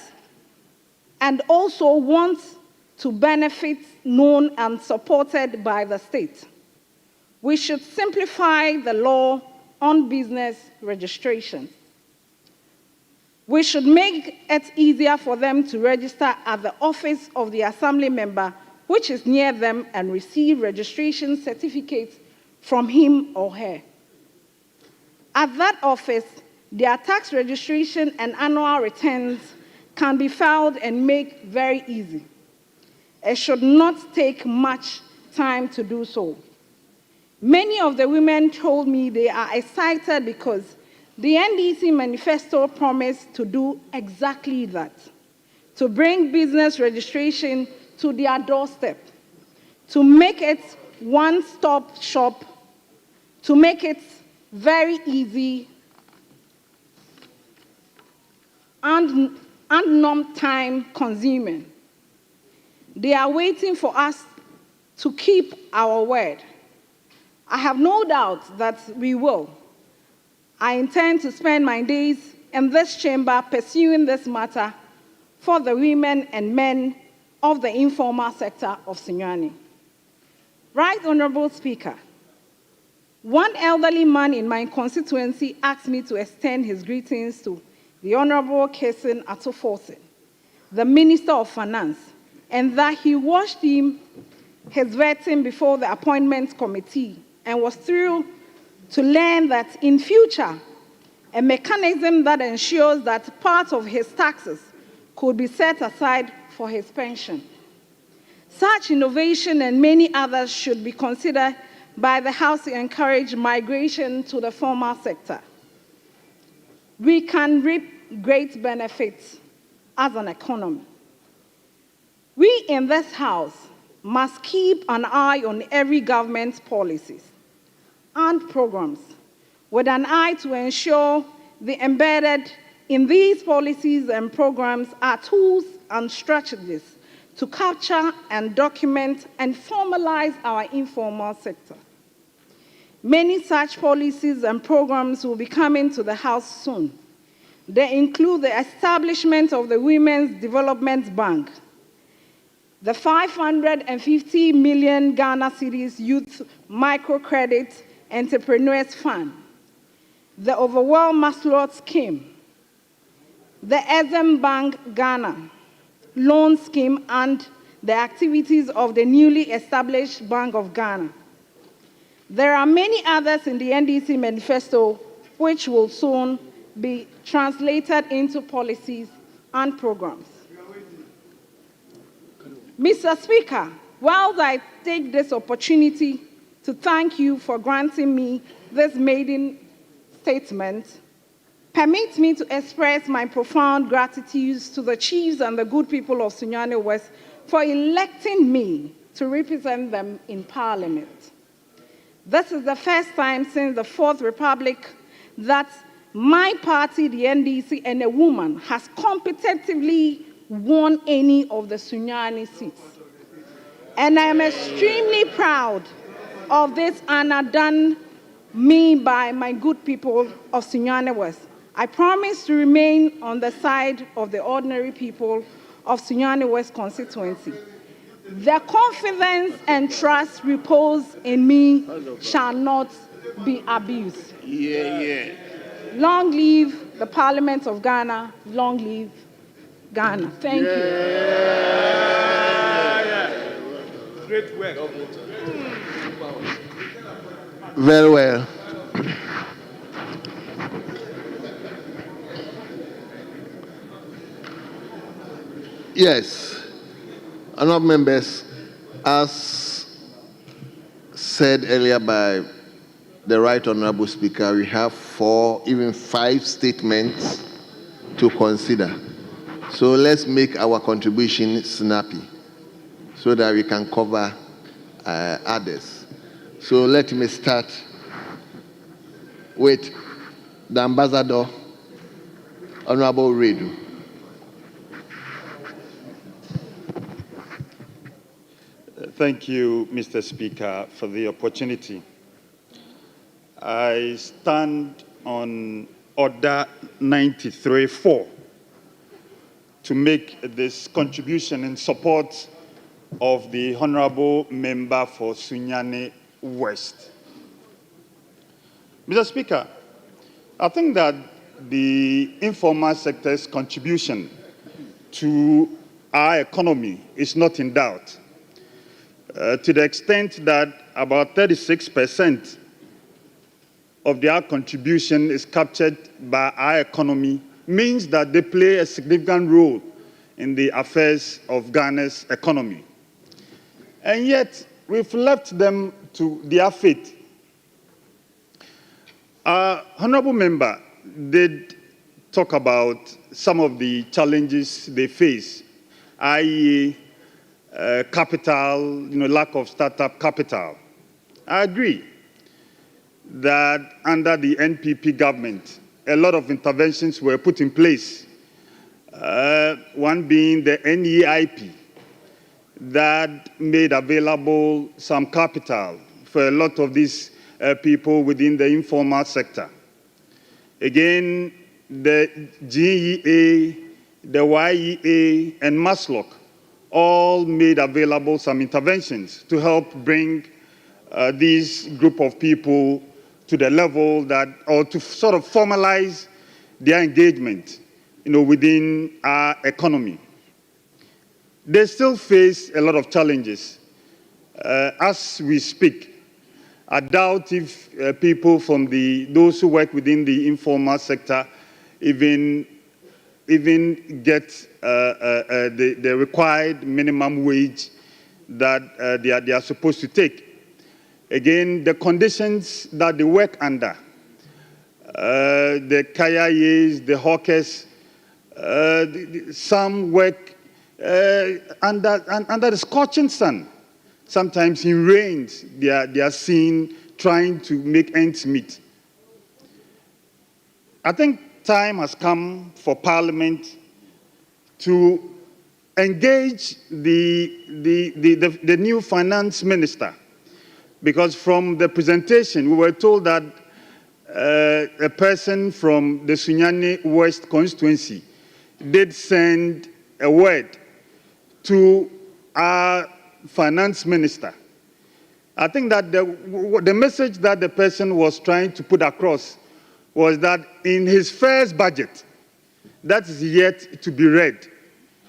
and also want to benefit known and supported by the state. We should simplify the law on business registration. We should make it easier for them to register at the office of the assembly member, which is near them, and receive registration certificates from him or her. At that office, their tax registration and annual returns can be filed and made very easy. It should not take much time to do so. Many of the women told me they are excited because the NDC manifesto promised to do exactly that, to bring business registration to their doorstep, to make it one-stop shop, to make it very easy and non-time consuming. They are waiting for us to keep our word. I have no doubt that we will. I intend to spend my days in this chamber pursuing this matter for the women and men of the informal sector of Sunyani. Right Honorable Speaker, one elderly man in my constituency asked me to extend his greetings to the Honorable Kesin Atoforsen, the Minister of Finance, and that he watched his vetting before the Appointments Committee and was thrilled to learn that in future, a mechanism that ensures that part of his taxes could be set aside for his pension. Such innovation and many others should be considered by the House to encourage migration to the formal sector. We can reap great benefits as an economy. We in this House must keep an eye on every government's policies and programs with an eye to ensure the embedded in these policies and programs are tools and strategies to capture and document and formalize our informal sector. Many such policies and programs will be coming to the House soon. They include the establishment of the Women's Development Bank, the 550 million Ghana cedis Youth Microcredit Entrepreneurs Fund, the Overwhelmed Maslot Scheme, the Exim Bank Ghana loan scheme, and the activities of the newly established Bank of Ghana. There are many others in the NDC manifesto which will soon be translated into policies and programs. Mr. Speaker, whilst I take this opportunity to thank you for granting me this maiden statement, permit me to express my profound gratitude to the chiefs and the good people of Sunyani West for electing me to represent them in Parliament. This is the first time since the Fourth Republic that my party, the NDC, and a woman has competitively won any of the Sunyani seats. And I am extremely proud of this honor done me by my good people of Sunyani West. I promise to remain on the side of the ordinary people of Sunyani West constituency. The confidence and trust reposed in me shall not be abused. Long live the Parliament of Ghana. Long live Ghana. Thank you. Great work. Very well. Yes, honourable members, as said earlier by the Right Honourable Speaker, we have 4, even 5 statements to consider. So let's make our contribution snappy so that we can cover others. So let me start with the Ambassador, Honourable Redu. Thank you, Mr. Speaker, for the opportunity. I stand on Order 93.4 to make this contribution in support of the Honourable Member for Sunyani West. Mr. Speaker, I think that the informal sector's contribution to our economy is not in doubt. To the extent that about 36% of their contribution is captured by our economy, means that they play a significant role in the affairs of Ghana's economy. And yet, we've left them to their fate. Our honourable member did talk about some of the challenges they face, i.e., capital, lack of startup capital. I agree that under the NPP government, a lot of interventions were put in place. One being the NEIP that made available some capital for a lot of these people within the informal sector. Again, the GEA, the YEA, and MASLOC all made available some interventions to help bring this group of people to the level that, or to sort of formalize their engagement, within our economy. They still face a lot of challenges. As we speak, I doubt if people from those who work within the informal sector even get the required minimum wage that they are supposed to take. Again, the conditions that they work under, the kayayes, the hawkers, some work under the scorching sun. Sometimes in rains, they are seen trying to make ends meet. I think time has come for Parliament to engage the new finance minister, because from the presentation, we were told that a person from the Sunyani West constituency did send a word to our finance minister. I think that the message that the person was trying to put across was that in his first budget, that is yet to be read,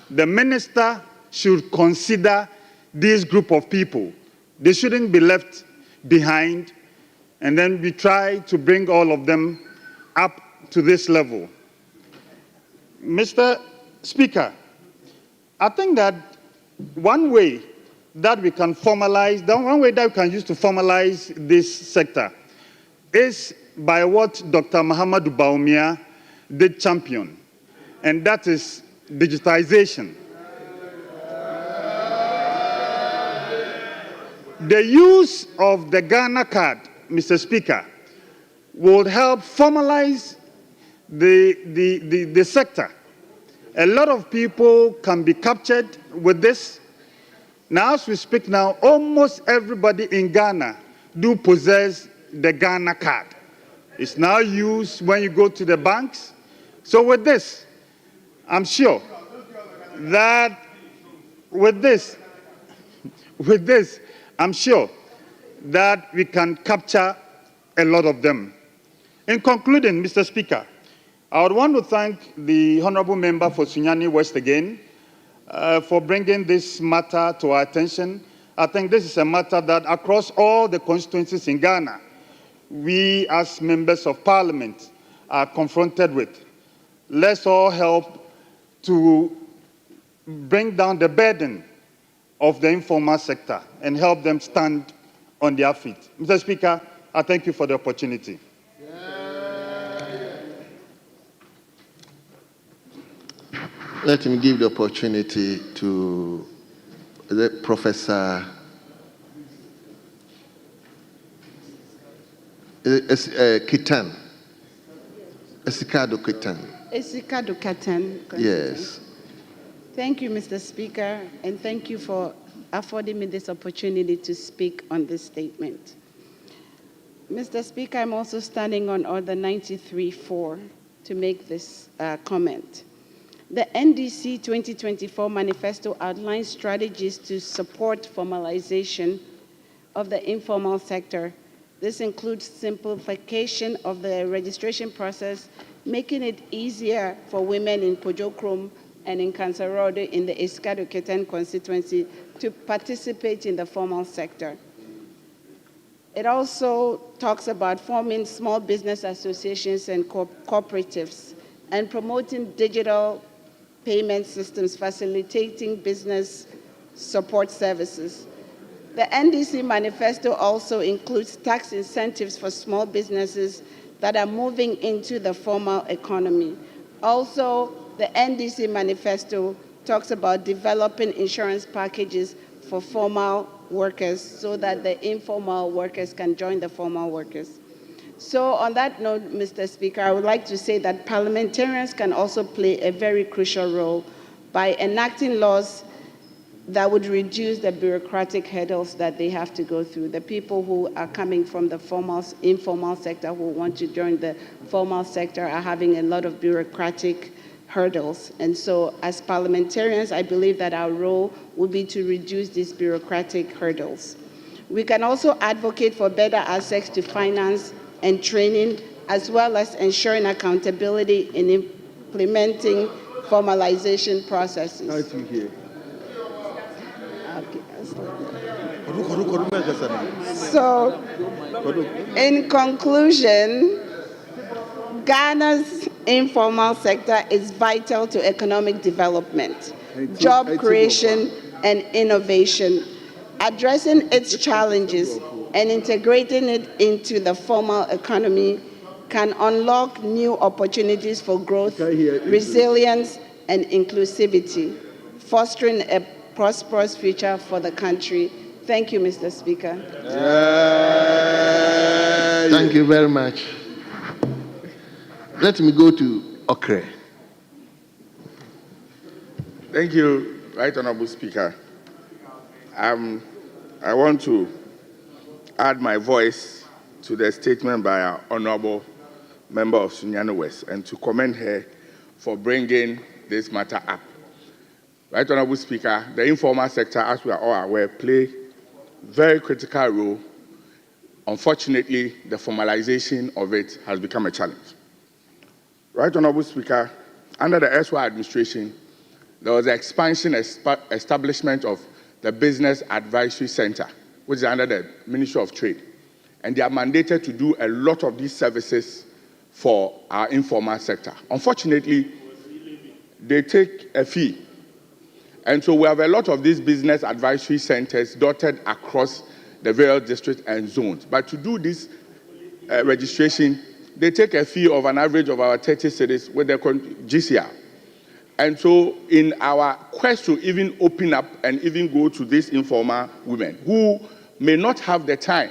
the minister should consider this group of people. They shouldn't be left behind, and then we try to bring all of them up to this level. Mr. Speaker, I think that one way that we can formalize, one way that we can use to formalize this sector is by what Dr. Mahamadou Bawumia did champion, and that is digitization. The use of the Ghana card, Mr. Speaker, will help formalize the sector. A lot of people can be captured with this. Now, as we speak now, almost everybody in Ghana do possess the Ghana card. It's now used when you go to the banks. So with this, I'm sure that I'm sure that we can capture a lot of them. In concluding, Mr. Speaker, I would want to thank the Honorable Member for Sunyani West again for bringing this matter to our attention. I think this is a matter that across all the constituencies in Ghana, we as members of parliament are confronted with. Let's all help to bring down the burden of the informal sector and help them stand on their feet. Mr. Speaker, I thank you for the opportunity. Let me give the opportunity to the Professor Kitan. Esikado Kitan. Esikado Kitan. Yes. Thank you, Mr. Speaker, and thank you for affording me this opportunity to speak on this statement. Mr. Speaker, I'm also standing on Order 93-4 to make this comment. The NDC 2024 manifesto outlines strategies to support formalization of the informal sector. This includes simplification of the registration process, making it easier for women in Pojokrom and in Kansarodo in the Esikado Keten constituency to participate in the formal sector. It also talks about forming small business associations and cooperatives and promoting digital payment systems, facilitating business support services. The NDC manifesto also includes tax incentives for small businesses that are moving into the formal economy. Also, the NDC manifesto talks about developing insurance packages for formal workers so that the informal workers can join the formal workers. So on that note, Mr. Speaker, I would like to say that parliamentarians can also play a very crucial role by enacting laws that would reduce the bureaucratic hurdles that they have to go through. The people who are coming from the informal sector who want to join the formal sector are having a lot of bureaucratic hurdles. And so as parliamentarians, I believe that our role will be to reduce these bureaucratic hurdles. We can also advocate for better access to finance and training, as well as ensuring accountability in implementing formalization processes. Nice to hear. So, in conclusion, Ghana's informal sector is vital to economic development, job creation, and innovation. Addressing its challenges and integrating it into the formal economy can unlock new opportunities for growth, resilience, and inclusivity, fostering a prosperous future for the country. Thank you, Mr. Speaker. Thank you very much. Let me go to Okre. Thank you, Right Honorable Speaker. I want to add my voice to the statement by our Honorable Member of Sunyani West and to commend her for bringing this matter up. Right Honorable Speaker, the informal sector, as we are all aware, play a very critical role. Unfortunately, the formalization of it has become a challenge. Right Honorable Speaker, under the SY administration, there was an expansion establishment of the Business Advisory Center, which is under the Ministry of Trade. And they are mandated to do a lot of these services for our informal sector. Unfortunately, they take a fee. And so we have a lot of these business advisory centers dotted across the various districts and zones. But to do this registration, they take a fee of an average of our 30 cities with the GCR. And so in our quest to even open up and even go to these informal women who may not have the time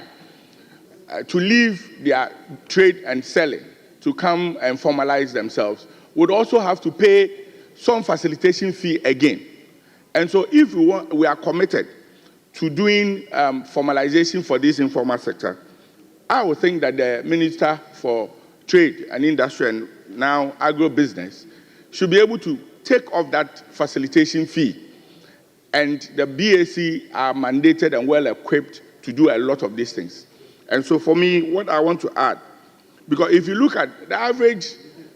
to leave their trade and selling to come and formalize themselves, would also have to pay some facilitation fee again. And so if we are committed to doing formalization for this informal sector, I would think that the Minister for Trade and Industry and now Agribusiness should be able to take off that facilitation fee. And the BAC are mandated and well equipped to do a lot of these things. And so for me, what I want to add, because if you look at the average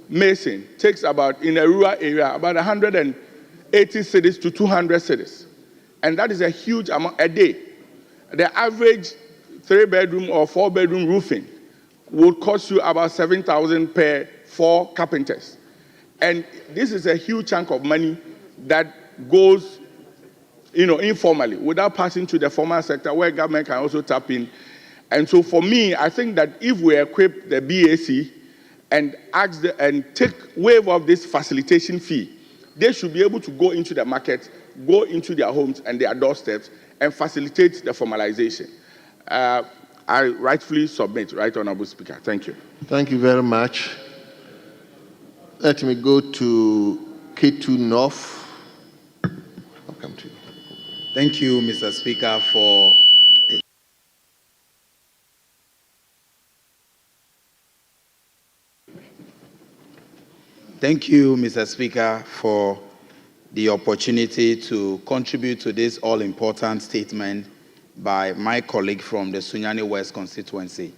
mason takes about, in a rural area, about 180 cities to 200 cities. And that is a huge amount a day. The average 3-bedroom or 4-bedroom roofing would cost you about 7,000 per 4 carpenters. And this is a huge chunk of money that goes, informally, without passing to the formal sector where government can also tap in. And so for me, I think that if we equip the BAC and waive off this facilitation fee, they should be able to go into the market, go into their homes and their doorsteps and facilitate the formalization. I rightfully submit, Right Honorable Speaker. Thank you. Thank you very much. Let me go to K2 North. Welcome to you. Thank you, Mr. Speaker, for Thank you, Mr. Speaker, for the opportunity to contribute to this all-important statement by my colleague from the Sunyani West constituency.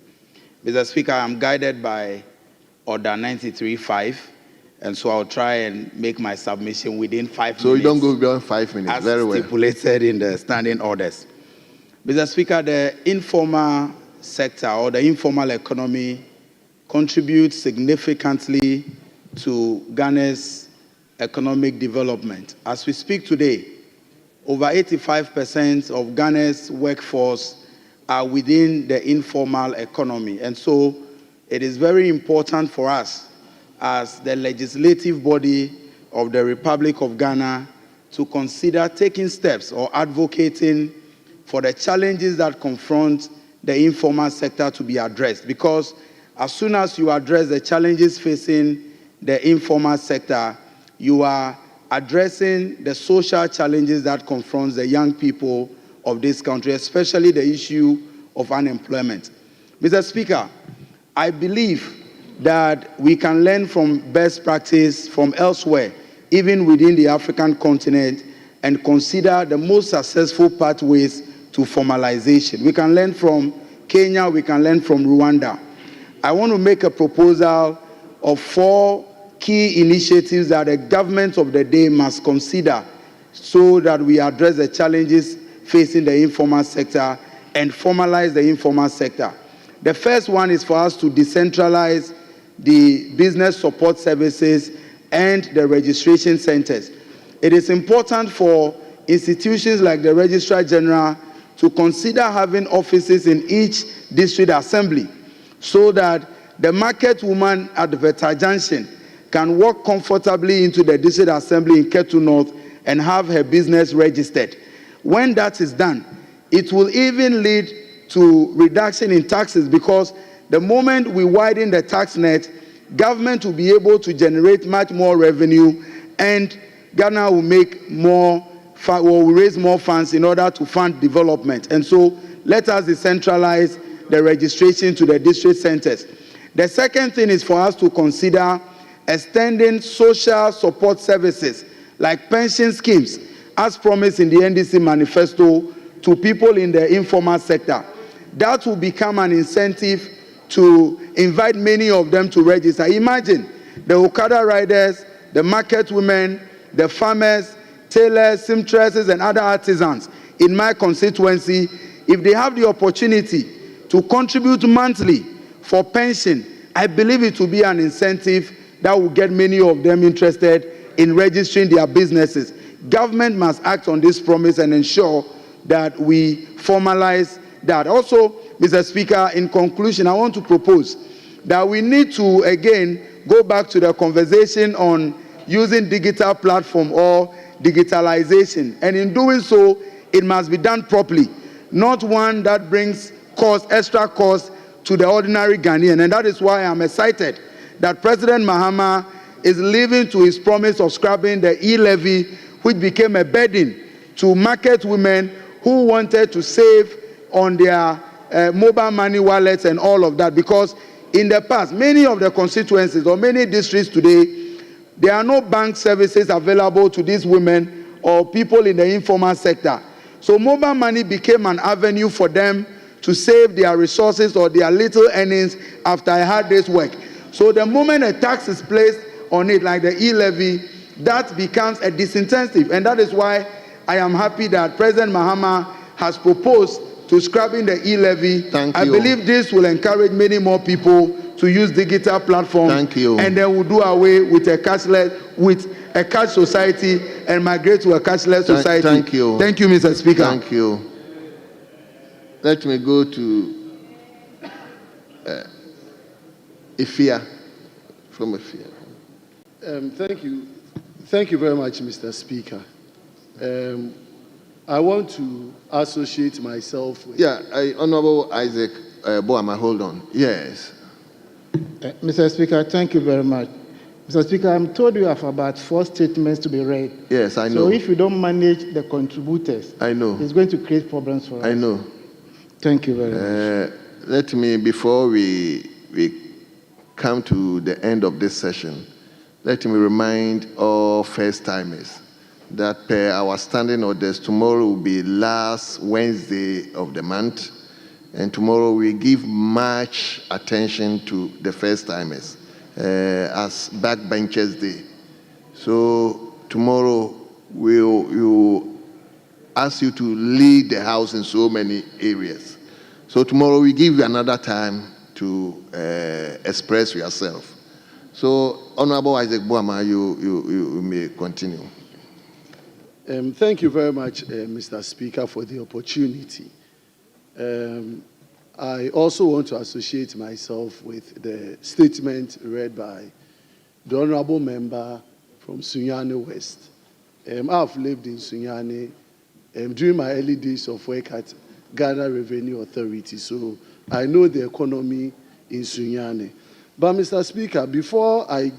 Mr. Speaker, I'm guided by Order 93.5, and so I'll try and make my submission within 5 minutes. So you don't go beyond 5 minutes. As Very well. stipulated in the standing orders. Mr. Speaker, the informal sector or the informal economy contributes significantly to Ghana's economic development. As we speak today, over 85% of Ghana's workforce are within the informal economy. And so it is very important for us as the legislative body of the Republic of Ghana to consider taking steps or advocating for the challenges that confront the informal sector to be addressed. Because as soon as you address the challenges facing the informal sector, you are addressing the social challenges that confront the young people of this country, especially the issue of unemployment. Mr. Speaker, I believe that we can learn from best practice from elsewhere, even within the African continent, and consider the most successful pathways to formalization. We can learn from Kenya, we can learn from Rwanda. I want to make a proposal of 4 key initiatives that the government of the day must consider so that we address the challenges facing the informal sector and formalize the informal sector. The first one is for us to decentralize the business support services and the registration centers. It is important for institutions like the Registrar General to consider having offices in each district assembly so that the market woman at the Veta Junction can walk comfortably into the district assembly in Ketu North and have her business registered. When that is done, it will even lead to reduction in taxes, because the moment we widen the tax net, government will be able to generate much more revenue, and Ghana will make more, will raise more funds in order to fund development. And so let us decentralize the registration to the district centers. The second thing is for us to consider extending social support services like pension schemes, as promised in the NDC manifesto, to people in the informal sector. That will become an incentive to invite many of them to register. Imagine the Okada riders, the market women, the farmers, tailors, seamstresses, and other artisans in my constituency, if they have the opportunity to contribute monthly for pension I believe it will be an incentive that will get many of them interested in registering their businesses. Government must act on this promise and ensure that we formalize that. Also, Mr. Speaker, in conclusion, I want to propose that we need to, again, go back to the conversation on using digital platform or digitalization. And in doing so, it must be done properly, not one that brings cost, extra cost to the ordinary Ghanaian. And that is why I'm excited that President Mahama is living to his promise of scrapping the e-levy, which became a burden to market women who wanted to save on their mobile money wallets and all of that. Because in the past, many of the constituencies or many districts today, there are no bank services available to these women or people in the informal sector. So mobile money became an avenue for them to save their resources or their little earnings after a hard day's work. So the moment a tax is placed on it, like the e-levy, that becomes a disincentive. And that is why I am happy that President Mahama has proposed to scrapping the e-levy. I believe this will encourage many more people to use digital platforms. And then we'll do away with a cash society and migrate to a cashless society. Thank you. Thank you, Mr. Speaker. Thank you. Let me go to Ifia, from Ifia. Thank you. Thank you very much, Mr. Speaker. I want to associate myself with... Honorable Isaac Boama, hold on. Yes. Mr. Speaker, thank you very much. Mr. Speaker, I'm told you have about 4 statements to be read. Yes, I know. So if you don't manage the contributors, I know. It's going to create problems for us. I know. Thank you very much. Let me, before we come to the end of this session, let me remind all first-timers that per our standing orders, tomorrow will be last Wednesday of the month, and tomorrow we give much attention to the first-timers as Backbenchers Day. So tomorrow we'll ask you to lead the House in so many areas. So tomorrow we give you another time to express yourself. So, Honorable Isaac Boama, you may continue. Thank you very much, Mr. Speaker, for the opportunity. I also want to associate myself with the statement read by the Honorable Member from Sunyani West. I've lived in Sunyani during my early days of work at Ghana Revenue Authority, so I know the economy in Sunyani. But, Mr. Speaker, before I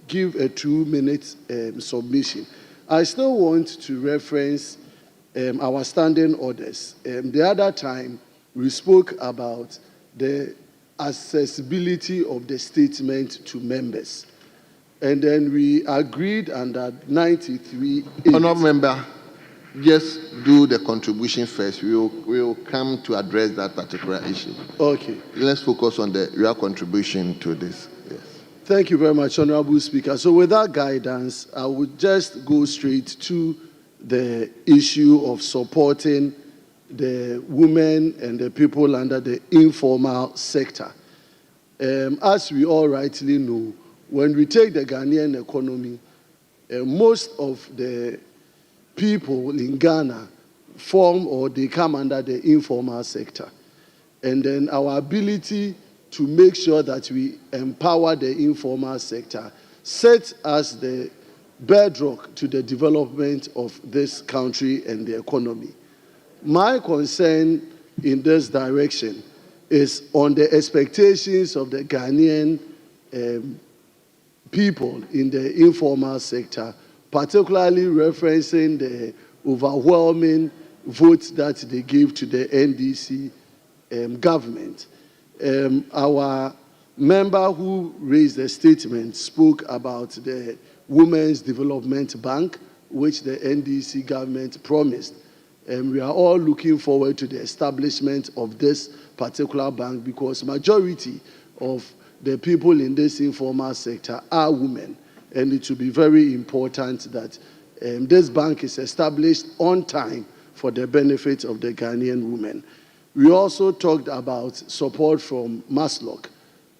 give a 2-minute submission, I still want to reference our standing orders. The other time, we spoke about the accessibility of the statement to members. And then we agreed under 93. Honourable Member, just do the contribution first. We'll come to address that particular issue. Okay. Let's focus on your contribution to this. Yes. Thank you very much, Honorable Speaker. So with that guidance, I would just go straight to the issue of supporting the women and the people under the informal sector. As we all rightly know, when we take the Ghanaian economy, most of the people in Ghana form or they come under the informal sector. And then our ability to make sure that we empower the informal sector sets as the bedrock to the development of this country and the economy. My concern in this direction is on the expectations of the Ghanaian people in the informal sector, particularly referencing the overwhelming vote that they gave to the NDC government. Our member who raised the statement spoke about the Women's Development Bank, which the NDC government promised. And we are all looking forward to the establishment of this particular bank because majority of the people in this informal sector are women. And it will be very important that this bank is established on time for the benefit of the Ghanaian women. We also talked about support from MASLOC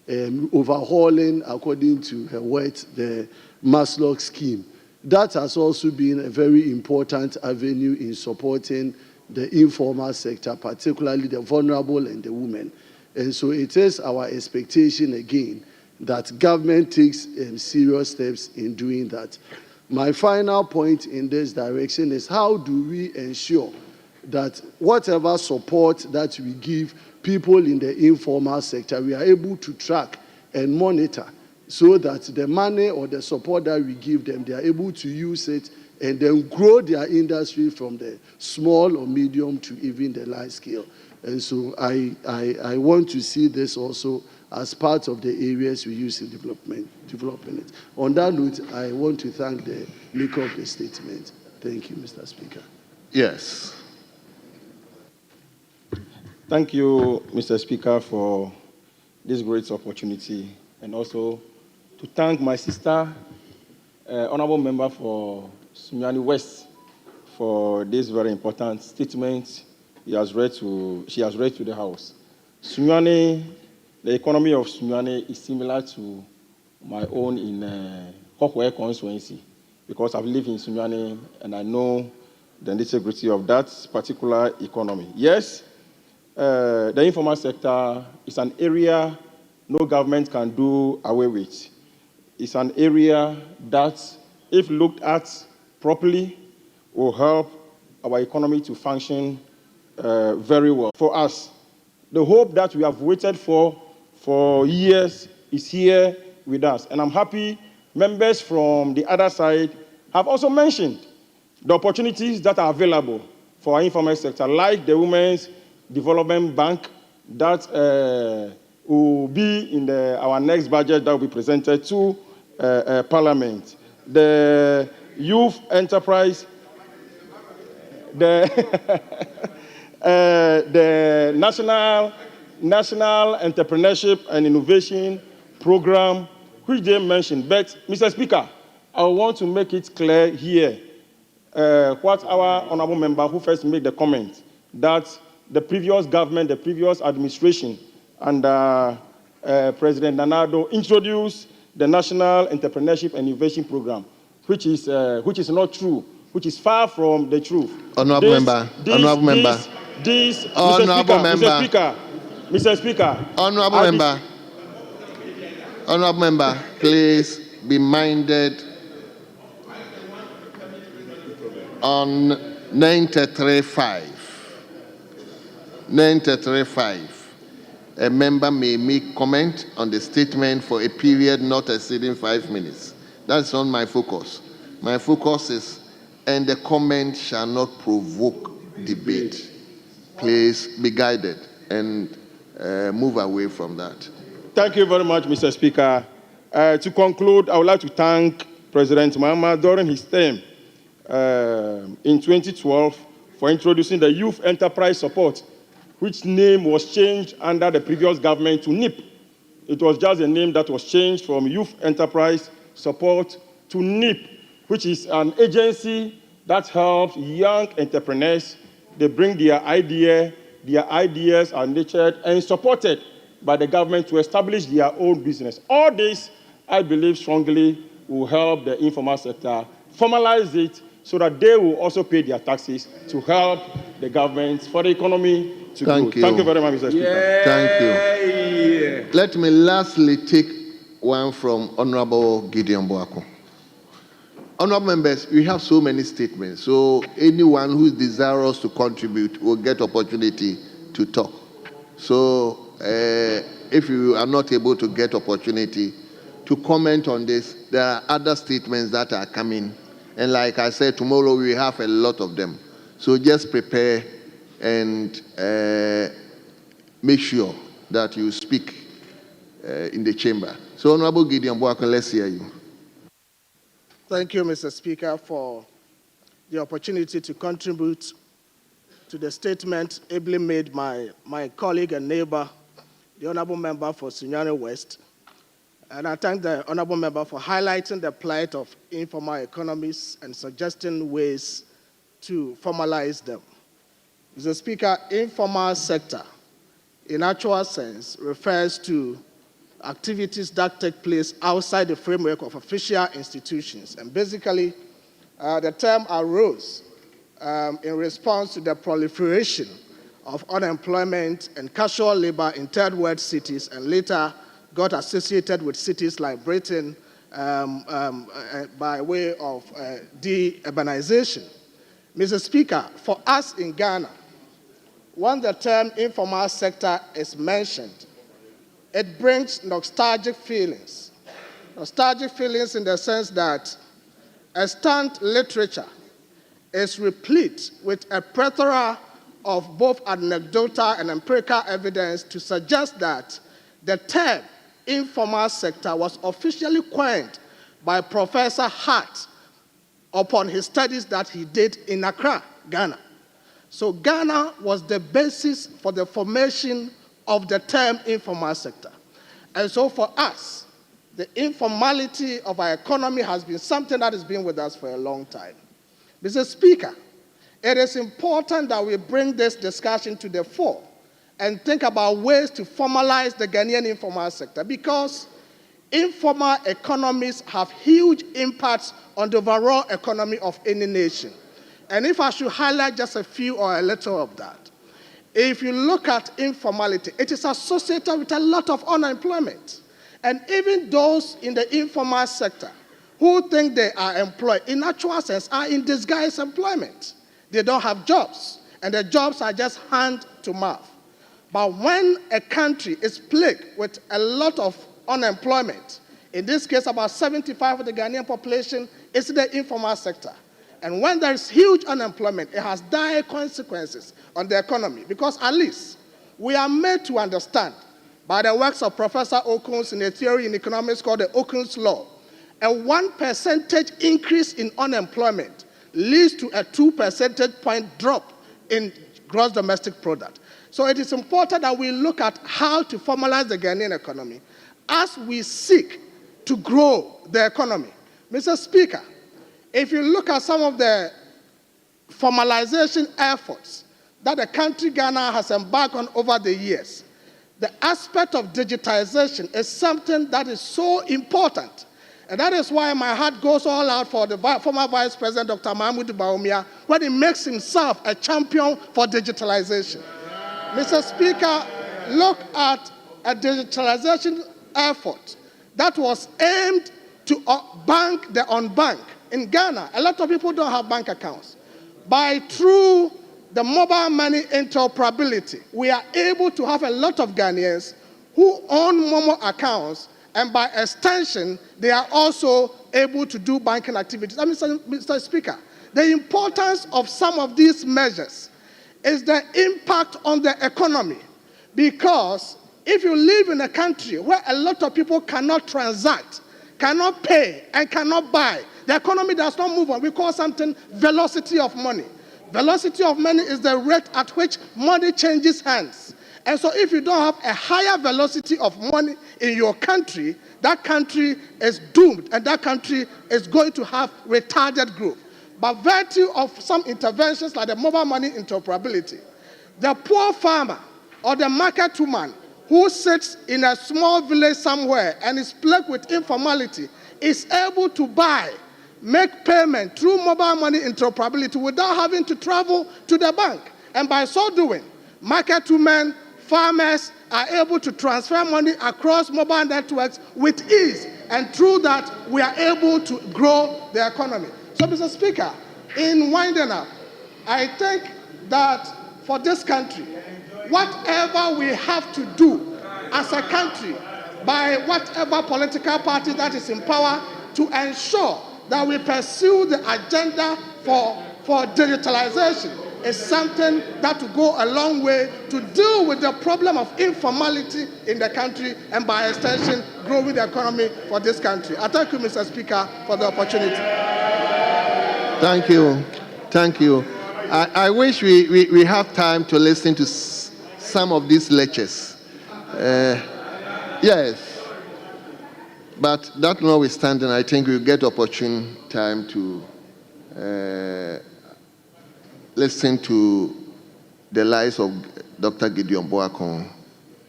overhauling, according to her words, the Maslow scheme. That has also been a very important avenue in supporting the informal sector, particularly the vulnerable and the women. And so it is our expectation again that government takes serious steps in doing that. My final point in this direction is how do we ensure that whatever support that we give people in the informal sector, we are able to track and monitor so that the money or the support that we give them, they are able to use it and then grow their industry from the small or medium to even the large scale. And so I want to see this also as part of the areas we use in developing it. On that note, I want to thank the maker of the statement. Thank you, Mr. Speaker. Yes. Thank you, Mr. Speaker, for this great opportunity, and also to thank my sister, Honorable Member for Sunyani West, for this very important statement she has read to the House. Sunyani, the economy of Sunyani is similar to my own in Hokwe constituency, because I've lived in Sunyani and I know the nitty-gritty of that particular economy. Yes, the informal sector is an area no government can do away with. It's an area that, if looked at properly, will help our economy to function very well. For us, the hope that we have waited for years is here with us. And I'm happy members from the other side have also mentioned the opportunities that are available for our informal sector, like the Women's Development Bank that will be in our next budget that will be presented to Parliament. The Youth Enterprise, the National Entrepreneurship and Innovation Program, which they mentioned. But, Mr. Speaker, I want to make it clear here what our honorable member who first made the comment, that the previous government, the previous administration, under President Nanado introduced the National Entrepreneurship and Innovation Program, which is not true, which is far from the truth. Honorable member. Honorable member, please be minded on 93.5. 93.5. A member may make comment on the statement for a period not exceeding 5 minutes. That's not my focus. My focus is, and the comment shall not provoke debate. Please be guided and move away from that. Thank you very much, Mr. Speaker. To conclude, I would like to thank President Mahama during his term in 2012 for introducing the Youth Enterprise Support, which name was changed under the previous government to NIP. It was just a name that was changed from Youth Enterprise Support to NIP, which is an agency that helps young entrepreneurs. They bring their ideas are nurtured and supported by the government to establish their own business. All this, I believe strongly, will help the informal sector formalize it so that they will also pay their taxes to help the government for the economy to grow. Thank you very much, Mr. Speaker. Thank you. Let me lastly take one from Honorable Gideon Boako. Honorable members, we have so many statements, so anyone who is desirous to contribute will get opportunity to talk. So if you are not able to get opportunity to comment on this, there are other statements that are coming. And like I said, tomorrow we have a lot of them. So just prepare and make sure that you speak in the chamber. So Honorable Gideon Boako, let's hear you. Thank you, Mr. Speaker, for the opportunity to contribute to the statement ably made by my colleague and neighbor, the Honorable Member for Sunyani West. And I thank the Honorable Member for highlighting the plight of informal economies and suggesting ways to formalize them. Mr. Speaker, informal sector, in actual sense, refers to activities that take place outside the framework of official institutions. And basically, the term arose in response to the proliferation of unemployment and casual labor in third world cities, and later got associated with cities like Britain by way of de-urbanization. Mr. Speaker, for us in Ghana, when the term informal sector is mentioned, it brings nostalgic feelings. Nostalgic feelings in the sense that extant literature is replete with a plethora of both anecdotal and empirical evidence to suggest that the term informal sector was officially coined by Professor Hart upon his studies that he did in Accra, Ghana. So Ghana was the basis for the formation of the term informal sector. And so for us, the informality of our economy has been something that has been with us for a long time. Mr. Speaker, it is important that we bring this discussion to the fore and think about ways to formalize the Ghanaian informal sector, because informal economies have huge impacts on the overall economy of any nation. And if I should highlight just a few or a little of that, if you look at informality, it is associated with a lot of unemployment. And even those in the informal sector who think they are employed, in actual sense, are in disguised employment. They don't have jobs, and the jobs are just hand to mouth. But when a country is plagued with a lot of unemployment, in this case about 75% of the Ghanaian population is in the informal sector. And when there is huge unemployment, it has dire consequences on the economy, because at least we are made to understand by the works of Professor Okuns in a theory in economics called the Okuns Law, a 1% increase in unemployment leads to a 2 percentage point drop in gross domestic product. So it is important that we look at how to formalize the Ghanaian economy as we seek to grow the economy. Mr. Speaker, if you look at some of the formalization efforts that the country Ghana has embarked on over the years, the aspect of digitization is something that is so important. And that is why my heart goes all out for the former Vice President, Dr. Mahmoud Bawumia, when he makes himself a champion for digitalization. Mr. Speaker, look at a digitalization effort that was aimed to bank the unbanked. In Ghana, a lot of people don't have bank accounts. Through the mobile money interoperability, we are able to have a lot of Ghanaians who own Momo accounts, and by extension, they are also able to do banking activities. Mr. Speaker, the importance of some of these measures is the impact on the economy, because if you live in a country where a lot of people cannot transact, cannot pay, and cannot buy, the economy does not move on. We call something velocity of money. Velocity of money is the rate at which money changes hands. And so if you don't have a higher velocity of money in your country, that country is doomed, and that country is going to have retarded growth. By virtue of some interventions like the mobile money interoperability, the poor farmer or the market woman who sits in a small village somewhere and is plagued with informality is able to buy, make payment through mobile money interoperability without having to travel to the bank. And by so doing, market women, farmers are able to transfer money across mobile networks with ease. And through that, we are able to grow the economy. So, Mr. Speaker, in winding up, I think that for this country, whatever we have to do as a country, by whatever political party that is in power, to ensure that we pursue the agenda for digitalization is something that will go a long way to deal with the problem of informality in the country, and by extension, growing the economy for this country. I thank you, Mr. Speaker, for the opportunity. Thank you. Thank you. I wish we have time to listen to some of these lectures. Yes. But that notwithstanding, I think we'll get opportune time to listen to the lives of Dr. Gideon Boakon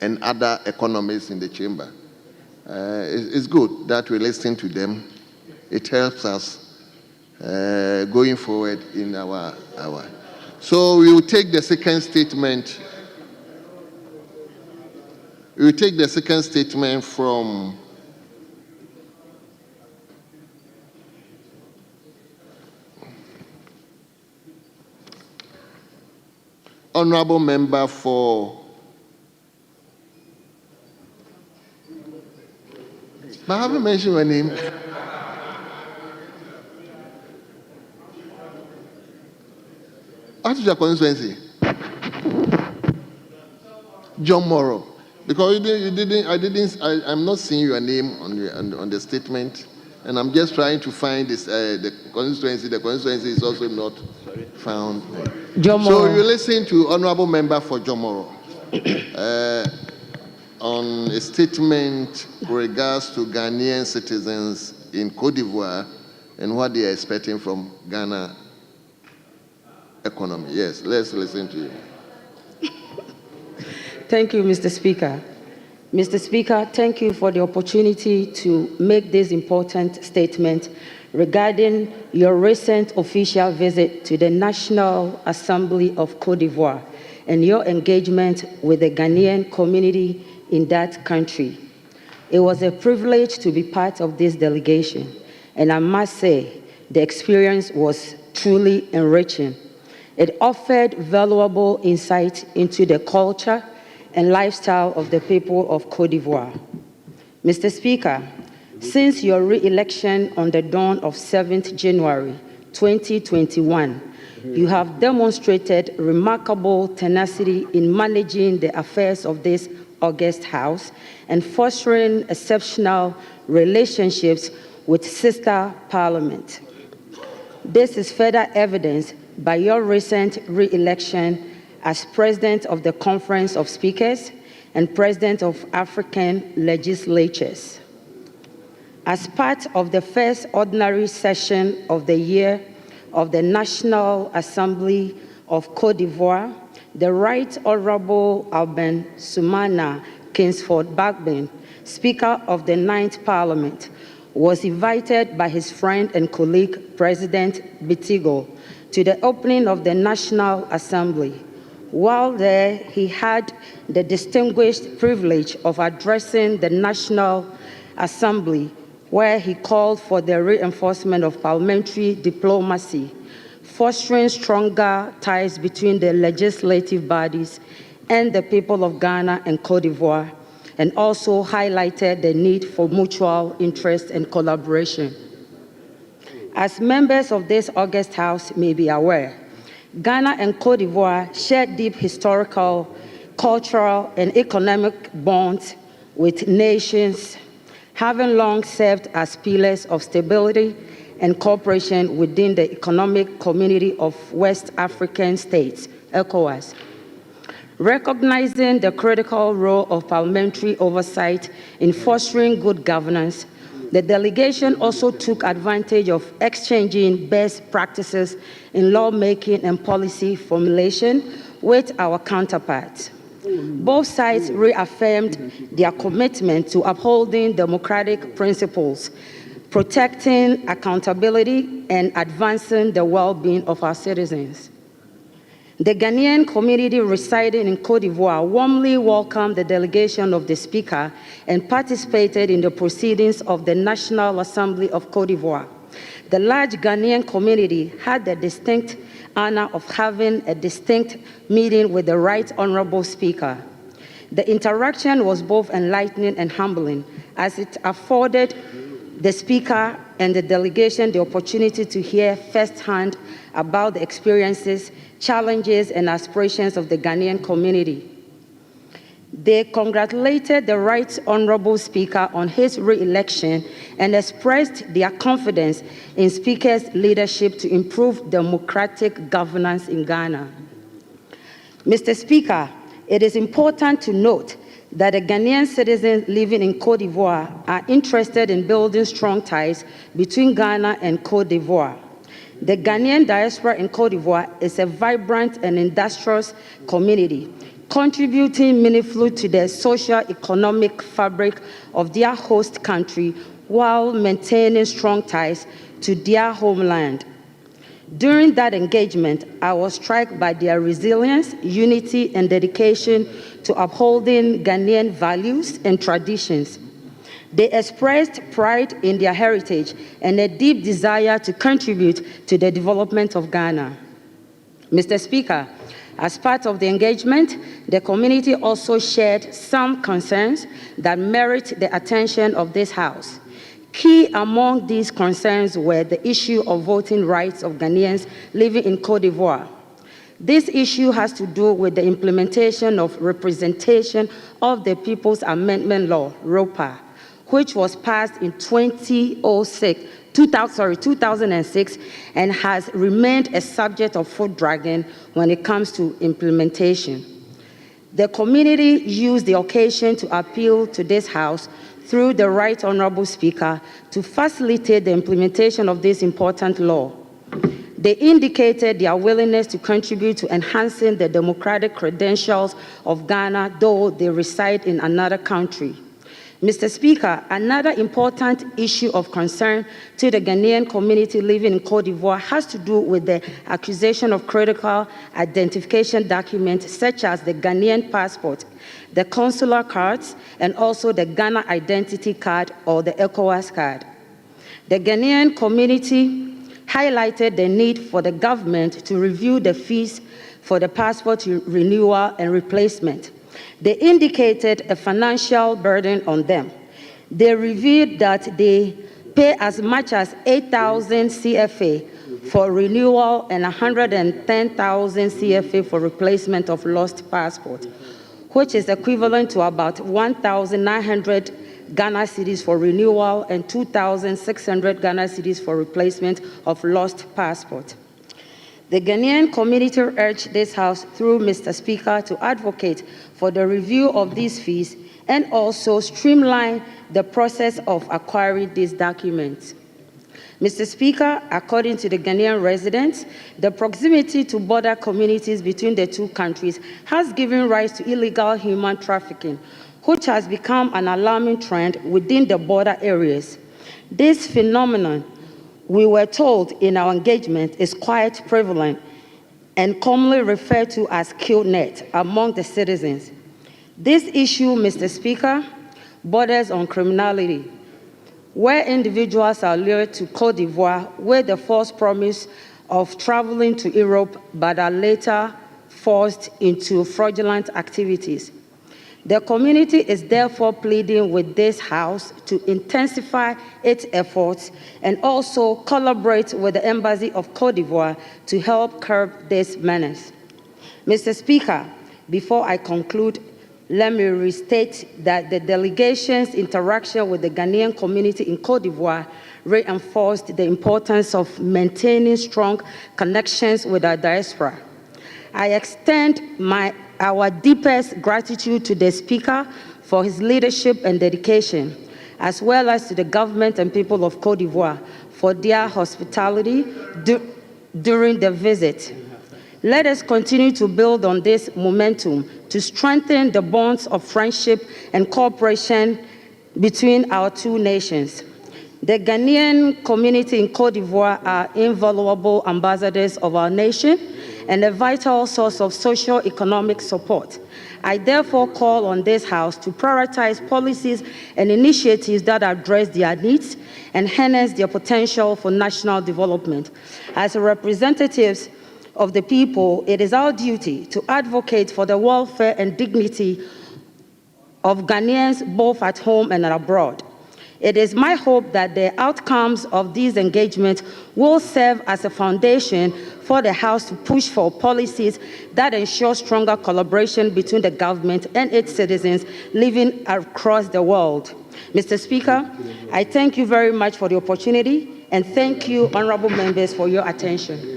and other economists in the chamber. it's good that we listen to them. It helps us going forward in our. So we will take the second statement. We will take the second statement from Honorable Member for. But I haven't mentioned your name. What is your constituency? John Morrow. Because I'm not seeing your name on the statement, and I'm just trying to find this, the constituency. The constituency is also not found. John So Morrow. you listen to Honorable Member for John Morrow on a statement with regards to Ghanaian citizens in Cote d'Ivoire and what they are expecting from Ghana economy. Yes, let's listen to you. Thank you, Mr. Speaker. Mr. Speaker, thank you for the opportunity to make this important statement regarding your recent official visit to the National Assembly of Cote d'Ivoire and your engagement with the Ghanaian community in that country. It was a privilege to be part of this delegation, and I must say the experience was truly enriching. It offered valuable insight into the culture and lifestyle of the people of Cote d'Ivoire. Mr. Speaker, since your re-election on the dawn of 7th January 2021, you have demonstrated remarkable tenacity in managing the affairs of this august House and fostering exceptional relationships with sister parliament. This is further evidenced by your recent re-election as President of the Conference of Speakers and President of African Legislatures. As part of the first ordinary session of the year of the National Assembly of Cote d'Ivoire, the Right Honorable Alban Sumana Kingsford Bagbin, Speaker of the 9th Parliament, was invited by his friend and colleague, President Bitigo, to the opening of the National Assembly. While there, he had the distinguished privilege of addressing the National Assembly, where he called for the reinforcement of parliamentary diplomacy, fostering stronger ties between the legislative bodies and the people of Ghana and Cote d'Ivoire, and also highlighted the need for mutual interest and collaboration. As members of this august House may be aware, Ghana and Cote d'Ivoire share deep historical, cultural, and economic bonds with nations, having long served as pillars of stability and cooperation within the Economic Community of West African States, ECOWAS. Recognizing the critical role of parliamentary oversight in fostering good governance, the delegation also took advantage of exchanging best practices in lawmaking and policy formulation with our counterparts. Both sides reaffirmed their commitment to upholding democratic principles, protecting accountability, and advancing the well-being of our citizens. The Ghanaian community residing in Cote d'Ivoire warmly welcomed the delegation of the Speaker and participated in the proceedings of the National Assembly of Cote d'Ivoire. The large Ghanaian community had the distinct honor of having a distinct meeting with the Right Honorable Speaker. The interaction was both enlightening and humbling, as it afforded the Speaker and the delegation the opportunity to hear firsthand about the experiences, challenges, and aspirations of the Ghanaian community. They congratulated the Right Honorable Speaker on his re-election and expressed their confidence in Speaker's leadership to improve democratic governance in Ghana. Mr. Speaker, it is important to note that the Ghanaian citizens living in Cote d'Ivoire are interested in building strong ties between Ghana and Cote d'Ivoire. The Ghanaian diaspora in Cote d'Ivoire is a vibrant and industrious community, contributing meaningfully to the socio-economic fabric of their host country while maintaining strong ties to their homeland. During that engagement, I was struck by their resilience, unity, and dedication to upholding Ghanaian values and traditions. They expressed pride in their heritage and a deep desire to contribute to the development of Ghana. Mr. Speaker, as part of the engagement, the community also shared some concerns that merit the attention of this House. Key among these concerns were the issue of voting rights of Ghanaians living in Côte d'Ivoire. This issue has to do with the implementation of Representation of the People's Amendment Law, ROPA, which was passed in 2006, and has remained a subject of foot dragging when it comes to implementation. The community used the occasion to appeal to this House through the Right Honorable Speaker to facilitate the implementation of this important law. They indicated their willingness to contribute to enhancing the democratic credentials of Ghana, though they reside in another country. Mr. Speaker, another important issue of concern to the Ghanaian community living in Côte d'Ivoire has to do with the acquisition of critical identification documents such as the Ghanaian passport, the consular cards, and also the Ghana Identity Card or the ECOWAS card. The Ghanaian community highlighted the need for the government to review the fees for the passport renewal and replacement. They indicated a financial burden on them. They revealed that they pay as much as 8,000 CFA for renewal and 110,000 CFA for replacement of lost passport, which is equivalent to about 1,900 Ghana cedis for renewal and 2,600 Ghana cedis for replacement of lost passport. The Ghanaian community urged this House, through Mr. Speaker, to advocate for the review of these fees and also streamline the process of acquiring these documents. Mr. Speaker, according to the Ghanaian residents, the proximity to border communities between the two countries has given rise to illegal human trafficking, which has become an alarming trend within the border areas. This phenomenon, we were told in our engagement, is quite prevalent and commonly referred to as kill net among the citizens. This issue, Mr. Speaker, borders on criminality, where individuals are lured to Côte d'Ivoire with the false promise of traveling to Europe but are later forced into fraudulent activities. The community is therefore pleading with this House to intensify its efforts and also collaborate with the Embassy of Côte d'Ivoire to help curb this menace. Mr. Speaker, before I conclude, let me restate that the delegation's interaction with the Ghanaian community in Côte d'Ivoire reinforced the importance of maintaining strong connections with our diaspora. I extend our deepest gratitude to the Speaker for his leadership and dedication, as well as to the government and people of Côte d'Ivoire for their hospitality during the visit. Let us continue to build on this momentum to strengthen the bonds of friendship and cooperation between our two nations. The Ghanaian community in Côte d'Ivoire are invaluable ambassadors of our nation and a vital source of socio-economic support. I therefore call on this House to prioritize policies and initiatives that address their needs and harness their potential for national development. As representatives of the people, it is our duty to advocate for the welfare and dignity of Ghanaians both at home and abroad. It is my hope that the outcomes of these engagements will serve as a foundation for the House to push for policies that ensure stronger collaboration between the government and its citizens living across the world. Mr. Speaker, I thank you very much for the opportunity, and thank you, honorable members, for your attention.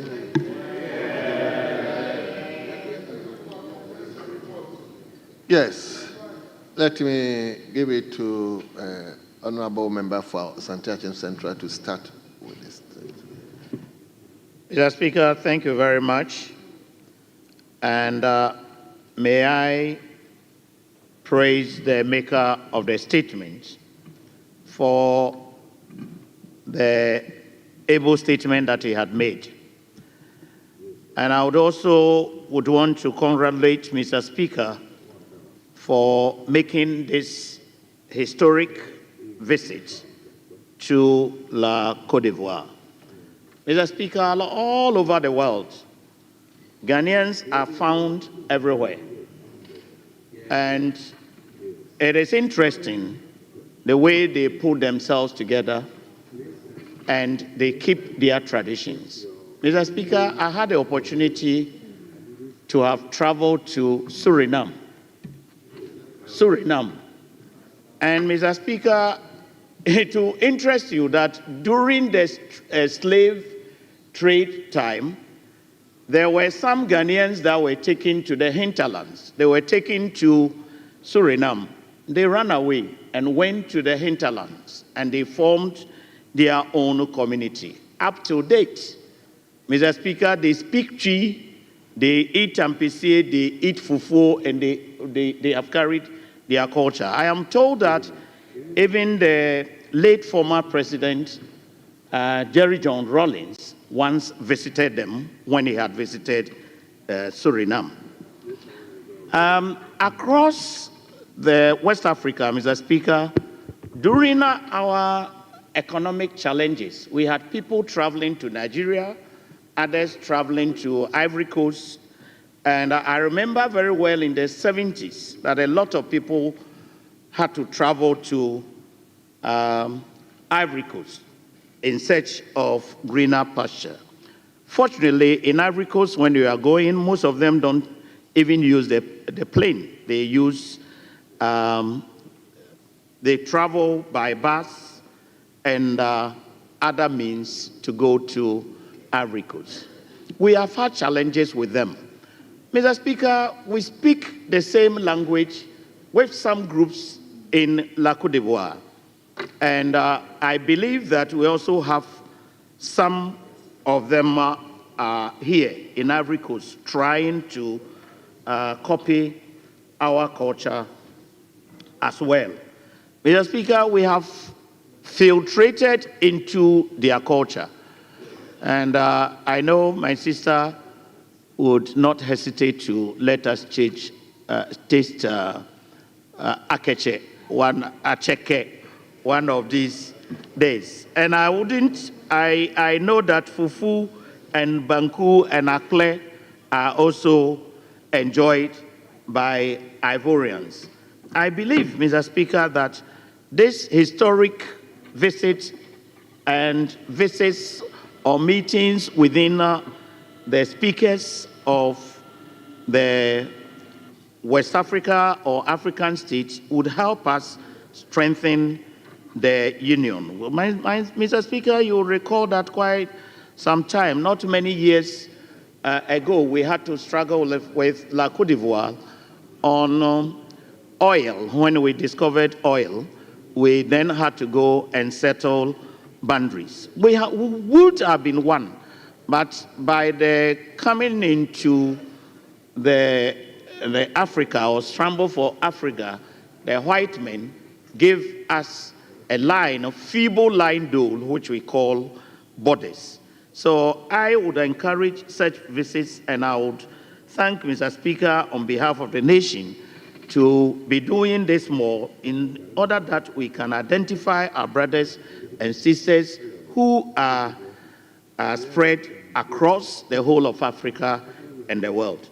Yes, let me give it to Honorable Member for Santiago Central to start with this. Mr. Speaker, thank you very much. And may I praise the maker of the statement for the able statement that he had made. And I would also want to congratulate Mr. Speaker for making this historic visit to La Côte d'Ivoire. Mr. Speaker, all over the world, Ghanaians are found everywhere. And it is interesting the way they put themselves together and they keep their traditions. Mr. Speaker, I had the opportunity to have traveled to Suriname. And Mr. Speaker, it will interest you that during the slave trade time, there were some Ghanaians that were taken to the hinterlands. They were taken to Suriname. They ran away and went to the hinterlands, and they formed their own community. Up to date, Mr. Speaker, they speak Twi, they eat ampese, they eat fufu, and they have carried their culture. I am told that even the late former president, Jerry John Rawlings, once visited them when he had visited Suriname. Across the West Africa, Mr. Speaker, during our economic challenges, we had people traveling to Nigeria, others traveling to Ivory Coast. And I remember very well in the 70s that a lot of people had to travel to Ivory Coast in search of greener pasture. Fortunately, in Ivory Coast, when you are going, most of them don't even use the plane. They use, they travel by bus and other means to go to Ivory Coast. We have had challenges with them. Mr. Speaker, we speak the same language with some groups in La Côte d'Ivoire. And I believe that we also have some of them here in Ivory Coast trying to copy our culture as well. Mr. Speaker, we have filtrated into their culture. And I know my sister would not hesitate to let us taste akeche, acheke, one of these days. And I know that fufu and banku and akle are also enjoyed by Ivorians. I believe, Mr. Speaker, that this historic visit and visits or meetings within the speakers of the West Africa or African states would help us strengthen the union. Mr. Speaker, you'll recall that quite some time, not many years ago, we had to struggle with La Côte d'Ivoire on oil. When we discovered oil, we then had to go and settle boundaries. We would have been one, but by the coming into the Africa or scramble for Africa, the white men gave us a line, a feeble line dole, which we call borders. So I would encourage such visits, and I would thank Mr. Speaker on behalf of the nation to be doing this more in order that we can identify our brothers and sisters who are spread across the whole of Africa and the world.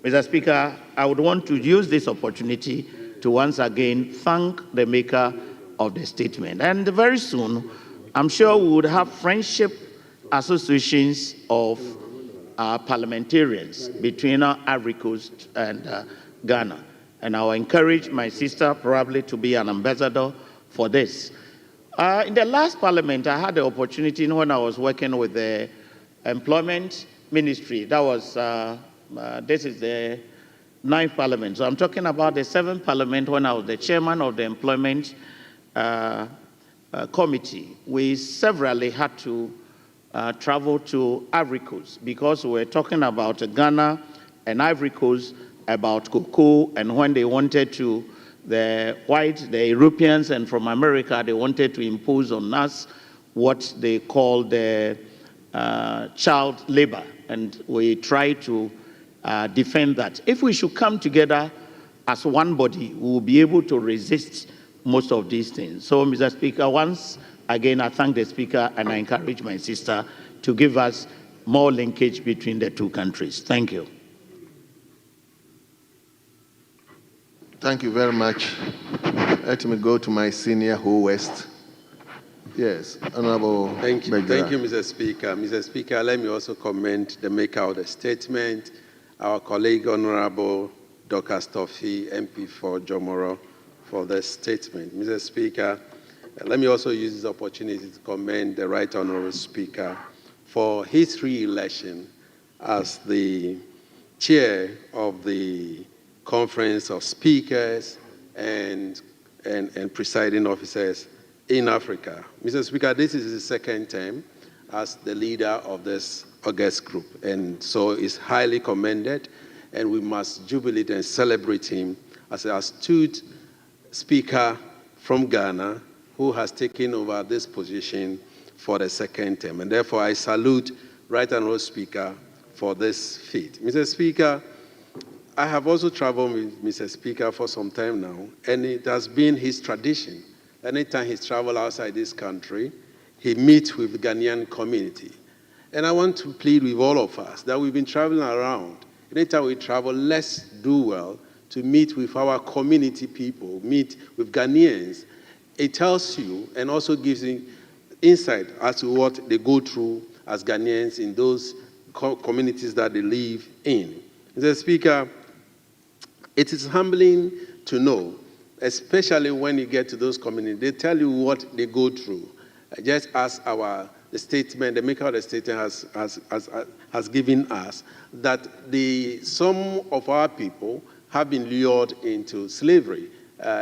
Mr. Speaker, I would want to use this opportunity to once again thank the maker of the statement. And very soon, I'm sure we would have friendship associations of parliamentarians between Ivory Coast and Ghana. And I'll encourage my sister probably to be an ambassador for this. In the last parliament, I had the opportunity when I was working with the employment ministry. That was, this is the 9th parliament. So I'm talking about the 7th parliament when I was the chairman of the employment committee. We severally had to travel to Ivory Coast because we were talking about Ghana and Ivory Coast about cocoa, and when they wanted to, the Europeans and from America, they wanted to impose on us what they call the child labor, and we try to defend that. If we should come together as one body, we will be able to resist most of these things. So, Mr. Speaker, once again, I thank the Speaker and I encourage my sister to give us more linkage between the two countries. Thank you. Thank you very much. Let me go to my senior host. Yes, Honorable. Thank you, Begira. Mr. Speaker. Mr. Speaker, let me also commend the maker of the statement, our colleague, Honorable Dorcas Toffee, MP for Jomoro, for the statement. Mr. Speaker, let me also use this opportunity to commend the Right Honorable Speaker for his re-election as the chair of the Conference of Speakers and presiding officers in Africa. Mr. Speaker, this is his second term as the leader of this august group, and so it's highly commended, and we must jubilate and celebrate him as an astute speaker from Ghana who has taken over this position for the second term. And therefore, I salute Right Honorable Speaker for this feat. Mr. Speaker, I have also traveled with Mr. Speaker for some time now, and it has been his tradition. Anytime he's traveled outside this country, he meets with the Ghanaian community. And I want to plead with all of us that we've been traveling around. Anytime we travel, let's do well to meet with our community people, meet with Ghanaians. It tells you and also gives you insight as to what they go through as Ghanaians in those communities that they live in. Mr. Speaker, it is humbling to know, especially when you get to those communities, they tell you what they go through. Just as the statement, the maker of the statement has given us, that some of our people have been lured into slavery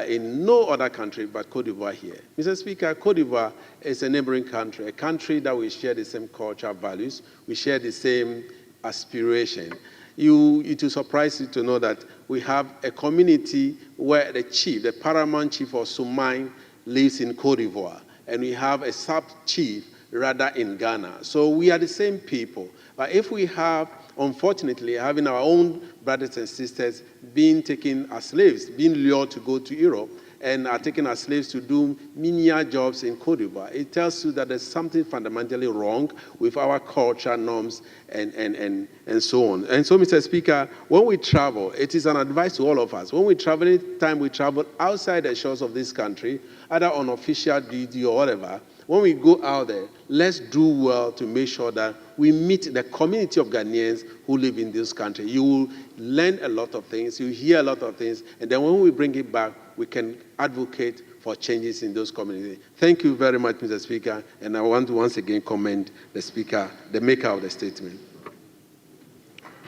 in no other country but Cote d'Ivoire here. Mr. Speaker, Cote d'Ivoire is a neighboring country, a country that we share the same cultural values, we share the same aspiration. It will surprise you to know that we have a community where the paramount chief of Sumain lives in Cote d'Ivoire, and we have a sub-chief rather in Ghana. So we are the same people. But if we have, unfortunately, having our own brothers and sisters being taken as slaves, being lured to go to Europe, and are taken as slaves to do menial jobs in Cote d'Ivoire, it tells you that there's something fundamentally wrong with our culture, norms, and so on. And so, Mr. Speaker, when we travel, it is an advice to all of us. When we travel, any time we travel outside the shores of this country, either on official duty or whatever, when we go out there, let's do well to make sure that we meet the community of Ghanaians who live in this country. You will learn a lot of things, you hear a lot of things, and then when we bring it back, we can advocate for changes in those communities. Thank you very much, Mr. Speaker, and I want to once again commend the Speaker, the maker of the statement.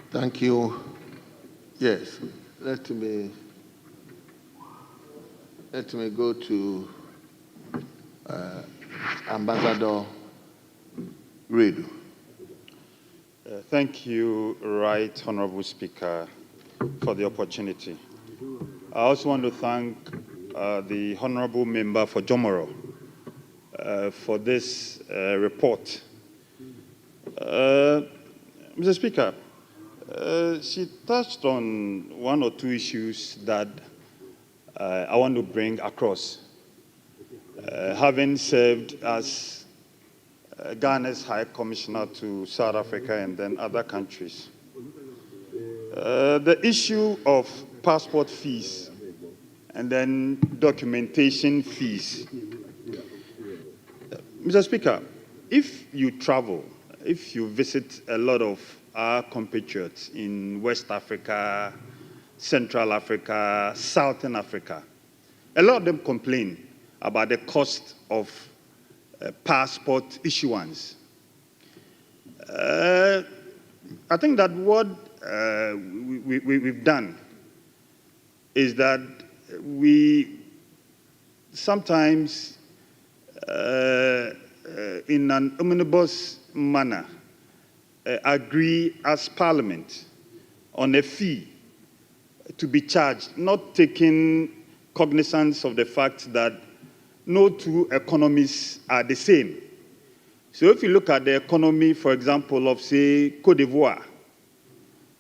Thank you. Yes, let me go to Ambassador Redu. Thank you, Right Honorable Speaker, for the opportunity. I also want to thank the Honorable Member for Jomoro for this report. Mr. Speaker, she touched on one or two issues that I want to bring across. Having served as Ghana's High Commissioner to South Africa and then other countries, the issue of passport fees and then documentation fees. Mr. Speaker, if you travel, if you visit a lot of our compatriots in West Africa, Central Africa, Southern Africa, a lot of them complain about the cost of passport issuance. I think that what we've done is that we sometimes, in an omnibus manner, agree as Parliament on a fee to be charged, not taking cognizance of the fact that no two economies are the same. So if you look at the economy, for example, of, say, Cote d'Ivoire,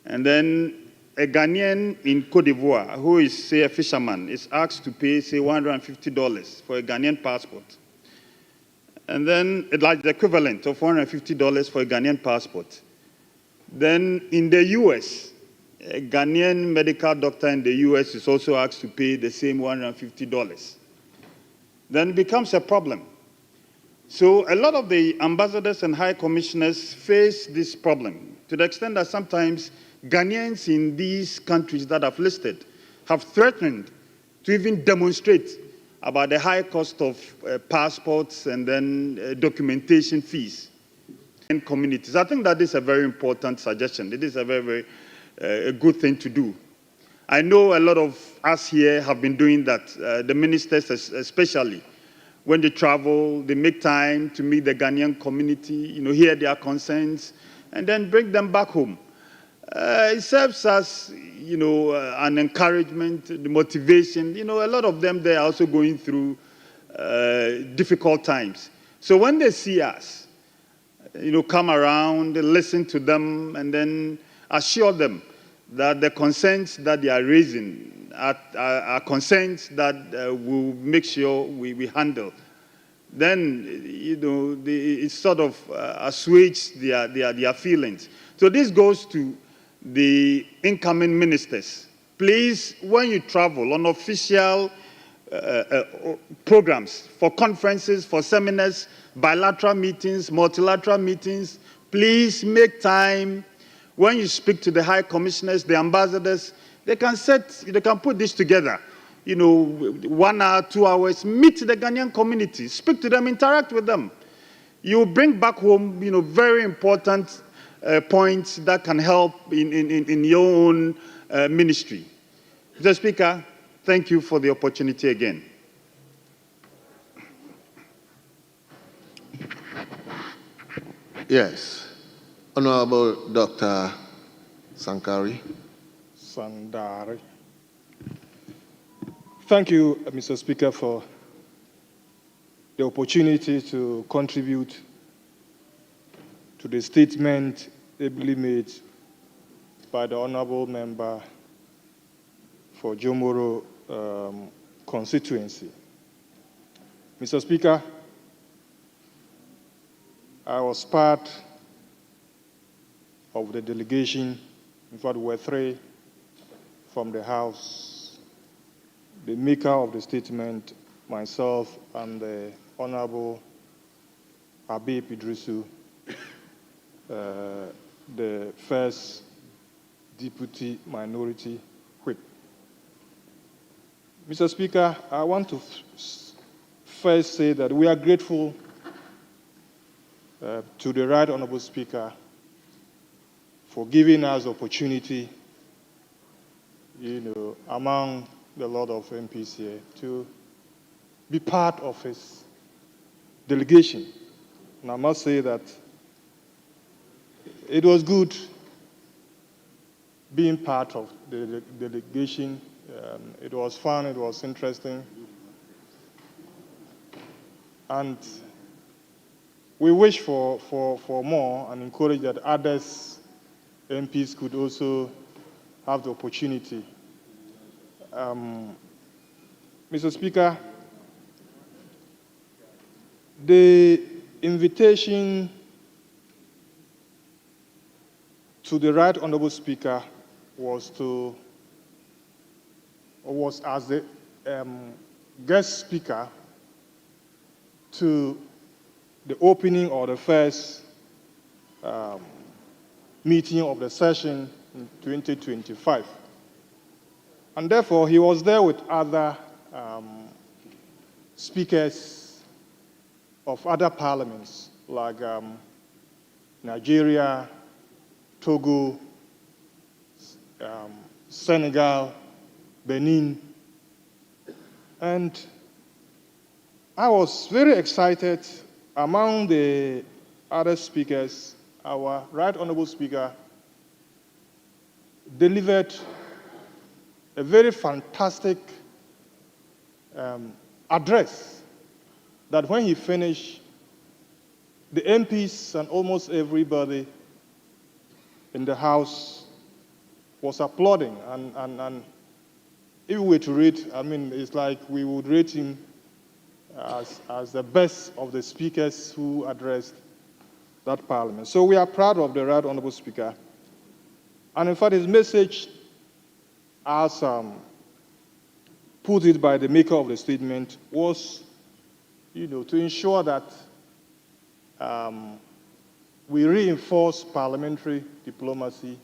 and then a Ghanaian in Cote d'Ivoire who is, say, a fisherman is asked to pay, say, $150 for a Ghanaian passport. And then it's like the equivalent of $150 for a Ghanaian passport. Then in the US, a Ghanaian medical doctor in the US is also asked to pay the same $150. Then it becomes a problem. So a lot of the ambassadors and high commissioners face this problem to the extent that sometimes Ghanaians in these countries that I've listed have threatened to even demonstrate about the high cost of passports and then documentation fees in communities. I think that is a very important suggestion. It is a very, very good thing to do. I know a lot of us here have been doing that, the ministers especially. When they travel, they make time to meet the Ghanaian community, hear their concerns, and then bring them back home. It serves as, an encouragement, the motivation. A lot of them, they're also going through difficult times. So when they see us, come around, listen to them, and then assure them that the concerns that they are raising are concerns that we'll make sure we handle. Then, it sort of assuages their feelings. So this goes to the incoming ministers. Please, when you travel on official programs, for conferences, for seminars, bilateral meetings, multilateral meetings, please make time. When you speak to the high commissioners, the ambassadors, they can put this together. 1 hour, 2 hours, meet the Ghanaian community, speak to them, interact with them. You bring back home, very important points that can help in your own ministry. Mr. Speaker, thank you for the opportunity again. Yes. Honorable Dr. Sankari. Sandari. Thank you, Mr. Speaker, for the opportunity to contribute to the statement ably made by the Honorable Member for Jomoro constituency. Mr. Speaker, I was part of the delegation. In fact, we were 3 from the House, the maker of the statement, myself, and the Honorable Abe Idrisu, the first Deputy Minority Whip. Mr. Speaker, I want to first say that we are grateful to the Right Honorable Speaker for giving us opportunity, among the lot of MPs here, to be part of his delegation. And I must say that it was good being part of the delegation. It was fun, it was interesting. And we wish for more and encourage that others, MPs, could also have the opportunity. Mr. Speaker, the invitation to the Right Honorable Speaker was as the guest speaker to the opening or the first meeting of the session in 2025. And therefore, he was there with other speakers of other parliaments, like Nigeria, Togo, Senegal, Benin. And I was very excited. Among the other speakers, our Right Honorable Speaker delivered a very fantastic address that when he finished, the MPs and almost everybody in the House was applauding. And if we were to rate, I mean, it's like we would rate him as the best of the speakers who addressed that parliament. So we are proud of the Right Honorable Speaker. And in fact, his message, as put it by the maker of the statement, was, to ensure that we reinforce parliamentary diplomacy,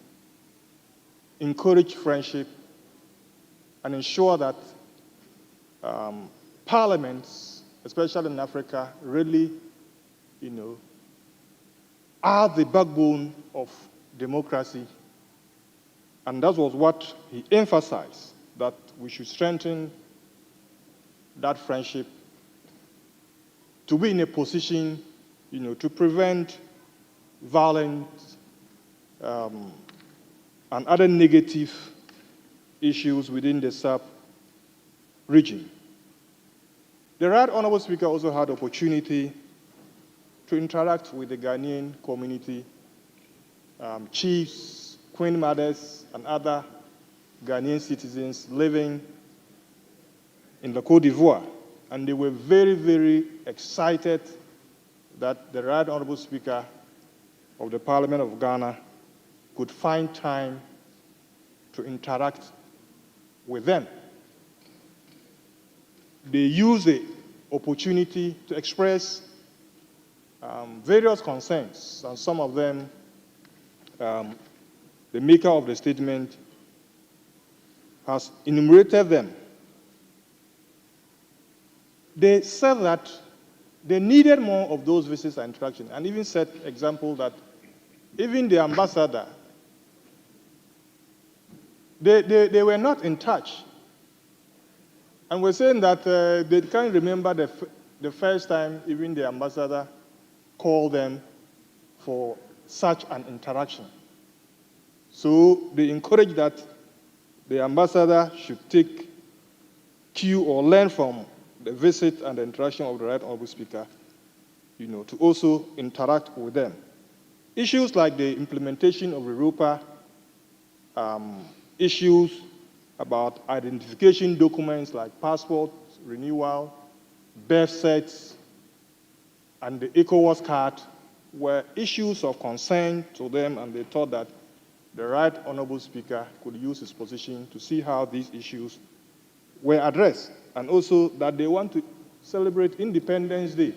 encourage friendship, and ensure that parliaments, especially in Africa, really, are the backbone of democracy. And that was what he emphasized, that we should strengthen that friendship to be in a position, to prevent violence and other negative issues within the sub-region. The Right Honorable Speaker also had the opportunity to interact with the Ghanaian community, chiefs, queen mothers, and other Ghanaian citizens living in the Côte d'Ivoire. And they were very, very excited that the Right Honorable Speaker of the Parliament of Ghana could find time to interact with them. They used the opportunity to express various concerns, and some of them, the maker of the statement has enumerated them. They said that they needed more of those visits and interactions, and even set example that even the ambassador, they were not in touch. And we're saying that they can't remember the first time even the ambassador called them for such an interaction. So they encourage that the ambassador should take cue or learn from the visit and the interaction of the Right Honorable Speaker, to also interact with them. Issues like the implementation of Europa, issues about identification documents like passport renewal, birth certs, and the ECOWAS card were issues of concern to them, and they thought that the Right Honorable Speaker could use his position to see how these issues were addressed, and also that they want to celebrate Independence Day,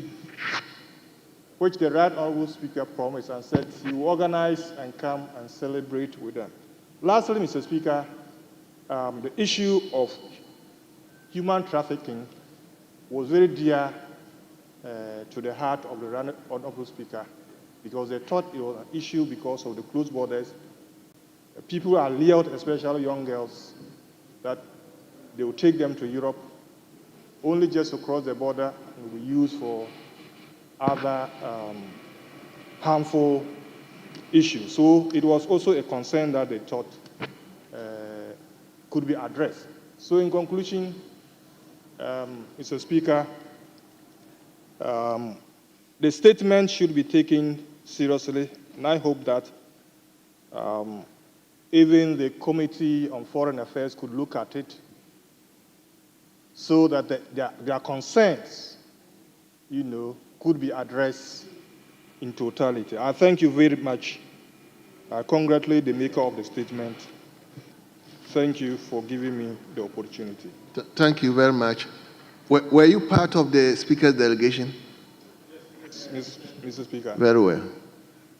which the Right Honorable Speaker promised and said he will organize and come and celebrate with them. Lastly, Mr. Speaker, the issue of human trafficking was very dear to the heart of the Right Honorable Speaker, because they thought it was an issue because of the closed borders. People are lured, especially young girls, that they will take them to Europe only just to cross the border and will be used for other harmful issues. So it was also a concern that they thought could be addressed. So in conclusion, Mr. Speaker, the statement should be taken seriously, and I hope that even the Committee on Foreign Affairs could look at it so that their concerns, could be addressed in totality. I thank you very much. I congratulate the maker of the statement. Thank you for giving me the opportunity. Thank you very much. Were you part of the Speaker's delegation? Yes, Mr. Speaker. Very well.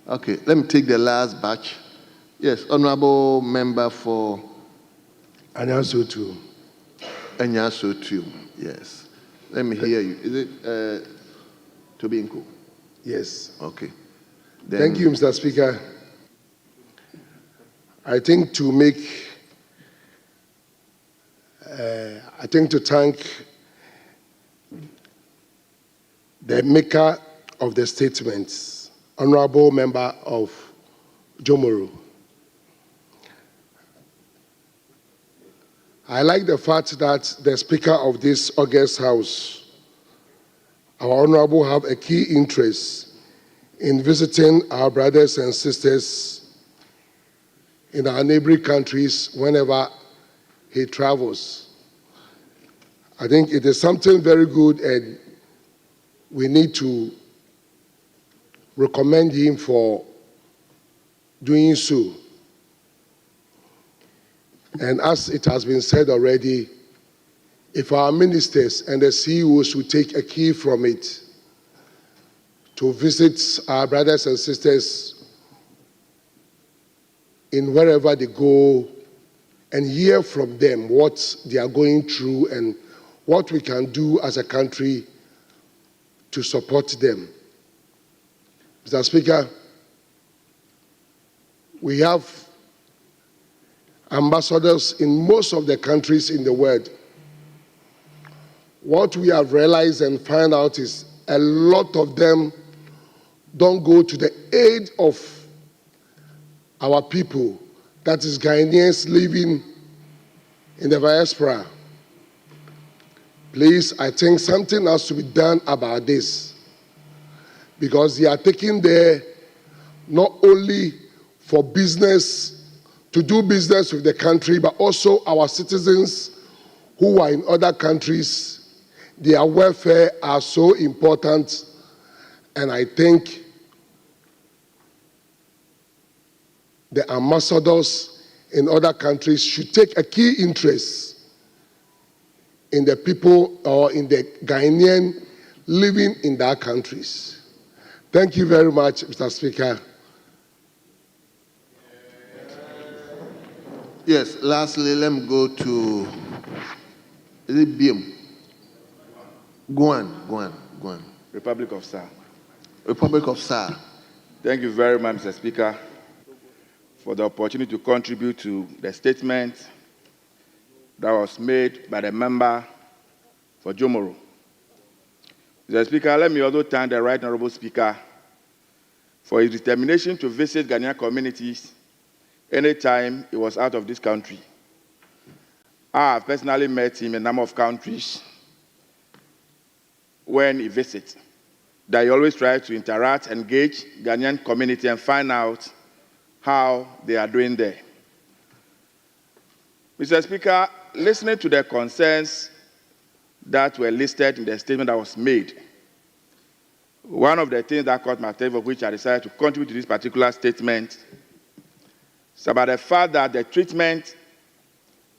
Okay, let me take the last batch. Yes, Honorable Member for Anyasotu. Anyasotu, yes. Let me hear you. Is it Tobinko? Yes. Okay. Thank you, Mr. Speaker. I think to thank the maker of the statements, Honorable Member of Jomoro. I like the fact that the Speaker of this August House, our Honorable, have a key interest in visiting our brothers and sisters in our neighboring countries whenever he travels. I think it is something very good, and we need to recommend him for doing so. And as it has been said already, if our ministers and the CEOs would take a key from it to visit our brothers and sisters in wherever they go and hear from them what they are going through and what we can do as a country to support them. Mr. Speaker, we have ambassadors in most of the countries in the world. What we have realized and found out is a lot of them don't go to the aid of our people, that is Ghanaians living in the diaspora. Please, I think something has to be done about this, because they are taking there not only for business, to do business with the country, but also our citizens who are in other countries. Their welfare are so important, and I think the ambassadors in other countries should take a key interest in the people or in the Ghanaian living in their countries. Thank you very much, Mr. Speaker. Yes, lastly, let me go to Libya. Guan. Republic of SAR. Republic of SAR. Thank you very much, Mr. Speaker, for the opportunity to contribute to the statement that was made by the member for Jomoro. Mr. Speaker, let me also thank the Right Honorable Speaker for his determination to visit Ghanaian communities anytime he was out of this country. I have personally met him in a number of countries when he visits, that he always tries to interact, engage Ghanaian community and find out how they are doing there. Mr. Speaker, listening to the concerns that were listed in the statement that was made, one of the things that caught my attention, which I decided to contribute to this particular statement, is about the fact that the treatment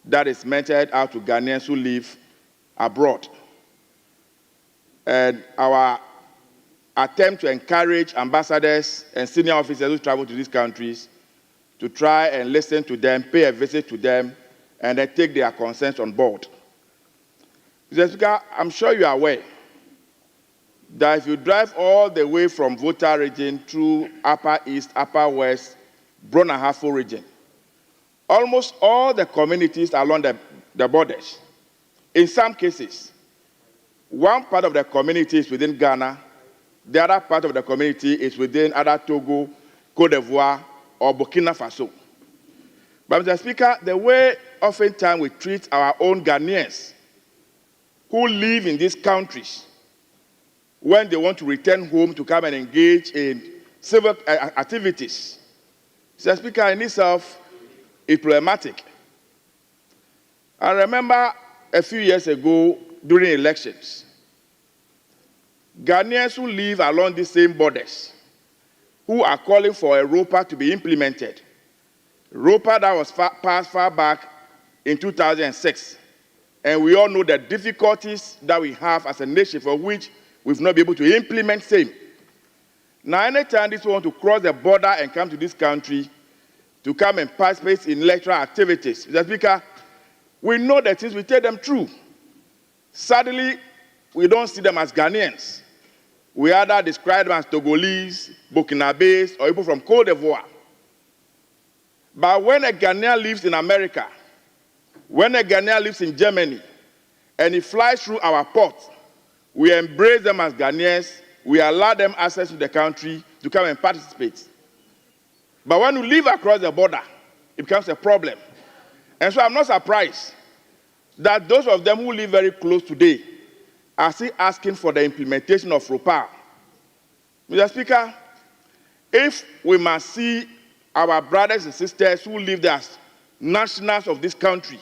that is meted out to Ghanaians who live abroad, and our attempt to encourage ambassadors and senior officers who travel to these countries to try and listen to them, pay a visit to them, and then take their concerns on board. Mr. Speaker, I'm sure you are aware that if you drive all the way from Volta region through Upper East, Upper West, Brona-Hafo region, almost all the communities along the borders, in some cases, one part of the community is within Ghana, the other part of the community is within either Togo, Cote d'Ivoire, or Burkina Faso. But Mr. Speaker, the way oftentimes we treat our own Ghanaians who live in these countries when they want to return home to come and engage in civil activities, Mr. Speaker, in itself is problematic. I remember a few years ago during elections, Ghanaians who live along the same borders, who are calling for a ROPA to be implemented. ROPA that was passed far back in 2006. And we all know the difficulties that we have as a nation for which we've not been able to implement same. Now, anytime these want to cross the border and come to this country to come and participate in electoral activities, Mr. Speaker, we know that things we take them through. Sadly, we don't see them as Ghanaians. We either describe them as Togolese, Burkinabés, or people from Cote d'Ivoire. But when a Ghanaian lives in America, when a Ghanaian lives in Germany, and he flies through our port, we embrace them as Ghanaians, we allow them access to the country to come and participate. But when you live across the border, it becomes a problem. And so I'm not surprised that those of them who live very close today are still asking for the implementation of ROPA. Mr. Speaker, if we must see our brothers and sisters who live there as nationals of this country,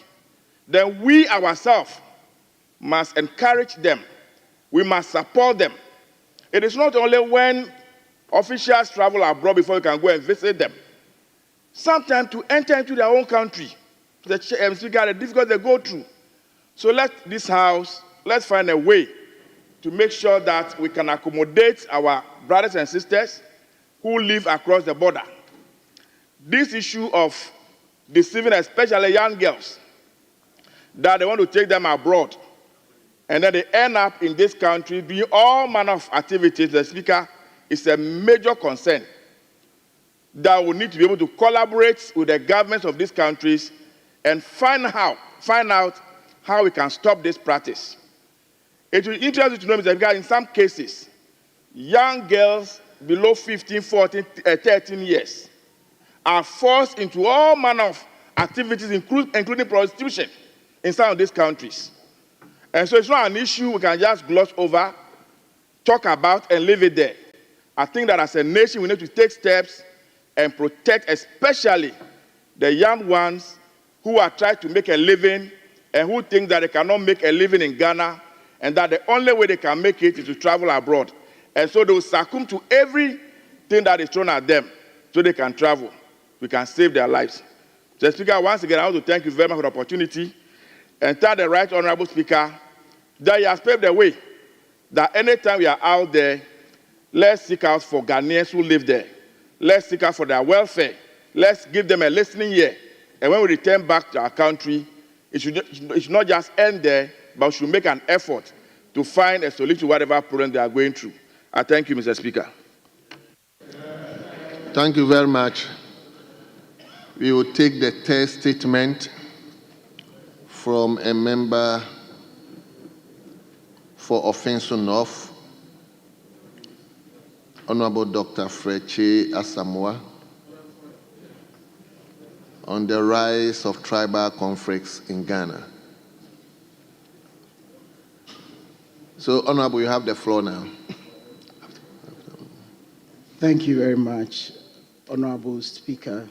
then we ourselves must encourage them. We must support them. It is not only when officials travel abroad before you can go and visit them. Sometimes to enter into their own country, the Speaker, the difficulty they go through. So let's find a way to make sure that we can accommodate our brothers and sisters who live across the border. This issue of deceiving especially young girls, that they want to take them abroad, and then they end up in this country doing all manner of activities, the Speaker, is a major concern that we need to be able to collaborate with the governments of these countries and find out how we can stop this practice. It will interest you to know, Mr. Speaker, in some cases, young girls below 15, 14, 13 years are forced into all manner of activities, including prostitution, in some of these countries. And so it's not an issue we can just gloss over, talk about, and leave it there. I think that as a nation, we need to take steps and protect especially the young ones who are trying to make a living and who think that they cannot make a living in Ghana and that the only way they can make it is to travel abroad. And so they will succumb to everything that is thrown at them so they can travel. We can save their lives. So, Speaker, once again, I want to thank you very much for the opportunity and thank the Right Honorable Speaker that he has paved the way that anytime we are out there, let's seek out for Ghanaians who live there. Let's seek out for their welfare. Let's give them a listening ear. And when we return back to our country, it should not just end there, but we should make an effort to find a solution to whatever problem they are going through. I thank you, Mr. Speaker. Thank you very much. We will take the third statement from a member for Offenso North, Honorable Dr. Freche Asamoah, on the rise of tribal conflicts in Ghana. So, Honorable, you have the floor now. Thank you very much, Honorable Speaker.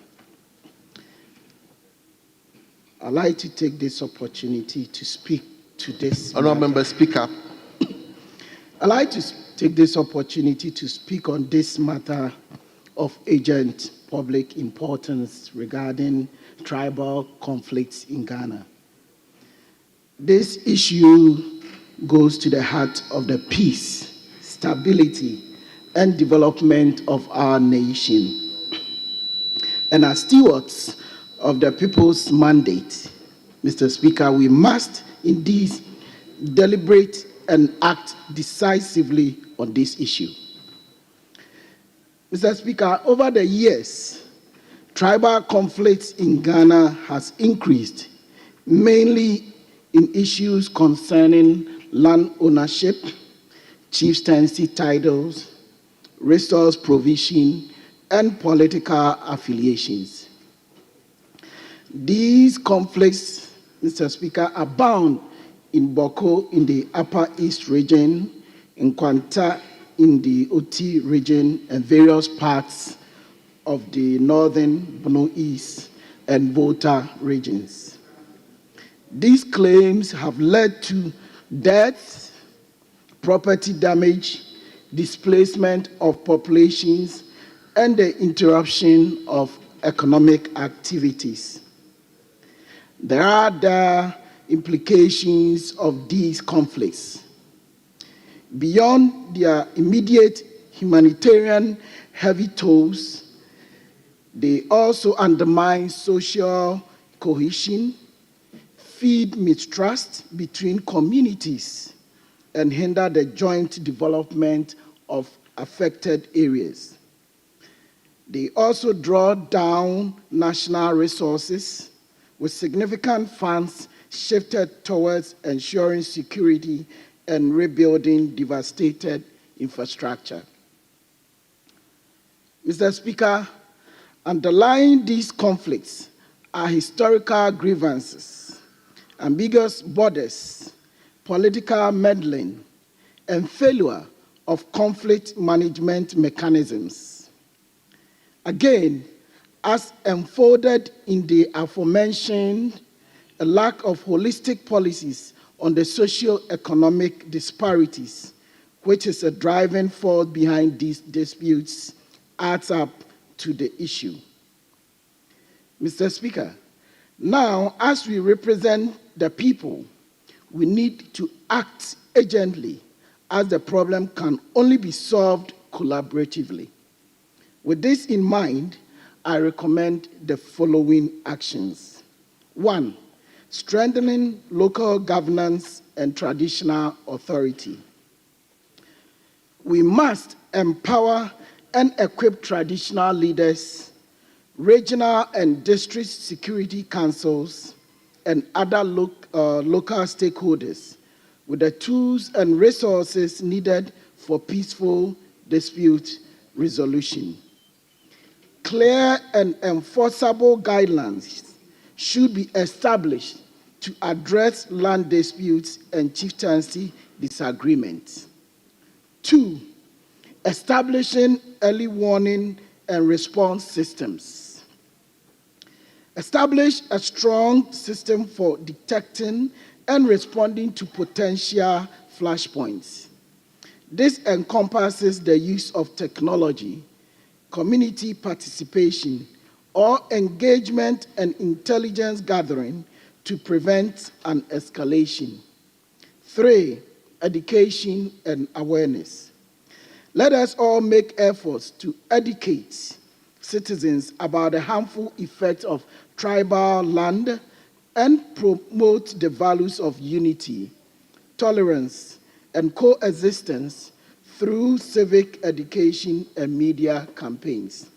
I'd like to take this opportunity to speak to this. Honorable Member, speak up. I'd like to take this opportunity to speak on this matter of urgent public importance regarding tribal conflicts in Ghana. This issue goes to the heart of the peace, stability, and development of our nation. And as stewards of the people's mandate, Mr. Speaker, we must indeed deliberate and act decisively on this issue. Mr. Speaker, over the years, tribal conflicts in Ghana has increased, mainly in issues concerning land ownership, chieftaincy titles, resource provision, and political affiliations. These conflicts, Mr. Speaker, abound in Boko in the Upper East region, in Kwanta in the Oti region, and various parts of the northern Bono East and Volta regions. These claims have led to deaths, property damage, displacement of populations, and the interruption of economic activities. There are the implications of these conflicts. Beyond their immediate humanitarian heavy tolls, they also undermine social cohesion, feed mistrust between communities, and hinder the joint development of affected areas. They also draw down national resources, with significant funds shifted towards ensuring security and rebuilding devastated infrastructure. Mr. Speaker, underlying these conflicts are historical grievances ambiguous borders, political meddling, and failure of conflict management mechanisms. Again, as unfolded in the aforementioned, a lack of holistic policies on the socio-economic disparities, which is a driving force behind these disputes, adds up to the issue. Mr. Speaker, now, as we represent the people, we need to act urgently, as the problem can only be solved collaboratively. With this in mind, I recommend the following actions. 1, strengthening local governance and traditional authority. We must empower and equip traditional leaders, regional and district security councils, and other local stakeholders with the tools and resources needed for peaceful dispute resolution. Clear and enforceable guidelines should be established to address land disputes and chieftaincy disagreements. 2, establishing early warning and response systems. Establish a strong system for detecting and responding to potential flashpoints. This encompasses the use of technology, community participation, or engagement and intelligence gathering to prevent an escalation. 3, education and awareness. Let us all make efforts to educate citizens about the harmful effects of tribal land and promote the values of unity, tolerance, and coexistence through civic education and media campaigns.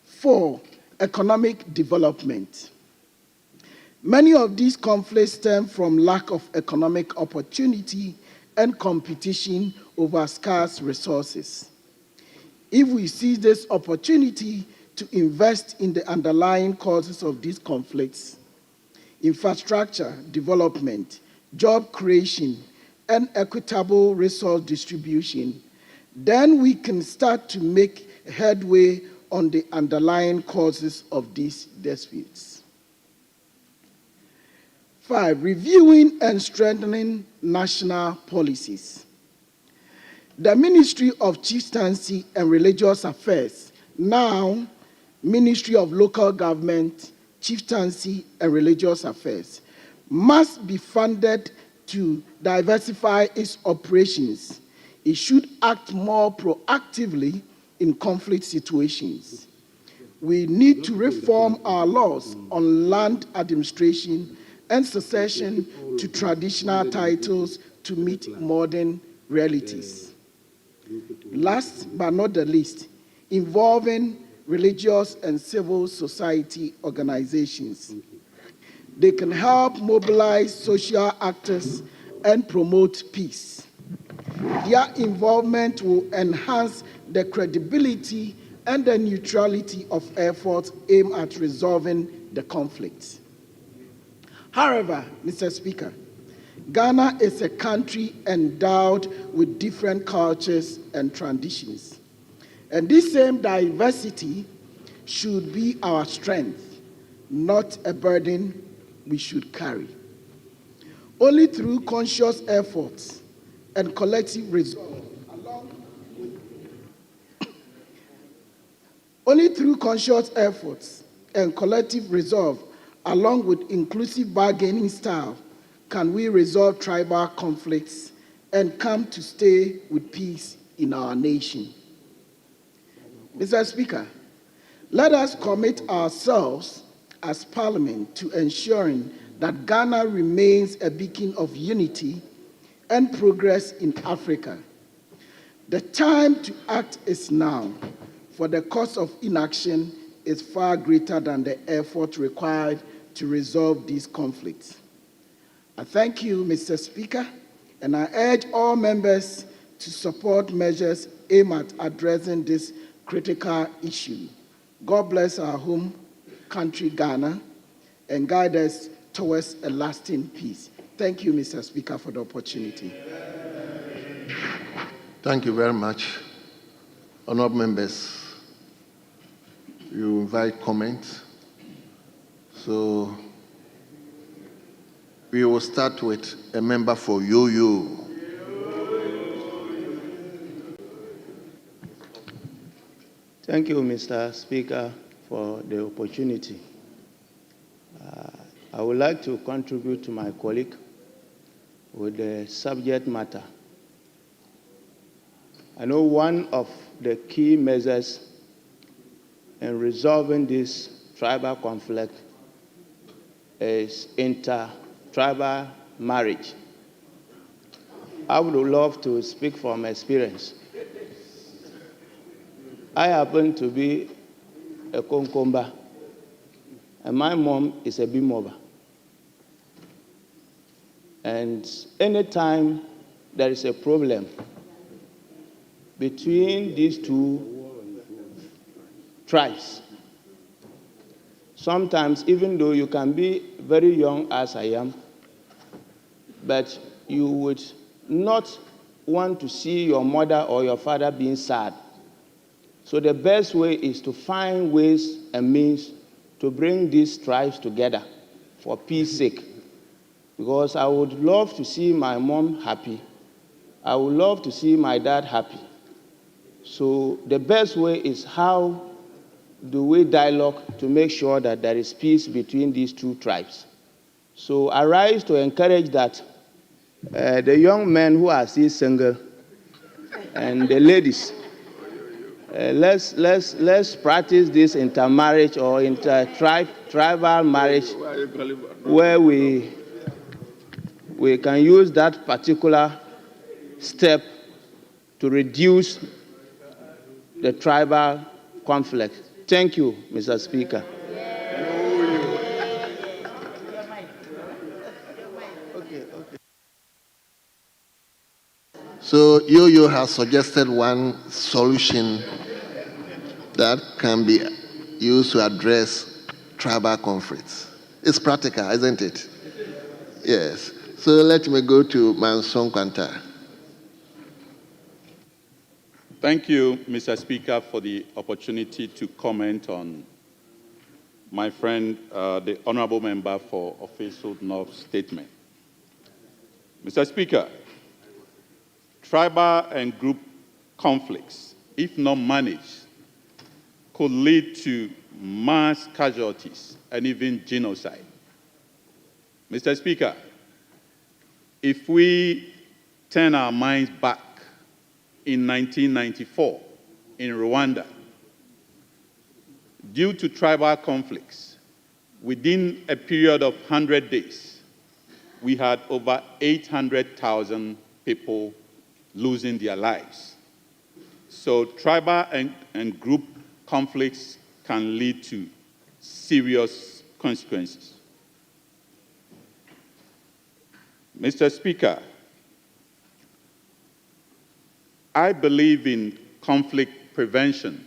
4, economic development. Many of these conflicts stem from lack of economic opportunity and competition over scarce resources. If we seize this opportunity to invest in the underlying causes of these conflicts, infrastructure development, job creation, and equitable resource distribution, then we can start to make headway on the underlying causes of these disputes. 5, reviewing and strengthening national policies. The Ministry of Chieftaincy and Religious Affairs, now Ministry of Local Government, Chieftaincy and Religious Affairs, must be funded to diversify its operations. It should act more proactively in conflict situations. We need to reform our laws on land administration and succession to traditional titles to meet modern realities. Last but not the least, involving religious and civil society organizations. They can help mobilize social actors and promote peace. Their involvement will enhance the credibility and the neutrality of efforts aimed at resolving the conflict. However, Mr. Speaker, Ghana is a country endowed with different cultures and traditions. And this same diversity should be our strength, not a burden we should carry. Only through conscious efforts and collective resolve, along with inclusive bargaining style, can we resolve tribal conflicts and come to stay with peace in our nation. Mr. Speaker, let us commit ourselves as Parliament to ensuring that Ghana remains a beacon of unity and progress in Africa. The time to act is now, for the cost of inaction is far greater than the effort required to resolve these conflicts. I thank you, Mr. Speaker, and I urge all members to support measures aimed at addressing this critical issue. God bless our home country, Ghana, and guide us towards a lasting peace. Thank you, Mr. Speaker, for the opportunity. Thank you very much. Honourable members, you invite comments. So we will start with a member for Yo-Yo. Thank you, Mr. Speaker, for the opportunity. I would like to contribute to my colleague with the subject matter. I know one of the key measures in resolving this tribal conflict is inter-tribal marriage. I would love to speak from experience. I happen to be a Konkomba, and my mom is a Bimoba. And anytime there is a problem between these two tribes, sometimes even though you can be very young as I am, but you would not want to see your mother or your father being sad. So the best way is to find ways and means to bring these tribes together for peace sake. Because I would love to see my mom happy. I would love to see my dad happy. So the best way is how do we dialogue to make sure that there is peace between these two tribes. So I rise to encourage that the young men who are still single and the ladies, let's practice this intermarriage or inter-tribal marriage where we can use that particular step to reduce the tribal conflict. Thank you, Mr. Speaker. So Yo-Yo has suggested one solution that can be used to address tribal conflicts. It's practical, isn't it? Yes. So let me go to Manson Kwanta. Thank you, Mr. Speaker, for the opportunity to comment on my friend, the Honourable Member for Official North statement. Mr. Speaker, tribal and group conflicts, if not managed, could lead to mass casualties and even genocide. Mr. Speaker, if we turn our minds back in 1994 in Rwanda, due to tribal conflicts, within a period of 100 days, we had over 800,000 people losing their lives. So tribal and group conflicts can lead to serious consequences. Mr. Speaker, I believe in conflict prevention.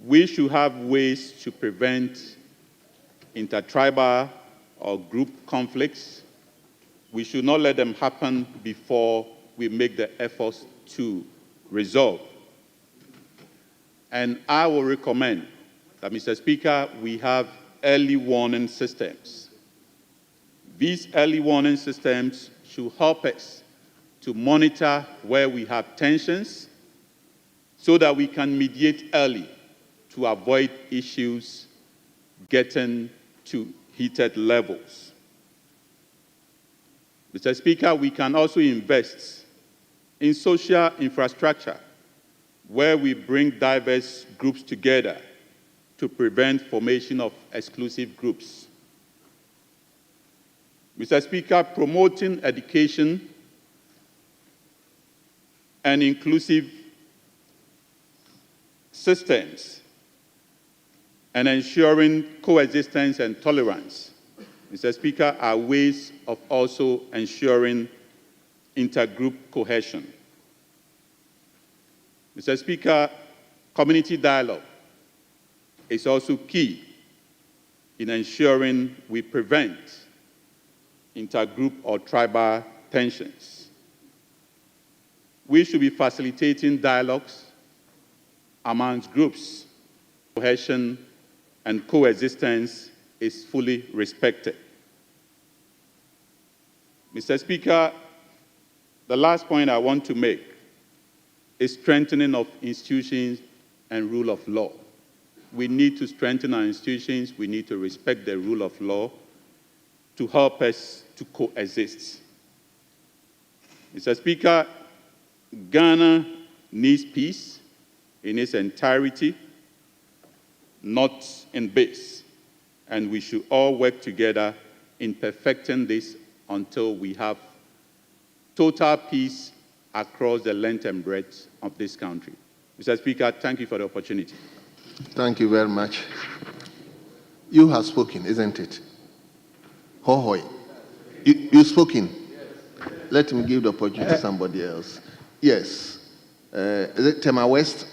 We should have ways to prevent intertribal or group conflicts. We should not let them happen before we make the efforts to resolve. And I will recommend that, Mr. Speaker, we have early warning systems. These early warning systems should help us to monitor where we have tensions so that we can mediate early to avoid issues getting to heated levels. Mr. Speaker, we can also invest in social infrastructure where we bring diverse groups together to prevent formation of exclusive groups. Mr. Speaker, promoting education and inclusive systems and ensuring coexistence and tolerance, Mr. Speaker, are ways of also ensuring intergroup cohesion. Mr. Speaker, community dialogue is also key in ensuring we prevent intergroup or tribal tensions. We should be facilitating dialogues amongst groups. Cohesion and coexistence is fully respected. Mr. Speaker, the last point I want to make is strengthening of institutions and rule of law. We need to strengthen our institutions. We need to respect the rule of law to help us to coexist. Mr. Speaker, Ghana needs peace in its entirety, not in bits, and we should all work together in perfecting this until we have total peace across the length and breadth of this country. Mr. Speaker, thank you for the opportunity. Thank you very much. You have spoken, isn't it? Hohoi. You've spoken. Let me give the opportunity to somebody else. Yes. Is it Tema West?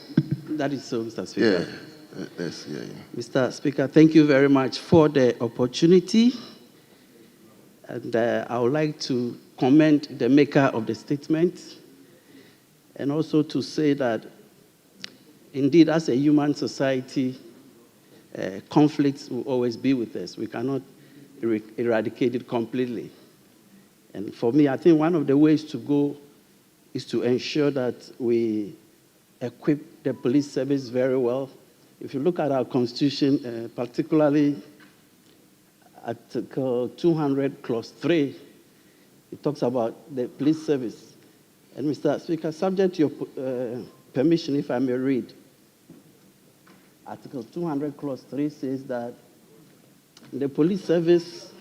That is so, Mr. Speaker. Yeah. Yes, yeah. Mr. Speaker, thank you very much for the opportunity. And I would like to commend the maker of the statement and also to say that indeed, as a human society, conflicts will always be with us. We cannot eradicate it completely. And for me, I think one of the ways to go is to ensure that we equip the police service very well. If you look at our constitution, particularly Article 200, Clause 3, it talks about the police service. And Mr. Speaker, subject to your permission, if I may read, Article 200, Clause 3 says that the police service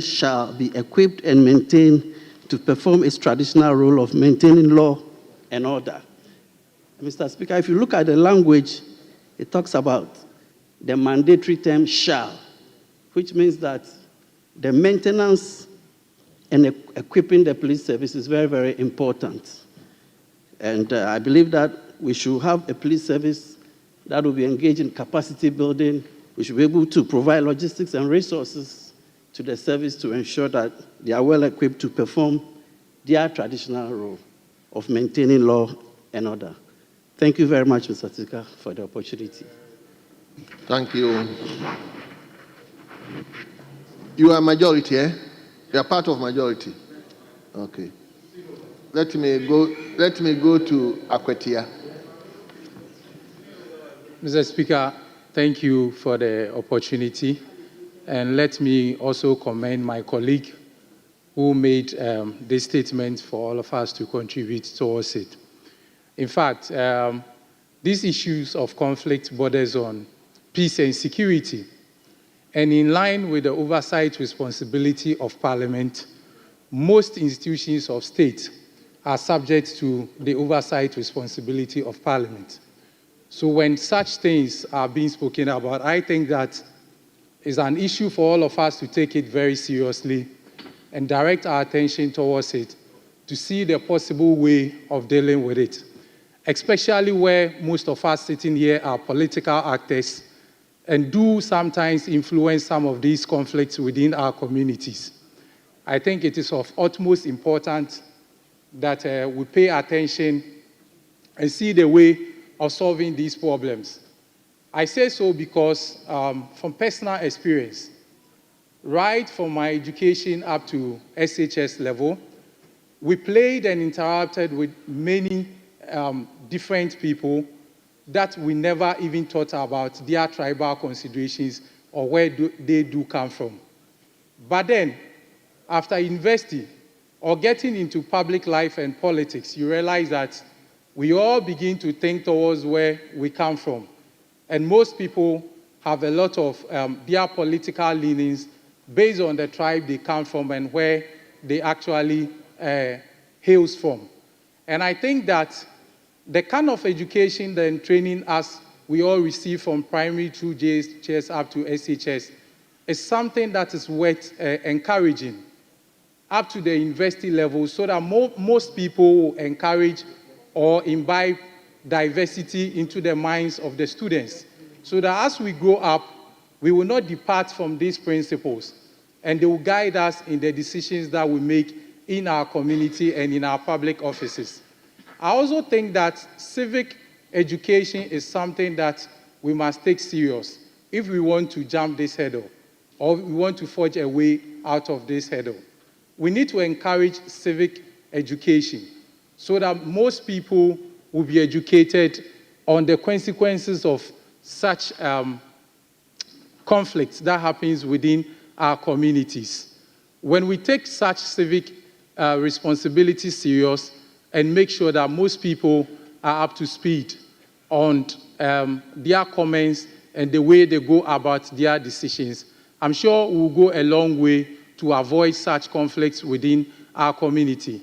shall be equipped and maintained to perform its traditional role of maintaining law and order. Mr. Speaker, if you look at the language, it talks about the mandatory term shall, which means that the maintenance and equipping the police service is very, very important. And I believe that we should have a police service that will be engaged in capacity building. We should be able to provide logistics and resources to the service to ensure that they are well equipped to perform their traditional role of maintaining law and order. Thank you very much, Mr. Speaker, for the opportunity. Thank you. You are majority, eh? You are part of majority. Okay. Let me go to Akwetia. Mr. Speaker, thank you for the opportunity. And let me also commend my colleague who made this statement for all of us to contribute towards it. In fact, these issues of conflict borders on peace and security. And in line with the oversight responsibility of Parliament, most institutions of state are subject to the oversight responsibility of Parliament. So when such things are being spoken about, I think that is an issue for all of us to take it very seriously and direct our attention towards it to see the possible way of dealing with it, especially where most of us sitting here are political actors and do sometimes influence some of these conflicts within our communities. I think it is of utmost importance that we pay attention and see the way of solving these problems. I say so because from personal experience, right from my education up to SHS level, we played and interacted with many different people that we never even thought about their tribal considerations or where they do come from. But then, after university or getting into public life and politics, you realize that we all begin to think towards where we come from. And most people have a lot of their political leanings based on the tribe they come from and where they actually hails from. And I think that the kind of education and training as we all receive from primary through JHS up to SHS is something that is worth encouraging up to the university level so that most people will encourage or imbibe diversity into the minds of the students so that as we grow up, we will not depart from these principles, and they will guide us in the decisions that we make in our community and in our public offices. I also think that civic education is something that we must take serious if we want to jump this hurdle, or we want to forge a way out of this hurdle. We need to encourage civic education so that most people will be educated on the consequences of such conflicts that happens within our communities. When we take such civic responsibility serious and make sure that most people are up to speed on their comments and the way they go about their decisions, I'm sure we'll go a long way to avoid such conflicts within our community.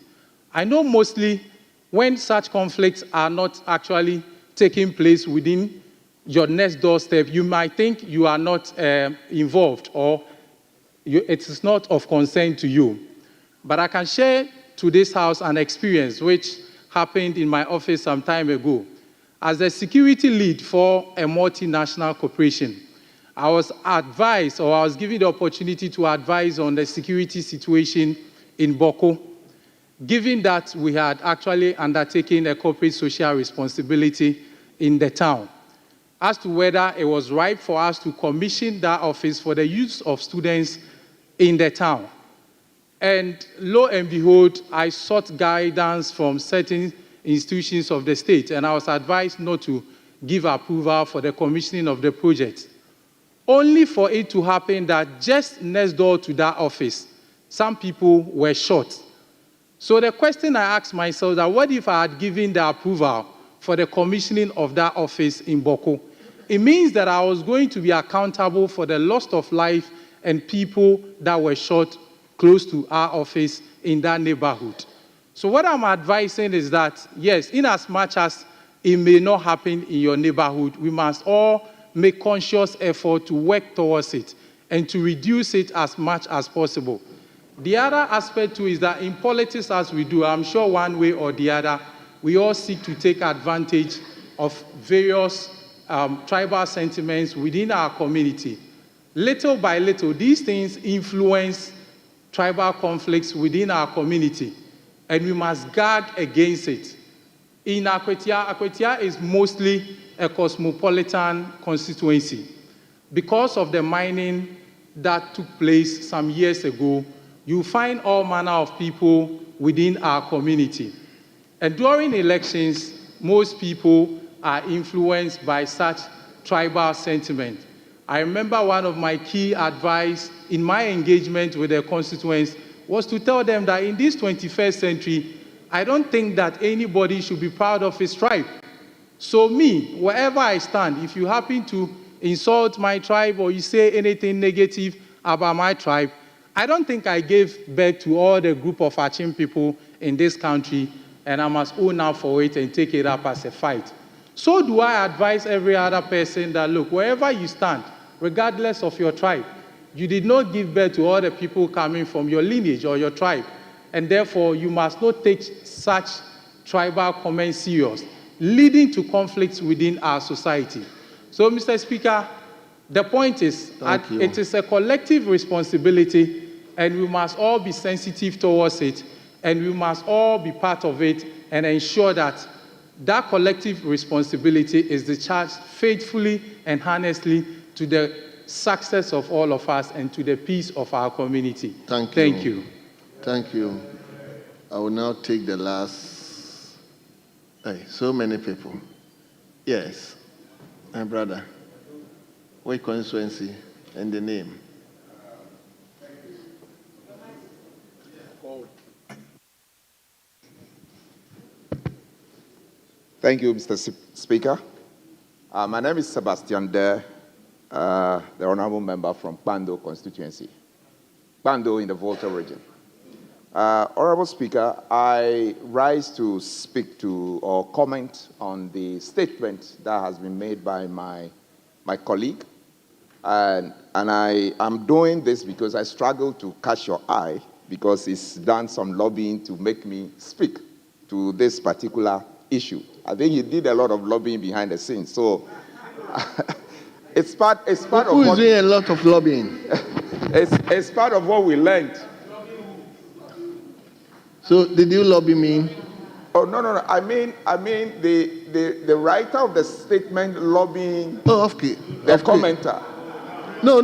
I know mostly when such conflicts are not actually taking place within your next doorstep, you might think you are not involved, or it is not of concern to you. But I can share to this House an experience which happened in my office some time ago. As a security lead for a multinational corporation, I was advised, or I was given the opportunity to advise on the security situation in Boko, given that we had actually undertaken a corporate social responsibility in the town, as to whether it was right for us to commission that office for the use of students in the town. And lo and behold, I sought guidance from certain institutions of the state, and I was advised not to give approval for the commissioning of the project. Only for it to happen that just next door to that office, some people were shot. So the question I asked myself is that what if I had given the approval for the commissioning of that office in Boko? It means that I was going to be accountable for the loss of life and people that were shot close to our office in that neighborhood. So what I'm advising is that, yes, in as much as it may not happen in your neighborhood, we must all make conscious effort to work towards it and to reduce it as much as possible. The other aspect too is that in politics, as we do, I'm sure one way or the other, we all seek to take advantage of various tribal sentiments within our community. Little by little, these things influence tribal conflicts within our community, and we must guard against it. In Akwetia is mostly a cosmopolitan constituency. Because of the mining that took place some years ago, you find all manner of people within our community. And during elections, most people are influenced by such tribal sentiment. I remember one of my key advice in my engagement with the constituents was to tell them that in this 21st century, I don't think that anybody should be proud of his tribe. So me, wherever I stand, if you happen to insult my tribe or you say anything negative about my tribe, I don't think I gave birth to all the group of Achim people in this country, and I must own up for it and take it up as a fight. So do I advise every other person that, look, wherever you stand, regardless of your tribe, you did not give birth to all the people coming from your lineage or your tribe, and therefore you must not take such tribal comments serious, leading to conflicts within our society. So, Mr. Speaker, the point is, it is a collective responsibility, and we must all be sensitive towards it, and we must all be part of it and ensure that that collective responsibility is discharged faithfully and honestly to the success of all of us and to the peace of our community. Thank you. Thank you. I will now take the last. Hey, so many people. Yes, my brother. What constituency and the name? Thank you, Mr. Speaker. My name is Sebastian Der, the Honorable Member from Bando constituency, Bando in the Volta region. Honorable Speaker, I rise to speak to or comment on the statement that has been made by my colleague. And I am doing this because I struggle to catch your eye because he's done some lobbying to make me speak to this particular issue. I think he did a lot of lobbying behind the scenes. So It's part of Who is what doing a lot of lobbying? it's part of what we learned. So did you lobby me? Oh no. I mean the writer of the statement lobbying okay. the commenter. No.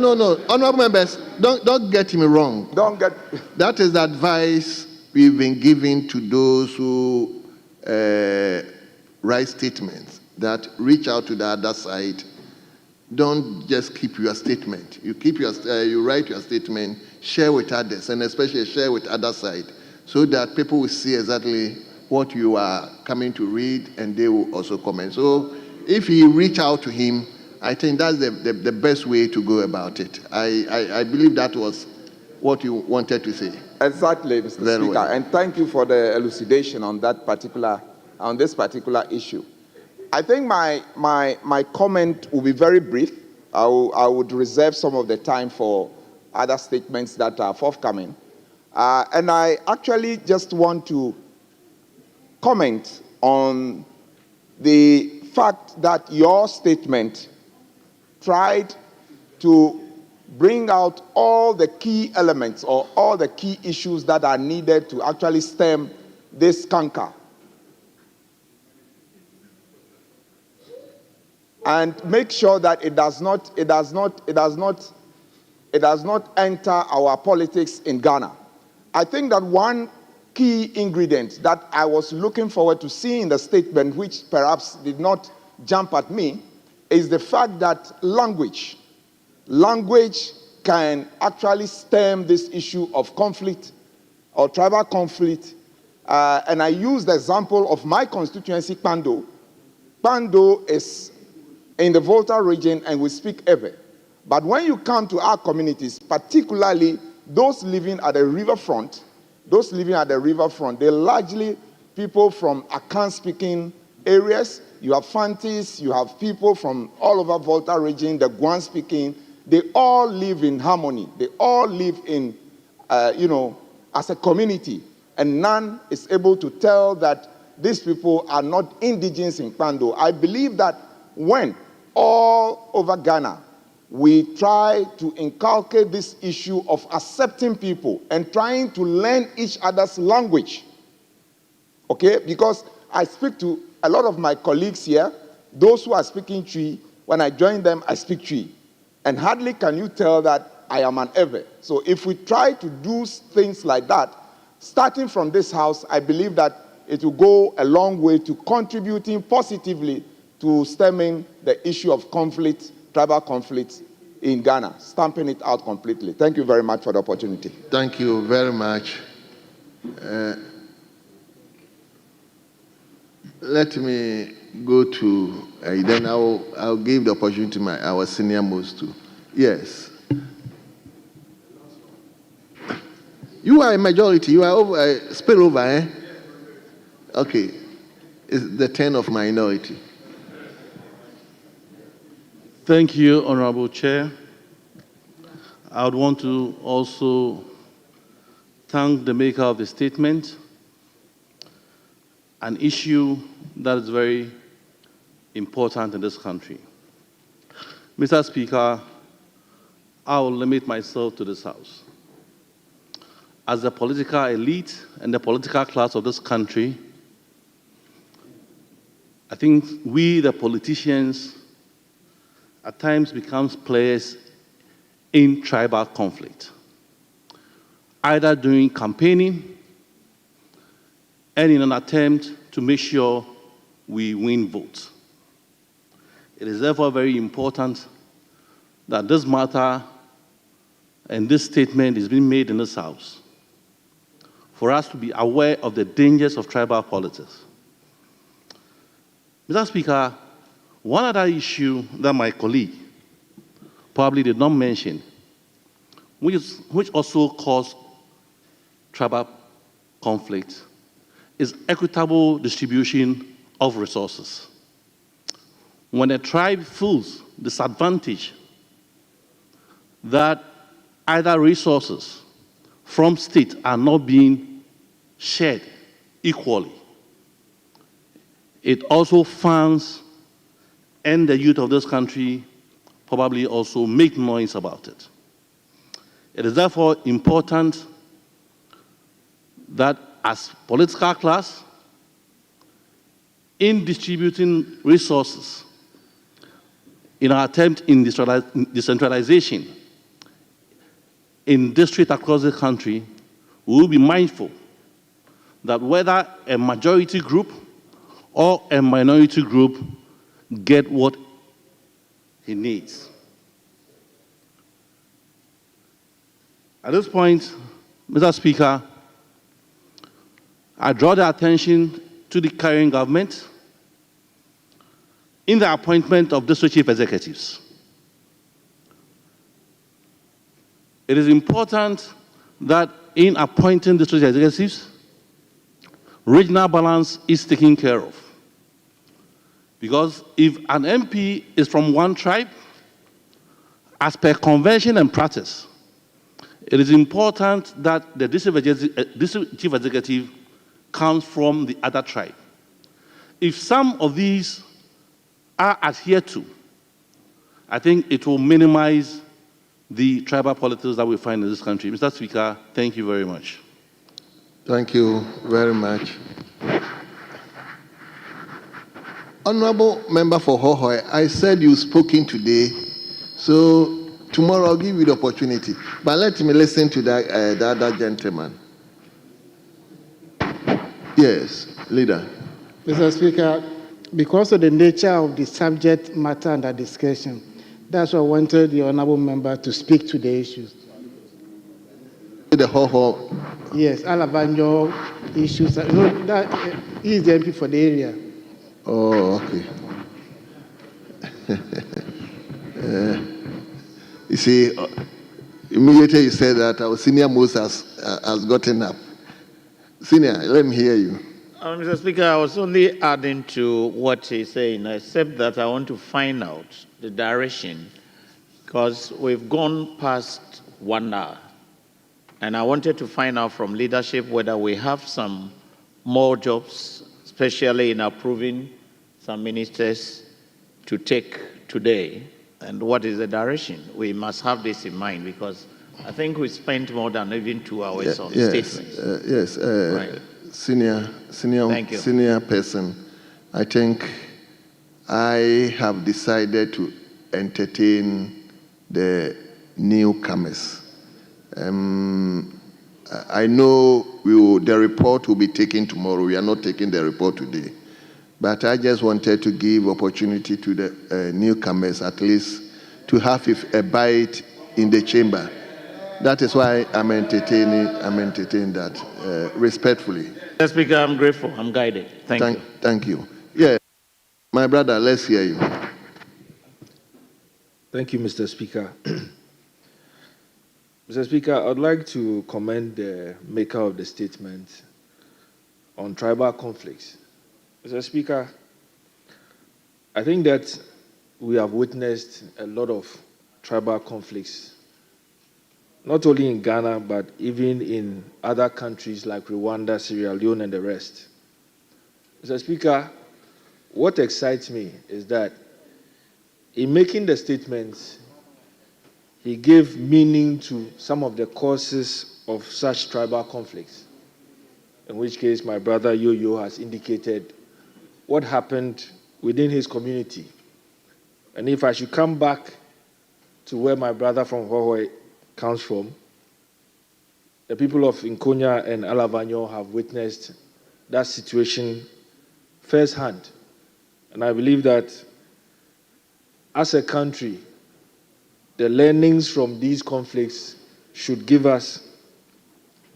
Honorable members, don't get me wrong. Don't get. That is the advice we've been giving to those who write statements, that reach out to the other side. Don't just keep your statement. You write your statement, share with others, and especially share with other side, so that people will see exactly what you are coming to read, and they will also comment. So if you reach out to him, I think that's the best way to go about it. I believe that was what you wanted to say. Exactly, Mr. Very Speaker, well. and thank you for the elucidation on this particular issue. I think my comment will be very brief. I would reserve some of the time for other statements that are forthcoming. And I actually just want to comment on the fact that your statement tried to bring out all the key elements or all the key issues that are needed to actually stem this canker. And make sure that it does not enter our politics in Ghana. I think that one key ingredient that I was looking forward to seeing in the statement, which perhaps did not jump at me, is the fact that language can actually stem this issue of conflict or tribal conflict. And I use the example of my constituency, Pando. Pando is in the Volta region, and we speak Ewe. But when you come to our communities, particularly those living at the riverfront, they're largely people from Akan-speaking areas. You have Fantis, you have people from all over Volta region, the Guan-speaking. They all live in harmony. They all live in, as a community. And none is able to tell that these people are not indigenous in Pando. I believe that when all over Ghana, we try to inculcate this issue of accepting people and trying to learn each other's language. Okay? Because I speak to a lot of my colleagues here, those who are speaking Twi, when I join them, I speak Twi. And hardly can you tell that I am an Ewe. So if we try to do things like that, starting from this house, I believe that it will go a long way to contributing positively to stemming the issue of conflict, tribal conflict in Ghana, stamping it out completely. Thank you very much for the opportunity. Thank you very much. Let me go to, then I'll give the opportunity to our senior most too. Yes. You are a majority. You are over, spill over, eh? Okay. It's the turn of minority. Thank you, Honorable Chair. I would want to also thank the maker of the statement. An issue that is very important in this country. Mr. Speaker, I will limit myself to this House. As the political elite and the political class of this country, I think we, the politicians, at times becomes players in tribal conflict, either during campaigning and in an attempt to make sure we win votes. It is therefore very important that this matter and this statement is being made in this House for us to be aware of the dangers of tribal politics. Mr. Speaker, one other issue that my colleague probably did not mention, which also caused tribal conflict, is equitable distribution of resources. When a tribe feels disadvantaged that either resources from state are not being shared equally, it also funds and the youth of this country probably also make noise about it. It is therefore important that as political class, in distributing resources, in our attempt in decentralization in districts across the country, we will be mindful that whether a majority group or a minority group get what he needs. At this point, Mr. Speaker, I draw the attention to the current government in the appointment of district chief executives. It is important that in appointing district executives, regional balance is taken care of. Because if an MP is from one tribe, as per convention and practice, it is important that the district chief executive comes from the other tribe. If some of these are adhered to, I think it will minimize the tribal politics that we find in this country. Mr. Speaker, thank you very much. Thank you very much. Honorable Member for Hohoe, I said you've spoken today, so tomorrow I'll give you the opportunity. But let me listen to the other gentleman. Yes, leader. Mr. Speaker, because of the nature of the subject matter under discussion, that's why I wanted the honorable member to speak to the issues. The Hohoe. Yes, Alavanyo issues. No, that he is the MP for the area. Oh, okay. You see, immediately you said that our senior most has gotten up. Senior, let me hear you. Mr. Speaker, I was only adding to what he's saying, except that I want to find out the direction, because we've gone past 1 hour. And I wanted to find out from leadership whether we have some more jobs, especially in approving some ministers to take today, and what is the direction. We must have this in mind, because I think we spent more than even 2 hours on statements. Right. Senior person, I think I have decided to entertain the newcomers. I know the report will be taken tomorrow. We are not taking the report today. But I just wanted to give opportunity to the newcomers at least to have a bite in the chamber. That is why I'm entertaining that respectfully. Mr. Speaker, I'm grateful. I'm guided. Thank you. Thank you. Yeah, my brother, let's hear you. Thank you, Mr. Speaker. Mr. Speaker, I'd like to commend the maker of the statement on tribal conflicts. Mr. Speaker, I think that we have witnessed a lot of tribal conflicts, not only in Ghana, but even in other countries like Rwanda, Sierra Leone, and the rest. Mr. Speaker, what excites me is that in making the statements, he gave meaning to some of the causes of such tribal conflicts, in which case my brother Yo-Yo has indicated what happened within his community. And if I should come back to where my brother from Hohoe comes from, the people of Nkonya and Alavanyo have witnessed that situation firsthand. And I believe that as a country, the learnings from these conflicts should give us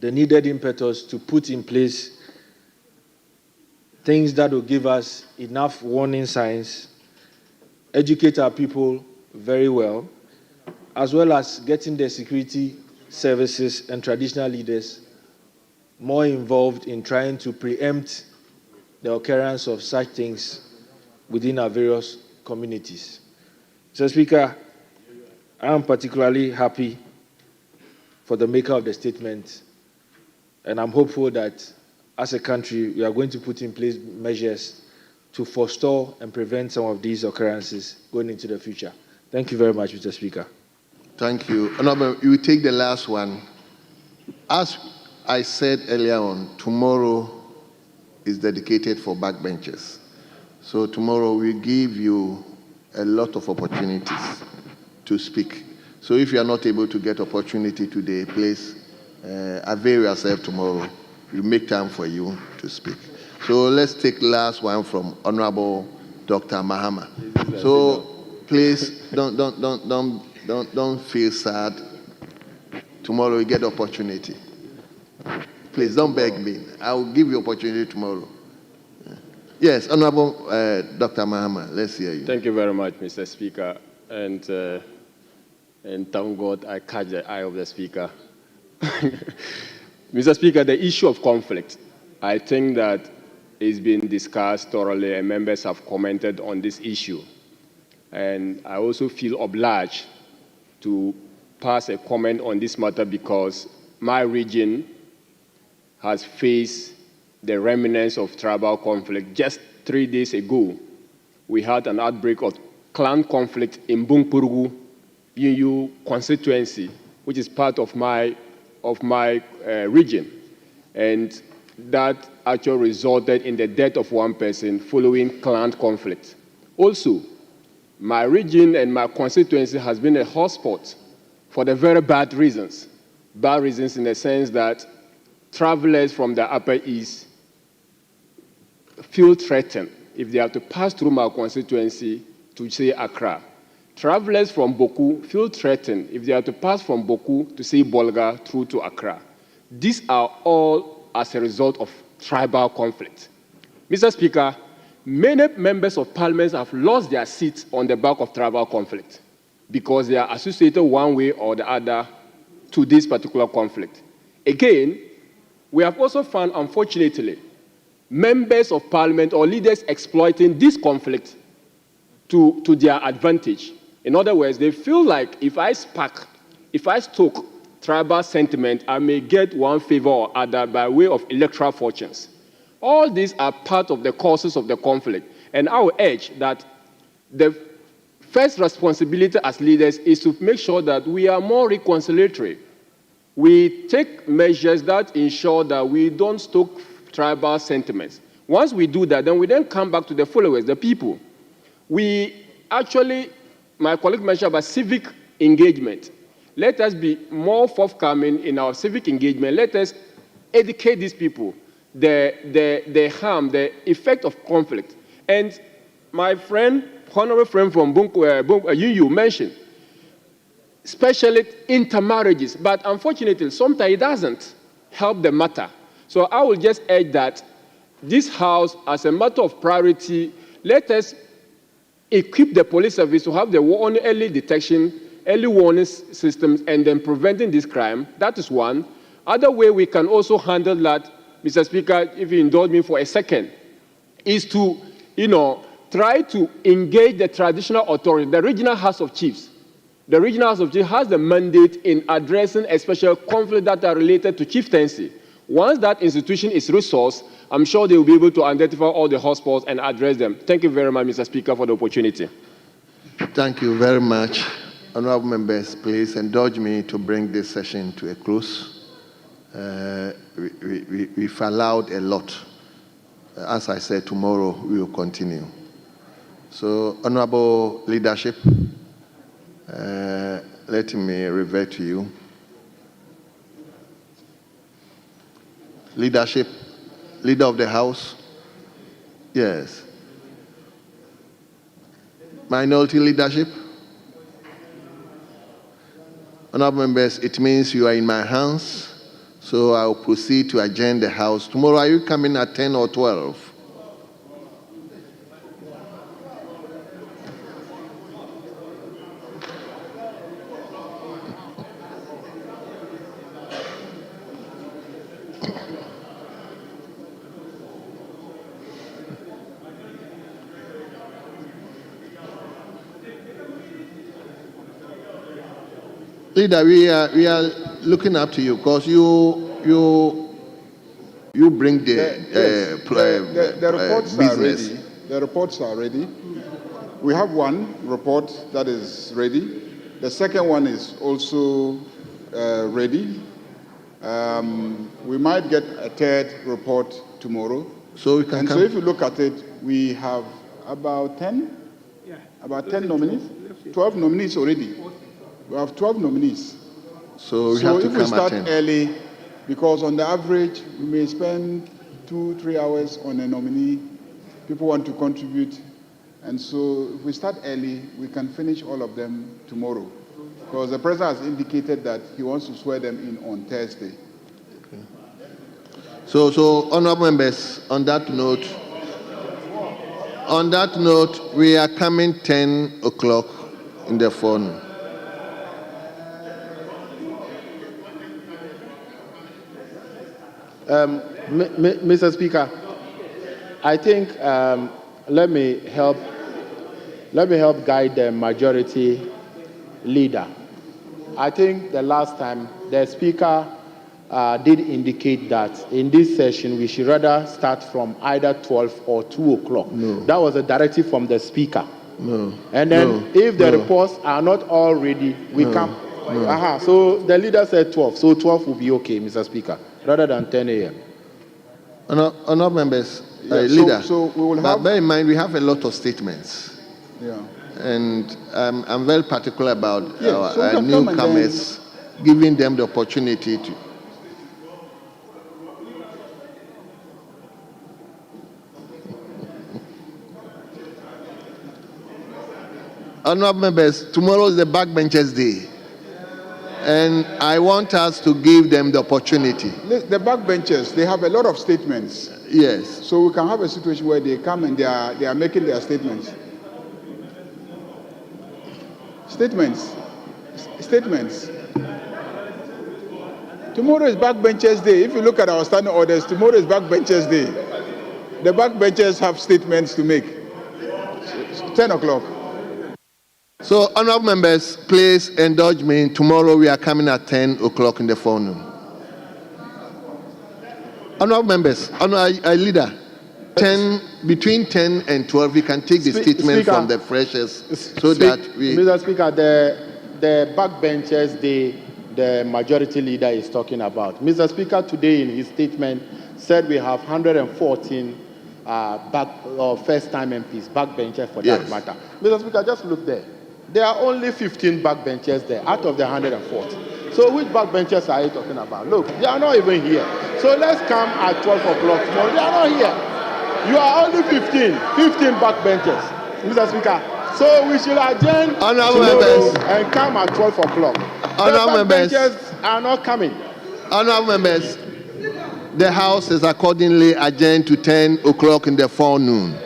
the needed impetus to put in place things that will give us enough warning signs, educate our people very well, as well as getting the security services and traditional leaders more involved in trying to preempt the occurrence of such things within our various communities. Mr. Speaker, I am particularly happy for the maker of the statement, and I'm hopeful that as a country, we are going to put in place measures to forestall and prevent some of these occurrences going into the future. Thank you very much, Mr. Speaker. Thank you. Honorable, you take the last one. As I said earlier on, tomorrow is dedicated for backbenchers. So tomorrow we give you a lot of opportunities to speak. So if you are not able to get opportunity today, please avail yourself tomorrow. We'll make time for you to speak. So let's take the last one from Honorable Dr. Mahama. So please don't feel sad. Tomorrow you get opportunity. Please don't beg me. I will give you opportunity tomorrow. Yes, Honorable Dr. Mahama, let's hear you. Thank you very much, Mr. Speaker. And thank God I catch the eye of the Speaker. Mr. Speaker, the issue of conflict, I think that it's been discussed thoroughly and members have commented on this issue. And I also feel obliged to pass a comment on this matter because my region has faced the remnants of tribal conflict. Just 3 days ago, we had an outbreak of clan conflict in Bunkpurugu, UU constituency, which is part of my region. And that actually resulted in the death of one person following clan conflict. Also, my region and my constituency has been a hotspot for the very bad reasons. Bad reasons in the sense that travelers from the Upper East feel threatened if they have to pass through my constituency to, say, Accra. Travelers from Boku feel threatened if they have to pass from Boku to, say, Bolga through to Accra. These are all as a result of tribal conflict. Mr. Speaker, many members of parliament have lost their seats on the back of tribal conflict because they are associated one way or the other to this particular conflict. Again, we have also found, unfortunately, members of parliament or leaders exploiting this conflict to their advantage. In other words, they feel like if I stoke tribal sentiment, I may get one favor or other by way of electoral fortunes. All these are part of the causes of the conflict. And I will urge that the first responsibility as leaders is to make sure that we are more reconciliatory. We take measures that ensure that we don't stoke tribal sentiments. Once we do that, then we then come back to the followers, the people. We actually, my colleague mentioned about civic engagement. Let us be more forthcoming in our civic engagement. Let us educate these people, the harm, the effect of conflict. And my friend, honorable friend from UU mentioned, especially intermarriages, but unfortunately, sometimes it doesn't help the matter. So I will just urge that this House, as a matter of priority, let us equip the police service to have the early detection, early warning systems, and then preventing this crime. That is one. Other way we can also handle that, Mr. Speaker, if you indulge me for a second, is to, try to engage the traditional authority, the regional House of Chiefs. The regional House of Chiefs has the mandate in addressing especially conflicts that are related to chieftaincy. Once that institution is resourced, I'm sure they will be able to identify all the hotspots and address them. Thank you very much, Mr. Speaker, for the opportunity. Thank you very much. Honorable members, please indulge me to bring this session to a close. We've allowed a lot. As I said, tomorrow we will continue. So, honorable leadership, let me revert to you. Leadership, leader of the House, yes. Minority leadership, honorable members, it means you are in my hands, so I'll proceed to adjourn the House. Tomorrow, are you coming at 10 or 12? Leader, we are looking up to you because you bring the reports business. are ready. The reports are ready. We have one report that is ready. The second one is also ready. We might get a third report tomorrow. So we can So if you look at it, we have about 10 nominees, 12 nominees already. We have 12 nominees. So we have to if we come start at 10. early, because on the average, we may spend 2-3 hours on a nominee. People want to contribute. And so if we start early, we can finish all of them tomorrow. Because the president has indicated that he wants to swear them in on Thursday. Okay. So honorable members, on that note, we are coming 10 o'clock in the afternoon. Mr. Speaker, I think let me help guide the majority leader. I think the last time the Speaker did indicate that in this session we should rather start from either 12 or 2 o'clock. No. That was a directive from the Speaker. No. And then if the reports are not all ready, we come. No. So the leader said 12. So 12 will be okay, Mr. Speaker, rather than 10 a.m. Honourable members, leader. So we will have. But bear in mind, we have a lot of statements. Yeah. And I'm very particular about our newcomers, giving them the opportunity to. Honourable members, tomorrow is the backbenchers' day. And I want us to give them the opportunity. The backbenchers, they have a lot of statements. Yes. So we can have a situation where they come and they are making their statements. Statements. Tomorrow is backbenchers' day. If you look at our standing orders, tomorrow is backbenchers' day. The backbenchers have statements to make. It's 10 o'clock. So, honourable members, please indulge me. Tomorrow we are coming at 10 o'clock in the afternoon. Honourable members, leader, between 10 and 12, we can take the statement from the freshers that we. Mr. Speaker, the backbenchers day, the majority leader is talking about. Mr. Speaker, today in his statement said we have 114 first-time MPs, backbenchers for that matter. Mr. Speaker, just look there. There are only 15 backbenchers there out of the 140. So which backbenchers are you talking about? Look, they are not even here. So let's come at 12 o'clock tomorrow. They are not here. You are only 15 backbenchers, Mr. Speaker. So we should adjourn tomorrow and come at 12 o'clock. Honourable members are not coming. Honourable members, the House is accordingly adjourned to 10 o'clock in the afternoon.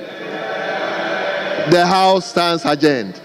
The House stands adjourned.